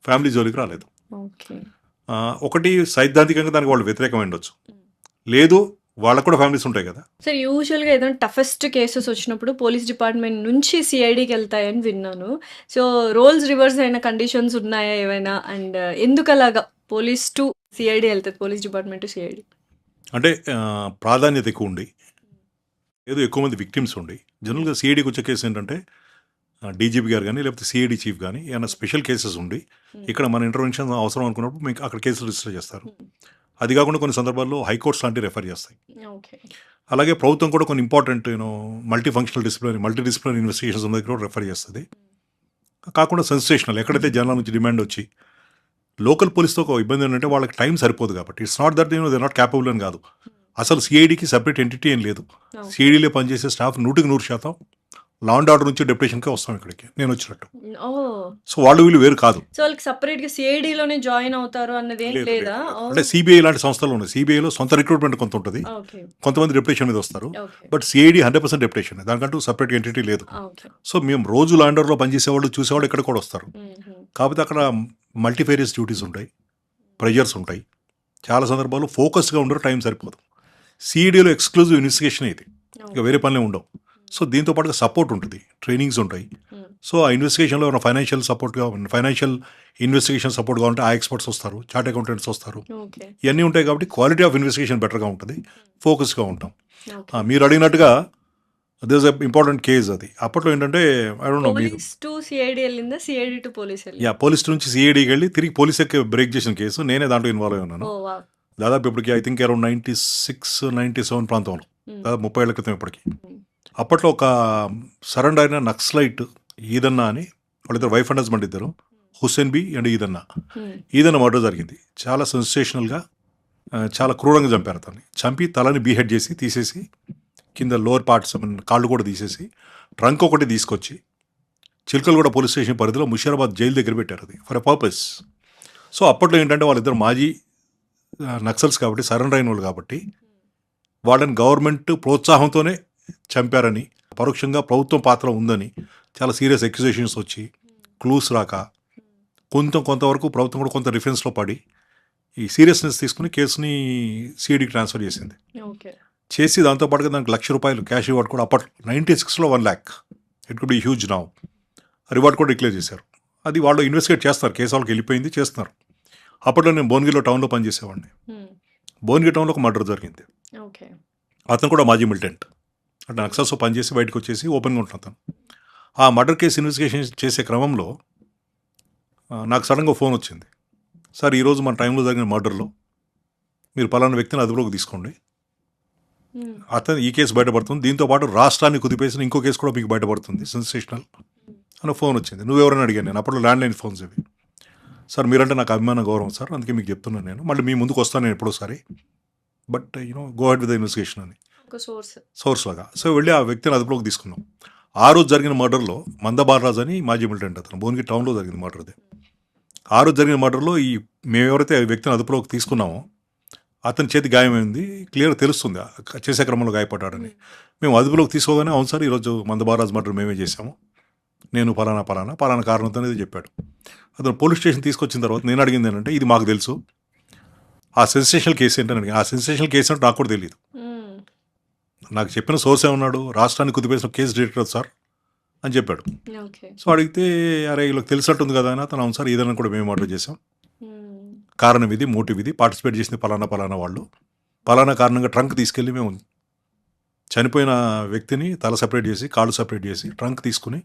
ఫ్యామిలీ జోలికి రాలేదు. ఓకే. ఒకటి సైద్ధాంతికంగా దానికి వాళ్ళు వ్యతిరేకమై ఉండొచ్చు, లేదు వాళ్ళకు కూడా ఫ్యామిలీస్ ఉంటాయి కదా. సార్ యూజువల్‌గా ఏదైనా టఫెస్ట్ కేసెస్ వచ్చినప్పుడు పోలీస్ డిపార్ట్‌మెంట్ నుంచి సీఐడీకెళ్తాయని విన్నాను. సో, రోల్స్ రివర్స్ అయిన కండిషన్స్ ఉన్నాయా ఏవైనా? అండ్ ఎందుకలాగా పోలీస్ టు సీఐడీ ఎళ్తది, పోలీస్ డిపార్ట్‌మెంట్ టు సీఐడీ? అంటే ప్రాధాన్యత ఎక్కువ ఉండి, ఏదో ఎక్కువ మంది విక్టిమ్స్ ఉండి, జనరల్గా సిఐడికి వచ్చే కేసు ఏంటంటే డీజీపీ గారు కానీ లేకపోతే సిఐడి చీఫ్ కానీ ఏమైనా స్పెషల్ కేసెస్ ఉండి ఇక్కడ మన ఇంటర్వెన్షన్ అవసరం అనుకున్నప్పుడు మీకు అక్కడ కేసులు రిజిస్టర్ చేస్తారు. అది కాకుండా కొన్ని సందర్భాల్లో హైకోర్ట్స్ లాంటివి రెఫర్ చేస్తాయి. ఓకే. అలాగే ప్రభుత్వం కూడా కొన్ని important multi functional disciplinary investigations ఉన్న దగ్గర కూడా రెఫర్ చేస్తుంది. కాకుండా సెన్సేషనల్ ఎక్కడైతే జనాల నుంచి డిమాండ్ వచ్చి లోకల్ పోలీస్తో ఒక ఇబ్బంది ఏంటంటే వాళ్ళకి టైం సరిపోదు కాబట్టి, it's not that they not capable అని కాదు. అసలు సిఐడికి సపరేట్ ఎంటిటీ ఏం లేదు. సిఐడిలో పనిచేసే స్టాఫ్ 100% లా అండ్ ఆర్డర్ నుంచి డెప్యుటేషన్కే వస్తాం ఇక్కడికి నేను వచ్చినట్టు. ఓహ్! సో వాళ్ళు వీళ్ళు వేరు కాదు. సో, వాళ్ళకి సెపరేట్‌గా సీఐడీలోనే జాయిన్ అవుతారు అన్నదేం లేదు, లేదా? లేదు. అంటే సిబిఐ లాంటి సంస్థలు ఉన్నాయి. సిబిఐలో సొంత రిక్రూట్మెంట్ కొంత ఉంటుంది, ఓకే. కొంతమంది డెప్యుటేషన్ మీద వస్తారు. ఓకే. బట్ సిఐడి 100% డెప్యుటేషన్, దానికంటూ సపరేట్ ఎంటిటీ లేదు. ఓకే. సో మేము రోజు లా అండ్ ఆర్డర్లో పనిచేసేవాళ్ళు చూసేవాళ్ళు ఇక్కడ కూడా వస్తారు. హుహు. కాకపోతే అక్కడ మల్టీఫేరియస్ డ్యూటీస్ ఉంటాయి, ప్రెజర్స్ ఉంటాయి, చాలా సందర్భాల్లో ఫోకస్గా ఉండరు, టైం సరిపోదు. సిఈడిలో ఎక్స్క్లూజివ్ ఇన్వెస్టిగేషన్ ఇది, ఇక వేరే పనులే ఉండవు. సో దీంతో పాటుగా సపోర్ట్ ఉంటుంది, ట్రైనింగ్స్ ఉంటాయి. సో ఆ ఇన్వెస్టిగేషన్లో ఉన్న ఫైనాన్షియల్ సపోర్ట్గా, ఫైనాన్షియల్ ఇన్వెస్టిగేషన్ సపోర్ట్గా ఉంటే ఆ ఎక్స్పర్ట్స్ వస్తారు, చార్ట్ అకౌంటెంట్స్ వస్తారు. ఓకే. ఇవన్నీ ఉంటాయి కాబట్టి క్వాలిటీ ఆఫ్ ఇన్వెస్టిగేషన్ బెటర్గా ఉంటుంది, ఫోకస్గా ఉంటాం. ఓకే. మీరు అడిగినట్టుగా దిస్ ఇంపార్టెంట్ కేస్ అది. అప్పట్లో ఏంటంటే ఐ డోంట్ నో మీరు పోలీస్ టు సిఐడి వెళ్ళిందా, సిఐడి టు పోలీస్ వెళ్ళిందా? పోలీస్ నుంచి సిఐడికి వెళ్ళి తిరిగి పోలీస్ ఎక్కి బ్రేక్ చేసిన కేసు, నేనే దాంట్లో ఇన్వాల్వ్ అయి ఉన్నాను. ఓ వావ్. దాదాపు ఇప్పటికి ఐ థింక్ అరౌండ్ 96-97 ప్రాంతంలో, దాదాపు 30 ఏళ్ల క్రితం ఇప్పటికి. అప్పట్లో ఒక సరెండర్ అయిన నక్సలైట్ ఈదన్న అని, వాళ్ళిద్దరు వైఫ్ అండ్ హస్బెండ్ ఇద్దరు, Hussain B and Eedanna. Eedanna murder జరిగింది, చాలా సెన్సేషనల్గా, చాలా క్రూరంగా చంపారు అతన్ని. చంపి తలని బీహెడ్ చేసి తీసేసి కింద లోవర్ పార్ట్స్ కాళ్ళు కూడా తీసేసి ట్రంక్ ఒకటి తీసుకొచ్చి చిలకలగూడ పోలీస్ స్టేషన్ పరిధిలో ముషీరాబాద్ జైలు దగ్గర పెట్టారు, అది ఫర్ ఎ పర్పస్. సో అప్పట్లో ఏంటంటే వాళ్ళిద్దరు మాజీ నక్సల్స్ కాబట్టి, సరెండర్ అయిన వాళ్ళు కాబట్టి, వాళ్ళని గవర్నమెంట్ ప్రోత్సాహంతోనే చంపారని, పరోక్షంగా ప్రభుత్వం పాత్ర ఉందని చాలా సీరియస్ అక్యుజేషన్స్ వచ్చి, క్లూస్ రాక, కొంతవరకు ప్రభుత్వం కూడా కొంత రిఫరెన్స్లో పడి ఈ సీరియస్నెస్ తీసుకుని కేసుని సిఐడికి ట్రాన్స్ఫర్ చేసింది. ఓకే. చేసి దాంతోపాటుగా దానికి ₹1,00,000 క్యాష్ రివార్డ్ కూడా, అప్పట్లో 96లో 1 lakh, it could be huge now, reward కూడా డిక్లేర్ చేశారు. అది వాళ్ళు ఇన్వెస్టిగేట్ చేస్తారు, కేసు వాళ్ళకి వెళ్ళిపోయింది, చేస్తున్నారు. అప్పట్లో నేను భువనగిరిలో టౌన్లో పనిచేసేవాడిని. భువనగిరి టౌన్లో ఒక మర్డర్ జరిగింది. ఓకే. అతను కూడా మాజీ మిలిటెంట్, అంటే నక్సల్స్లో పనిచేసి బయటకు వచ్చేసి ఓపెన్గా ఉంటున్నాను అతను. ఆ మర్డర్ కేసు ఇన్వెస్టిగేషన్ చేసే క్రమంలో నాకు సడన్గా ఫోన్ వచ్చింది, సార్ ఈరోజు మన టైంలో జరిగిన మర్డర్లో మీరు పలానా వ్యక్తిని అదుపులోకి తీసుకోండి, అతను ఈ కేసు బయటపడుతుంది, దీంతోపాటు రాష్ట్రాన్ని కుదిపేసిన ఇంకో కేసు కూడా మీకు బయటపడుతుంది, సెన్సేషనల్ అని ఫోన్ వచ్చింది. నువ్వెవరని అడిగాను నేను, అప్పుడు ల్యాండ్లైన్ ఫోన్స్ ఇవి. సార్ మీరంటే నాకు అభిమాన గౌరవం సార్, అందుకే మీకు చెప్తున్నాను, నేను మళ్ళీ మీ ముందుకు వస్తాను నేను ఎప్పుడోసారి, but go ahead with the investigation అని ఒక సోర్స్ లాగా. సో వెళ్ళి ఆ వ్యక్తిని అదుపులోకి తీసుకున్నాం. ఆ రోజు జరిగిన మర్డర్లో మందబాలరాజు అని మాజీ మిలిటెంట్, అతను భువనగిరి టౌన్లో జరిగింది మర్డర్. అది ఆ రోజు జరిగిన మర్డర్లో మేము ఎవరైతే ఆ వ్యక్తిని అదుపులోకి తీసుకున్నామో అతని చేతి గాయమైంది, క్లియర్ తెలుస్తుంది చేసే క్రమంలో గాయపడ్డాడని. మేము అదుపులోకి తీసుకోగానే అవును సార్ ఈరోజు మందబాలరాజు మర్డర్ మేమే చేసాము, నేను పలానా కారణంతో అనేది చెప్పాడు. అతను పోలీస్ స్టేషన్ తీసుకొచ్చిన తర్వాత నేను అడిగింది ఏంటంటే, ఇది మాకు తెలుసు, ఆ సెన్సేషనల్ కేసు ఏంటని అడిగాను. ఆ సెన్సేషనల్ కేసు అంటే నాకు కూడా తెలియదు. నాకు చెప్పిన సోర్స్ ఏమన్నాడు, రాష్ట్రాన్ని కుదిపేసిన కేసు డైరెక్టర్ సార్ అని చెప్పాడు. ఓకే. సో అడిగితే అరే వీళ్ళకి తెలిసినట్టుంది కదా అని, అతను అవును సార్ ఏదైనా కూడా మేము ఆర్డర్ చేసాం, కారణం ఇది, మోటివ్ ఇది, పార్టిసిపేట్ చేసింది పలానా వాళ్ళు, పలానా కారణంగా ట్రంక్ తీసుకెళ్ళి మేము చనిపోయిన వ్యక్తిని తల సపరేట్ చేసి కాళ్ళు సపరేట్ చేసి ట్రంక్ తీసుకుని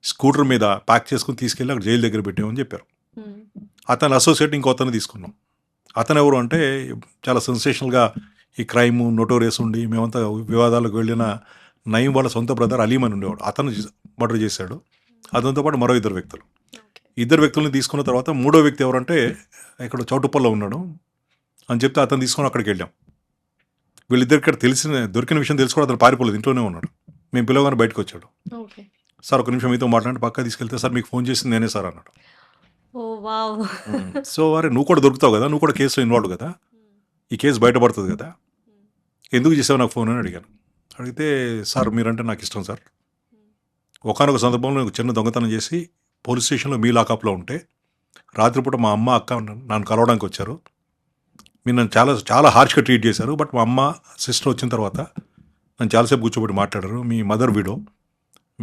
స్కూటర్ మీద ప్యాక్ చేసుకుని తీసుకెళ్ళి అక్కడ జైలు దగ్గర పెట్టామని చెప్పారు. అతను అసోసియేట్ ఇంకో అతను తీసుకున్నాం. అతను ఎవరు అంటే చాలా సెన్సేషనల్గా ఈ క్రైమ్ నోటోరియస్ ఉండి మేమంతా వివాదాలకు వెళ్ళిన నయీం వాళ్ళ సొంత బ్రదర్ అలీం అని ఉండేవాడు, అతను మర్డర్ చేశాడు. అతనితో పాటు మరో ఇద్దరు వ్యక్తులను తీసుకున్న తర్వాత మూడో వ్యక్తి ఎవరంటే ఇక్కడ చౌటుప్పల్లో ఉన్నాడు అని చెప్తే అతను తీసుకొని అక్కడికి వెళ్ళాం. వీళ్ళిద్దరికి దొరికిన విషయం తెలుసు కూడా అతను పారిపోలేదు, ఇంట్లోనే ఉన్నాడు. మేము పిలవగానే బయటకు వచ్చాడు. సార్ ఒక నిమిషం మీతో మాట్లాడి పక్క తీసుకెళ్తే, సార్ మీకు ఫోన్ చేసింది నేనే సార్ అన్నాడు. సో అరే నువ్వు కూడా దొరుకుతావు కదా, నువ్వు కూడా కేసులో ఇన్వాల్వ్ కదా, ఈ కేసు బయటపడుతుంది కదా, ఎందుకు చేసావు నాకు ఫోన్ అని అడిగాను. అడిగితే సార్ మీరంటే నాకు ఇష్టం సార్, ఒకానొక సందర్భంలో నేను చిన్న దొంగతనం చేసి పోలీస్ స్టేషన్లో మీ లాకప్లో ఉంటే రాత్రిపూట మా అమ్మ అక్క నన్ను కలవడానికి వచ్చారు, మీరు నన్ను చాలా చాలా హార్ష్గా ట్రీట్ చేశారు, బట్ మా అమ్మ సిస్టర్ వచ్చిన తర్వాత నన్ను చాలాసేపు కూర్చోబెట్టి మాట్లాడారు, మీ మదర్ విడో,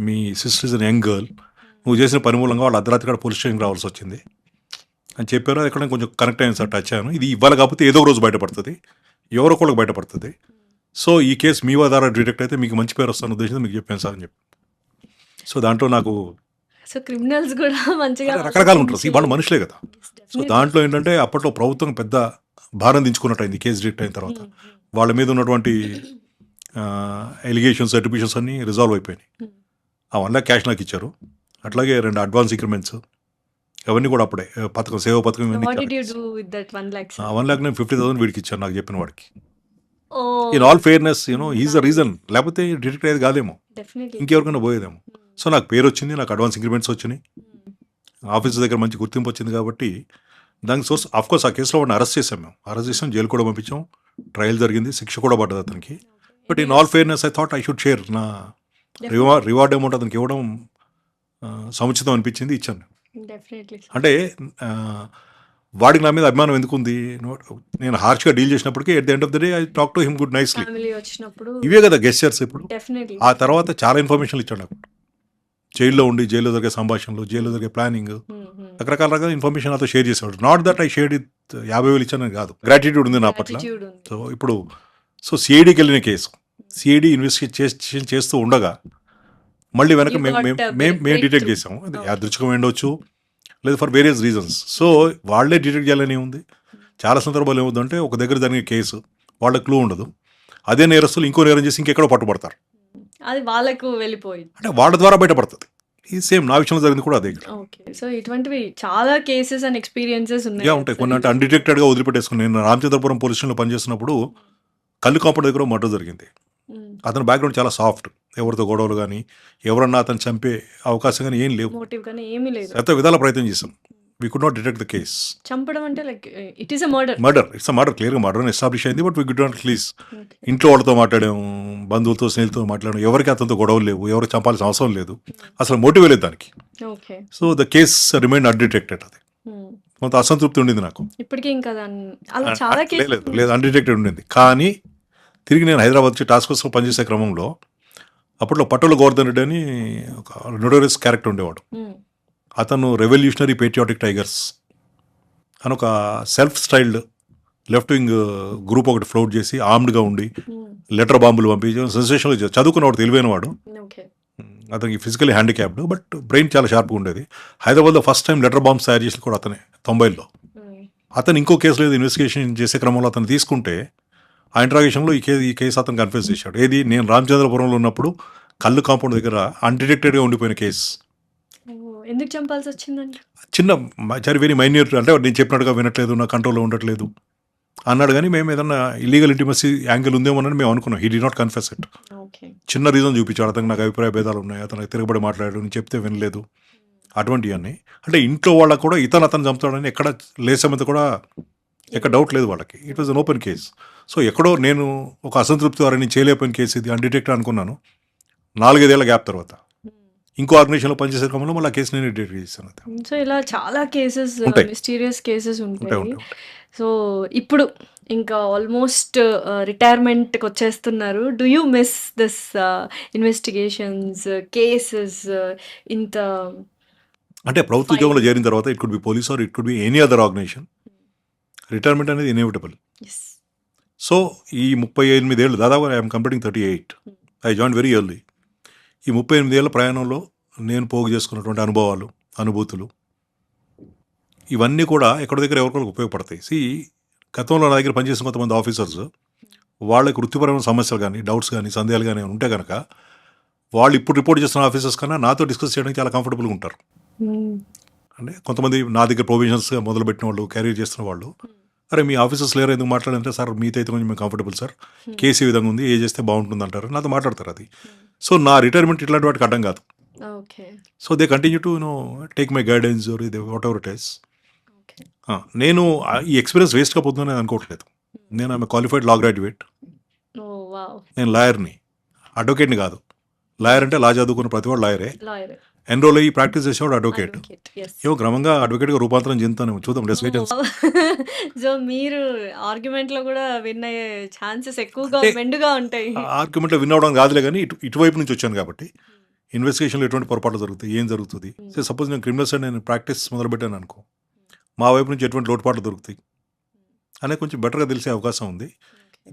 మీ sister is an young girl, నువ్వు చేసిన పని మూలంగా వాళ్ళు అర్ధరాత్రి కూడా పోలీస్ స్టేషన్కి రావాల్సి వచ్చింది అని చెప్పారు. అది ఎక్కడ కొంచెం కనెక్ట్ అయ్యాను సార్, టచ్ అయ్యాను. ఇది ఇవ్వాలి కాకపోతే ఏదో ఒక రోజు బయటపడుతుంది, ఎవరో ఒకళ్ళకి బయటపడుతుంది. సో ఈ కేసు మీ ద్వారా డిటెక్ట్ అయితే మీకు మంచి పేరు వస్తాను ఉద్దేశంతో మీకు చెప్పాను సార్ అని చెప్పి. సో దాంట్లో నాకు సో క్రిమినల్స్ కూడా మంచిగా రకరకాలు ఉంటారు, వాళ్ళు మనుషులే కదా. సో దాంట్లో ఏంటంటే అప్పట్లో ప్రభుత్వం పెద్ద భారం దించుకున్నట్టు అయింది కేసు డిటెక్ట్ అయిన తర్వాత. వాళ్ళ మీద ఉన్నటువంటి ఎలిగేషన్స్ అట్రిబ్యూషన్స్ అన్నీ రిజాల్వ్ అయిపోయినాయి. ఆ 1 lakh క్యాష్ నాకు ఇచ్చారు, అట్లాగే 2 అడ్వాన్స్ ఇంక్రిమెంట్స్ అవన్నీ కూడా అప్పుడే పథకం సేవా పథకం ఇవన్నీ. 1 lakh నేను 50,000 వీడికి ఇచ్చాను, నాకు చెప్పిన వాడికి. In all fairness is the reason, లేకపోతే డిటెక్ట్ అయ్యేది కాదేమో, ఇంకెవరికైనా పోయేదేమో. సో నాకు పేరు వచ్చింది, నాకు అడ్వాన్స్ ఇంక్రిమెంట్స్ వచ్చినాయి, ఆఫీస్ దగ్గర మంచి గుర్తింపు వచ్చింది. కాబట్టి దానికి సోర్స్ ఆఫ్కోర్స్ ఆ కేసులో వాడిని అరెస్ట్ చేసాం, జైలు కూడా పంపించాం, ట్రయల్ జరిగింది, శిక్ష కూడా పడ్డది అతనికి. But in all fairness I thought I should share, నా రివార్డ్ అమౌంట్ అతనికి ఇవ్వడం సముచితం అనిపించింది, ఇచ్చాను. అంటే వాడికి నా మీద అభిమానం ఎందుకు ఉంది? నేను హార్ష్గా డీల్ చేసినప్పటికీ at the end of the day I talk to him good nicely. Family వచ్చినప్పుడు ఇవే కదా గెస్చర్స్. ఇప్పుడు డెఫినెట్లీ. ఆ తర్వాత చాలా ఇన్ఫర్మేషన్లు ఇచ్చాడు నాకు. జైల్లో ఉండి జైల్లో జరిగే సంభాషణలు, జైల్లో జరిగే ప్లానింగ్, రకరకాల ఇన్ఫర్మేషన్ నాతో షేర్ చేసేవాడు. Not that I shared it 50,000 ఇచ్చానని కాదు, గ్రాటిట్యూడ్ ఉంది నా పట్ల. యాటిట్యూడ్ ఉంది. సో ఇప్పుడు సిఐడికి వెళ్ళిన కేసు, సిఐడి ఇన్వెస్టిగేషన్ చేస్తూ ఉండగా మళ్ళీ వెనక You మేము got a మేము breakthrough. డిటెక్ట్ చేసాము. అది Okay. యాదృచ్ఛికం ఉండొచ్చు, లేదు ఫర్ వేరియస్ రీజన్స్. సో వాళ్ళే డిటెక్ట్ చేయాలని ఉంది. చాలా సందర్భాలు ఏమవుతుందంటే ఒక దగ్గర జరిగే కేసు వాళ్ళ క్లూ ఉండదు, అదే నేరస్తులు ఇంకో నేరం చేసి ఇంకెక్కడో పట్టుబడతారు, అది వాళ్ళకు వెళ్ళిపోయింది. అంటే వాళ్ళ ద్వారా బయటపడుతుంది. ఈ సేమ్ నా విషయంలో జరిగింది కూడా అదే. ఓకే. సో ఇటువంటివి చాలా కేసెస్ అండ్ ఎక్స్పీరియన్సెస్ ఉన్నాయి. యా ఉంటాయి కొన్ని. అంటే అన్డిటెక్టెడ్గా వదిలిపెట్టేసుకుని, నేను రామచంద్రపురం పోలీస్ స్టేషన్లో పనిచేస్తున్నప్పుడు కళ్ళు కాంపౌండ్ దగ్గర మర్డర్ జరిగింది. అతని బ్యాక్గ్రౌండ్ చాలా సాఫ్ట్, ఎవరితో గొడవలు కానీ ఎవరన్నా అతను చంపే అవకాశం కానీ ఏం లేవు. మోటివ్ కానీ ఏమీ లేదు. ఎంత విధాల ప్రయత్నం చేసాం, we could not detect the case. చంపడం అంటే like it is a murder. Murder, it's a murder, క్లియర్గా మర్డర్ ఎస్టాబ్లిష్ అయింది. But we could not release. ఇంట్లో వాళ్ళతో మాట్లాడాము, బంధువులతో స్నేహితులతో మాట్లాడాము, ఎవరికి అతనితో గొడవలు లేవు, ఎవరు చంపాల్సిన అవసరం లేదు, అసలు మోటివ్ లేదు దానికి. Okay. So the case remained undetected. అది కొంత అసంతృప్తి ఉండింది నాకు. ఇప్పటికీ ఇంకా అలా చాలా లేదు లేదు అన్డిటెక్టెడ్ ఉండింది. కానీ తిరిగి నేను హైదరాబాద్ వచ్చి టాస్క్ ఫోర్స్లో పనిచేసే క్రమంలో అప్పట్లో పట్టుల గోవర్ధన్ రెడ్డి అని ఒక నోటోరియస్ క్యారెక్టర్ ఉండేవాడు. అతను రెవల్యూషనరీ పేట్రియాటిక్ టైగర్స్ అని ఒక self styled left wing group ఒకటి ఫ్లోట్ చేసి ఆర్మ్డ్గా ఉండి లెటర్ బాంబులు పంపించి సెన్సేషన్గా చదువుకున్నవాడు, తెలివైన వాడు. ఓకే. అతనికి ఫిజికలీ హ్యాండిక్యాప్డ్ బట్ బ్రెయిన్ చాలా షార్ప్గా ఉండేది. హైదరాబాద్లో ఫస్ట్ టైం లెటర్ బాంబ్స్ తయారు చేసి కూడా అతనే 90లో. అతను ఇంకో కేసులో ఇన్వెస్టిగేషన్ చేసే క్రమంలో అతను తీసుకుంటే ఆ ఇంట్రాగేషన్లో ఈ కేసు అతను కన్ఫ్యూజ్ చేశాడు. ఏది నేను రామచంద్రపురంలో ఉన్నప్పుడు కళ్ళు కాంపౌండ్ దగ్గర అన్డిటెక్టెడ్గా ఉండిపోయిన కేసు. ఎందుకు చంపాల్సి వచ్చిందండి? చిన్న వెరీ మైన్యూట్, అంటే నేను చెప్పినట్టుగా వినట్లేదు, నా కంట్రోల్లో ఉండట్లేదు అన్నాడు. కానీ మేము ఏదన్నా ఇల్లీగల్ ఇంటిమసీ యాంగిల్ ఉందేమోనని మేము అనుకున్నాం. He did not confess it. Okay. చిన్న రీజన్ చూపించాడు, అతనికి నాకు అభిప్రాయ భేదాలు ఉన్నాయి, అతను తిరగబడి మాట్లాడాడు, నేను చెప్తే వినలేదు, అటువంటివన్నీ. అంటే ఇంట్లో వాళ్ళకు కూడా అతను చంపుతాడని ఎక్కడ లేసమంత కూడా ఎక్కడ డౌట్ లేదు వాళ్ళకి. It was an open case. So ఎక్కడో నేను ఒక అసంతృప్తి వారిని చేయలేకపోయిన కేసు ఇది, అన్డిటెక్టెడ్ అనుకున్నాను. 4-5 ఏళ్ల గ్యాప్ తర్వాత ఇంకో ఆర్గనైజేషన్లో పనిచేసే క్రమంలో మళ్ళీ ఆ కేసు నేను డిటెక్ట్ చేశాను. సో ఇలా చాలా కేసెస్, ఉంటాయి. మిస్టీరియస్ కేసెస్ ఉంటాయి. ఉంటాయి. సో ఇప్పుడు ఇంకా ఆల్మోస్ట్ రిటైర్మెంట్కి వచ్చేస్తున్నారు. Do you miss this investigations, cases? ఇంత అంటే ప్రభుత్వ ఉద్యోగంలో చేరిన తర్వాత it could be police or it could be any other organisation, retirement అనేది ఇన్ఎవిటబుల్. సో ఈ 38 ఏళ్ళు, దాదాపు I'm completing 38. I join very early. ఈ 38 ఏళ్ళ ప్రయాణంలో నేను పోగు చేసుకున్నటువంటి అనుభవాలు, అనుభూతులు ఇవన్నీ కూడా ఎక్కడి దగ్గర ఎవరికొకరికి ఉపయోగపడతాయి. గతంలో నా దగ్గర పనిచేసిన కొంతమంది ఆఫీసర్స్, వాళ్ళకి వృత్తిపరమైన సమస్యలు కానీ, డౌట్స్ కానీ, సందేహాలు కానీ ఉంటే కనుక వాళ్ళు ఇప్పుడు రిపోర్ట్ చేస్తున్న ఆఫీసర్స్ కన్నా నాతో డిస్కస్ చేయడానికి చాలా కంఫర్టబుల్గా ఉంటారు. అంటే కొంతమంది నా దగ్గర ప్రొవిజన్స్గా మొదలుపెట్టిన వాళ్ళు, క్యారీ చేస్తున్న వాళ్ళు, అరే మీ ఆఫీసర్స్ లేరు ఎందుకు మాట్లాడంటే, సార్ మీతో అయితే కొంచెం మేము కంఫర్టబుల్ సార్, కేసు ఈ విధంగా ఉంది, ఏ చేస్తే బాగుంటుంది అంటారు, నాతో మాట్లాడతారు. అది సో నా రిటైర్మెంట్ ఇట్లాంటి వాటికి అడ్డం కాదు. So they continue to take my guidance or ఇది వాట్ ఎవర్ ఇట్ ఈస్. నేను ఈ ఎక్స్పీరియన్స్ వేస్ట్గా పోతుందని అనుకోవట్లేదు. నేను ఆమె క్వాలిఫైడ్ లా గ్రాడ్యుయేట్, నేను లాయర్ని, అడ్వకేట్ని కాదు. లాయర్ అంటే లా చదువుకున్న ప్రతి వాడు లాయరే, ఎన్రోల్ అయ్యి ప్రాక్టీస్ చేసేవాడు అడ్వకేట్. ఏమో క్రమంగా అడ్వకేట్గా రూపాంతరం చెందుతాను, చూద్దాం. సో మీరు ఆర్గ్యుమెంట్లో కూడా విన్ అయ్యే ఛాన్సెస్ ఎక్కువగా మెండుగా ఉంటాయి. ఆర్గ్యుమెంట్లో విన్ అవడం కాదులే, కానీ ఇటువైపు నుంచి వచ్చాను కాబట్టి ఇన్వెస్టిగేషన్లో ఎటువంటి పొరపాట్లు జరుగుతాయి, ఏం జరుగుతుంది. సపోజ్ నేను క్రిమినల్ సైడ్ నేను ప్రాక్టీస్ మొదలుపెట్టాను అనుకో, మా వైపు నుంచి ఎటువంటి లోటుపాట్లు దొరుకుతాయి అనే కొంచెం బెటర్గా తెలిసే అవకాశం ఉంది.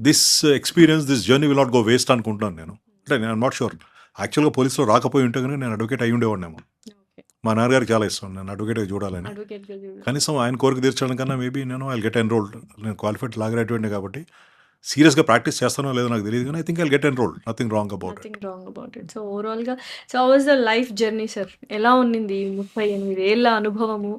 This experience, this journey will not go waste అనుకుంటున్నాను నేను. అంటే నేను నాట్ షూర్, యాక్చువల్గా పోలీసులో రాకపోయి ఉంటే కనుక నేను అడ్వకేట్ అయ్యి ఉండేవాడినేమో. మా నాన్నగారికి చాలా ఇష్టం నేను అడ్వకేట్గా చూడాలని. కనీసం ఆయన కోరిక తీర్చడం కన్నా మేబీ నేను ఐ గెట్ ఎన్రోల్డ్. నేను క్వాలిఫైడ్ లా గ్రాడ్యుయేట్ కాబట్టి సీరియస్గా ప్రాక్టీస్ చేస్తానో లేదో నాకు తెలియదు, కానీ I think I get enrolled. Nothing wrong about it. So ఓవరాల్గా so how was the life journey sir? ఎలా ఉన్నింది 38 ఏళ్ళ అనుభవము?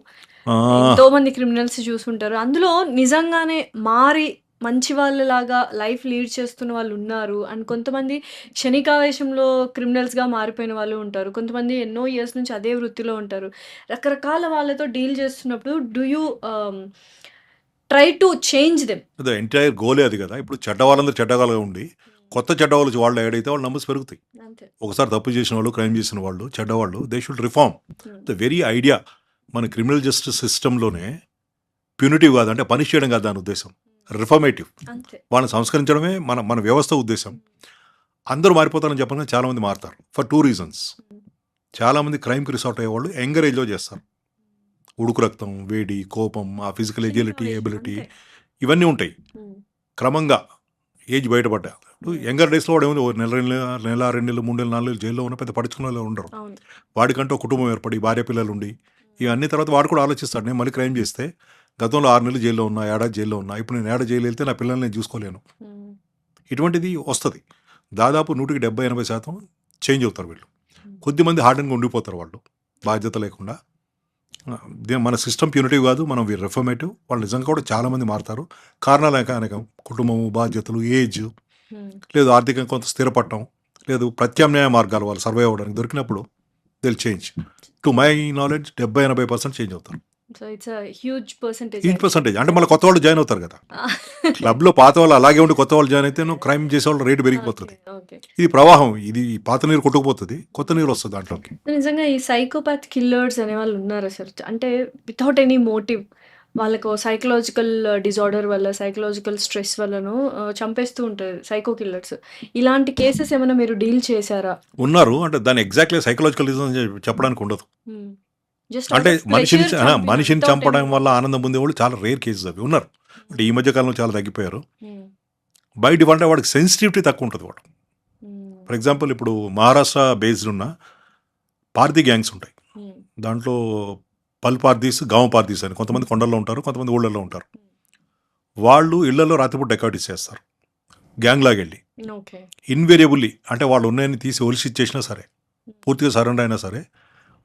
ఎంతో మంది క్రిమినల్స్ చూసుంటారు, అందులో నిజంగానే మారి మంచి వాళ్ళలాగా లైఫ్ లీడ్ చేస్తున్న వాళ్ళు ఉన్నారు, అండ్ కొంతమంది క్షణికావేశంలో క్రిమినల్స్గా మారిపోయిన వాళ్ళు ఉంటారు, కొంతమంది ఎన్నో ఇయర్స్ నుంచి అదే వృత్తిలో ఉంటారు. రకరకాల వాళ్ళతో డీల్ చేస్తున్నప్పుడు do you try to change them? అదే ఎంటైర్ గోలే అది కదా. ఇప్పుడు చెడ్డవాళ్ళందరూ చెడ్డవాళ్ళగా ఉండి కొత్త చెడ్డవాళ్ళు వాళ్ళు ఏడైతే వాళ్ళు నంబర్స్ పెరుగుతాయి. ఒకసారి తప్పు చేసిన వాళ్ళు, క్రైమ్ చేసిన వాళ్ళు, చెడ్డవాళ్ళు, they should reform. The very idea మన క్రిమినల్ జస్టిస్ సిస్టంలోనే ప్యూనిటివ్ కాదు, అంటే పనిష్ చేయడం కాదు దాని ఉద్దేశం, రిఫర్మేటివ్. అంతే. వాళ్ళని సంస్కరించడమే మన వ్యవస్థ ఉద్దేశం. అందరూ మారిపోతారని చెప్పగానే చాలామంది మారుతారు ఫర్ 2 రీజన్స్. చాలామంది క్రైమ్కి రిసార్ట్ అయ్యేవాళ్ళు యంగర్ ఏజ్లో చేస్తారు. ఉడుకు రక్తం, వేడి, కోపం, ఆ ఫిజికల్ ఎజిలిటీ, ఎబిలిటీ ఇవన్నీ ఉంటాయి. క్రమంగా ఏజ్ బయటపడ్డా యంగర్ డేస్లో వాడు ఏముంది, నెల 2 నెలలు 3 నెలలు 4 నెలలు జైల్లో ఉన్న పెద్ద పడుచుకునే వాళ్ళు ఉండరు. వాడికంటూ ఒక కుటుంబం ఏర్పడి భార్య పిల్లలు ఉండి ఇవన్నీ తర్వాత వాడు కూడా ఆలోచిస్తాడు, నేను మళ్ళీ క్రైమ్ చేస్తే గతంలో 6 నెలలు జైల్లో ఉన్నా, ఏడాది జైల్లో ఉన్నా, ఇప్పుడు నేను ఏడాది జైలు వెళ్తే నా పిల్లల్ని నేను చూసుకోలేను. ఇటువంటిది వస్తుంది. దాదాపు 100-80% చేంజ్ అవుతారు వీళ్ళు. కొద్దిమంది హార్డెన్గా ఉండిపోతారు వాళ్ళు బాధ్యత లేకుండా. మన సిస్టమ్ ప్యూనిటివ్ కాదు, మనం రిఫర్మేటివ్. వాళ్ళు నిజంగా కూడా చాలామంది మారుతారు. కారణాలు అనేకం, కుటుంబము, బాధ్యతలు, ఏజ్, లేదు ఆర్థికంగా కొంత స్థిరపడటం, లేదు ప్రత్యామ్నాయ మార్గాలు వాళ్ళు సర్వైవ్ అవ్వడానికి దొరికినప్పుడు they'll change. To my knowledge 70-80% change అవుతారు. So it's huge percentage. Huge percentage. అంటే మళ్ళీ కొత్త వాళ్ళు జాయిన్ అవుతారు కదా క్లబ్లో. పాత వాళ్ళు అలాగే ఉండి కొత్త వాళ్ళు జాయిన్ అయితే క్రైమ్ చేసే వాళ్ళు రేటు పెరిగిపోతుంది. ఇది ప్రవాహం, ఇది పాత నీరు కొట్టుకుపోతుంది, కొత్త నీరు వస్తుంది దాంట్లోకి. నిజంగా ఈ సైకోపాత్ కిల్లర్స్ అనే వాళ్ళు ఉన్నారు సార్, అంటే వితౌట్ ఎనీ మోటివ్ వాళ్ళకు సైకలాజికల్ డిజార్డర్ వల్ల, సైకలాజికల్ స్ట్రెస్ వల్లను చంపేస్తూ ఉంటారు సైకో కిల్లర్స్. ఇలాంటి కేసెస్ ఏమైనా మీరు డీల్ చేశారా? ఉన్నారు. అంటే దాని ఎగ్జాక్ట్లీ సైకలాజికల్ రీజన్ చెప్పడానికి ఉండదు. జస్ట్ అంటే మనిషిని చంపడం వల్ల ఆనందం పొందేవాళ్ళు చాలా రేర్ కేసెస్ అవి ఉన్నారు. అంటే ఈ మధ్య కాలంలో చాలా తగ్గిపోయారు. బయట అంటే వాడికి సెన్సిటివిటీ తక్కువ ఉంటుంది వాడు. ఫర్ ఎగ్జాంపుల్ ఇప్పుడు మహారాష్ట్ర బేస్డ్ ఉన్న పార్దీ గ్యాంగ్స్ ఉంటాయి. దాంట్లో పల్ పార్దీస్, గామ పార్దీస్ అని కొంతమంది కొండల్లో ఉంటారు, కొంతమంది ఊళ్ళల్లో ఉంటారు. వాళ్ళు ఇళ్లలో రాత్రిపూట డెకాయిటీస్ చేస్తారు గ్యాంగ్ లాగా వెళ్ళి. ఇన్వేరియబుల్లీ అంటే వాళ్ళు ఉన్నాయని తీసి ఒలిసి ఇచ్చేసినా సరే, పూర్తిగా సరెండర్ అయినా సరే,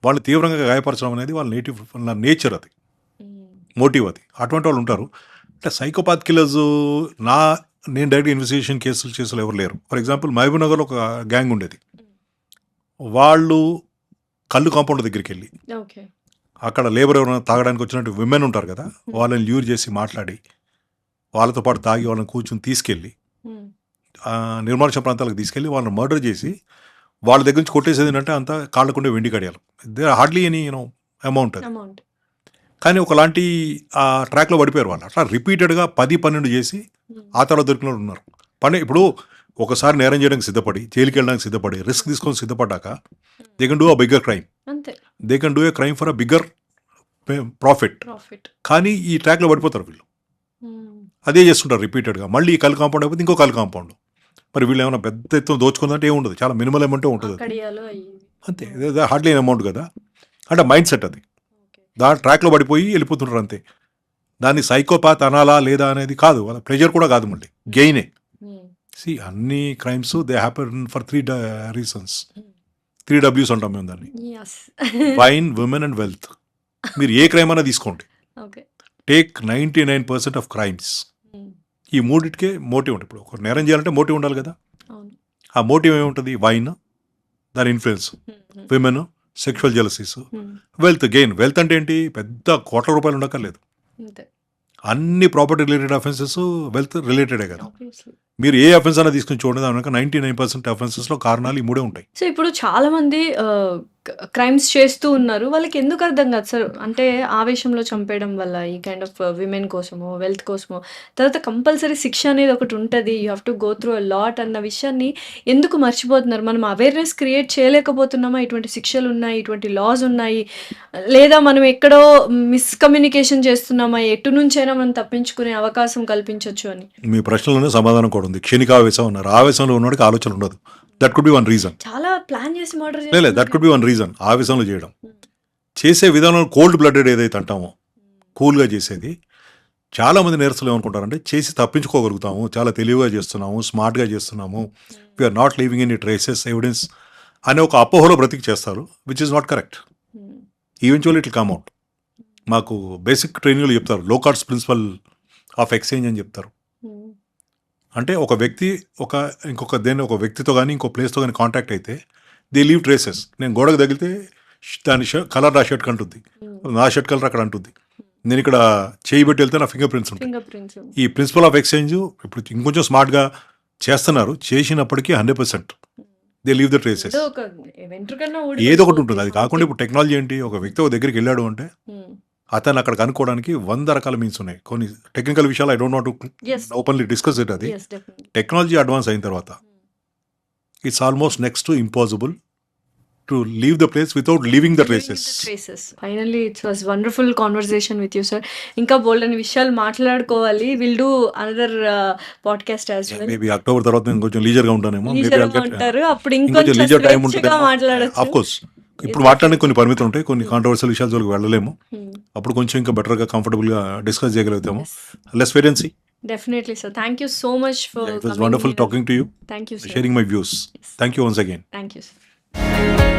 వాళ్ళు తీవ్రంగా గాయపరచడం అనేది వాళ్ళ నేచర్, అది మోటివ్, అది. అటువంటి వాళ్ళు ఉంటారు. అంటే సైకోపాత్ కిల్లర్స్ నేను డైరెక్ట్ ఇన్వెస్టిగేషన్ కేసులు చేసిన ఎవరు లేరు. ఫర్ ఎగ్జాంపుల్ మహబూబ్ నగర్లో ఒక గ్యాంగ్ ఉండేది. వాళ్ళు కళ్ళు కాంపౌండ్ దగ్గరికి వెళ్ళి అక్కడ లేబర్ ఎవరైనా తాగడానికి వచ్చినట్టు విమెన్ ఉంటారు కదా, వాళ్ళని ల్యూర్ చేసి మాట్లాడి వాళ్ళతో పాటు తాగి వాళ్ళని కూర్చొని తీసుకెళ్ళి నిర్మానుష్య ప్రాంతాలకు తీసుకెళ్ళి వాళ్ళని మర్డర్ చేసి వాళ్ళ దగ్గర నుంచి కొట్టేసేది ఏంటంటే అంతా కాళ్ళకుండే వెండి కడియాలు. దే హార్డ్లీ ఎనీ అమౌంట్ అది. కానీ ఒకలాంటి ఆ ట్రాక్లో పడిపోయారు వాళ్ళు. అట్లా రిపీటెడ్గా 10-12 చేసి ఆ తర్వాత దొరికిన వాళ్ళు ఉన్నారు. ఇప్పుడు ఒకసారి నేరం చేయడానికి సిద్ధపడి, జైలుకి వెళ్ళడానికి సిద్ధపడి, రిస్క్ తీసుకొని సిద్ధపడ్డాక they can do a bigger crime. They can do a crime for a bigger profit. కానీ ఈ ట్రాక్లో పడిపోతారు వీళ్ళు. అదే చేస్తుంటారు రిపీటెడ్గా. మళ్ళీ ఈ కళ్ళు కాంపౌండ్ అయిపోతే ఇంకో కళ్ళు కాంపౌండ్. మరి వీళ్ళు ఏమైనా పెద్ద ఎత్తున దోచుకుందంటే ఏముండదు, చాలా మినిమల్ అమౌంటే ఉంటుంది అంతే. హార్డ్లీ అమౌంట్ కదా. అంటే మైండ్ సెట్ అది. దాని ట్రాక్లో పడిపోయి వెళ్ళిపోతుంటారు అంతే. దాన్ని సైకోపాత్ అనాలా లేదా అనేది కాదు, వాళ్ళ ప్రెజర్ కూడా కాదు, మళ్ళీ గెయినే. అన్ని crimes they happen for 3 reasons. 3 Ws అంటాం మేము దాన్ని. Wine, women and wealth. మీరు ఏ క్రైమ్ అయినా తీసుకోండి, టేక్ 99% ఆఫ్ క్రైమ్స్. ఈ మూడింటికే మోటివ్ ఉంటుంది. ఇప్పుడు ఒక నేరం చేయాలంటే మోటివ్ ఉండాలి కదా. ఆ మోటివ్ ఏముంటుంది? వైన్, దాని influence, women, sexual jealousies, wealth gain. Wealth అంటే ఏంటి? పెద్ద కోట్ల రూపాయలు ఉండక్కర్లేదు. అన్ని ప్రాపర్టీ రిలేటెడ్ అఫెన్సెస్ వెల్త్ రిలేటెడే కదా. మీరు ఏ అఫెన్స్ అయినా తీసుకుని చూడండి, దాని 99% అఫెన్సెస్లో కారణాలు ఈ మూడే ఉంటాయి. సో ఇప్పుడు చాలా మంది క్రైమ్స్ చేస్తూ ఉన్నారు, వాళ్ళకి ఎందుకు అర్థం కాదు సార్? అంటే ఆవేశంలో చంపేయడం వల్ల, ఈ కైండ్ ఆఫ్ విమెన్ కోసమో వెల్త్ కోసమో, తర్వాత కంపల్సరీ శిక్ష అనేది ఒకటి ఉంటుంది, you have to go through a lot అన్న విషయాన్ని ఎందుకు మర్చిపోతున్నారు? మనం అవేర్నెస్ క్రియేట్ చేయలేకపోతున్నామా? ఇటువంటి శిక్షలు ఉన్నాయి, ఇటువంటి లాస్ ఉన్నాయి, లేదా మనం ఎక్కడో మిస్కమ్యూనికేషన్ చేస్తున్నామా? ఎటు నుంచైనా మనం తప్పించుకునే అవకాశం కల్పించవచ్చు అని. మీ ప్రశ్నలోనే సమాధానం కూడా ఉంది. క్షణికావేశం అన్నారు. ఆవేశంలో ఉన్నవాడికి ఆలోచన ఉండదు. That could be one reason. చాలా ప్లాన్ చేసి మర్డర్ లేదు, that could be one reason. ఆవేశంలో చేయడం, చేసే విధానం కోల్డ్ బ్లడెడ్ ఏదైతే అంటామో, కూల్గా చేసేది. చాలామంది నేరస్తులు ఏమనుకుంటారంటే చేసి తప్పించుకోగలుగుతాము, చాలా తెలివిగా చేస్తున్నాము, స్మార్ట్గా చేస్తున్నాము, we are not leaving any traces, evidence అనే ఒక అపోహలో బ్రతికి చేస్తారు, which is not correct. Eventually it will come out. మాకు బేసిక్ ట్రైనింగ్లో చెప్తారు, లోకార్ట్స్ ప్రిన్సిపల్ ఆఫ్ ఎక్స్చేంజ్ అని చెప్తారు. అంటే ఒక వ్యక్తి ఒక వ్యక్తితో కానీ ఇంకో ప్లేస్తో కానీ కాంటాక్ట్ అయితే దే లీవ్ ట్రేసెస్. నేను గోడకు తగిలితే దాని కలర్ నా షర్ట్ అంటుంది, నా షర్ట్ కలర్ అక్కడ అంటుంది, నేను ఇక్కడ చేయి పెట్టి వెళ్తే నా ఫింగర్ ప్రింట్స్ ఉంటాయి. ఈ ప్రిన్సిపల్ ఆఫ్ ఎక్స్చేంజ్ ఇప్పుడు ఇంకొంచెం స్మార్ట్గా చేస్తున్నారు, చేసినప్పటికీ 100% దే లీవ్ ద ట్రేసెస్. ఏదో ఒకటి ఉంటుంది. అది కాకుండా ఇప్పుడు టెక్నాలజీ ఏంటి, ఒక వ్యక్తి ఒక దగ్గరికి వెళ్ళాడు అంటే అతను అక్కడ కనుక్కోవడానికి 100 రకాల మీన్స్ ఉన్నాయి. కొన్ని టెక్నికల్ విషయాలు I don't want to Yes. Openly discuss it. అది Yes, definitely. టెక్నాలజీ అడ్వాన్స్ అయిన తర్వాత it's almost next to impossible to leave the place without leaving the traces. Finally it's was wonderful conversation with you sir. ఇంకా బోల్డ్ అని విషయాలు మాట్లాడుకోవాలి. Will do another podcast as well. Maybe October తర్వాత నేను కొంచెం లీజర్గా ఉంటానేమో. ఉంటారు అప్పుడు ఇంకొంచెం ఇంకొంచెం లీజర్ టైం ఉంటుంది. స్వేచ్ఛగా మాట్లాడొచ్చు. ఆఫ్ కోర్స్ ఇప్పుడు మాట్లాడడానికి కొన్ని పరిమితులు ఉంటాయి. కొన్ని కాంట్రవర్షియల్ విషయాల జోలికి వెళ్ళలేము. అప్పుడు కొంచెం ఇంకా బెటర్గా కంఫర్టబుల్గా డిస్కస్ చేయగలుగుతాము. Let's wait and see. Definitely, sir. Thank you so much for It was coming wonderful here. talking to you, Thank you, sir. sharing my views. Thank you once again. Thank you, sir.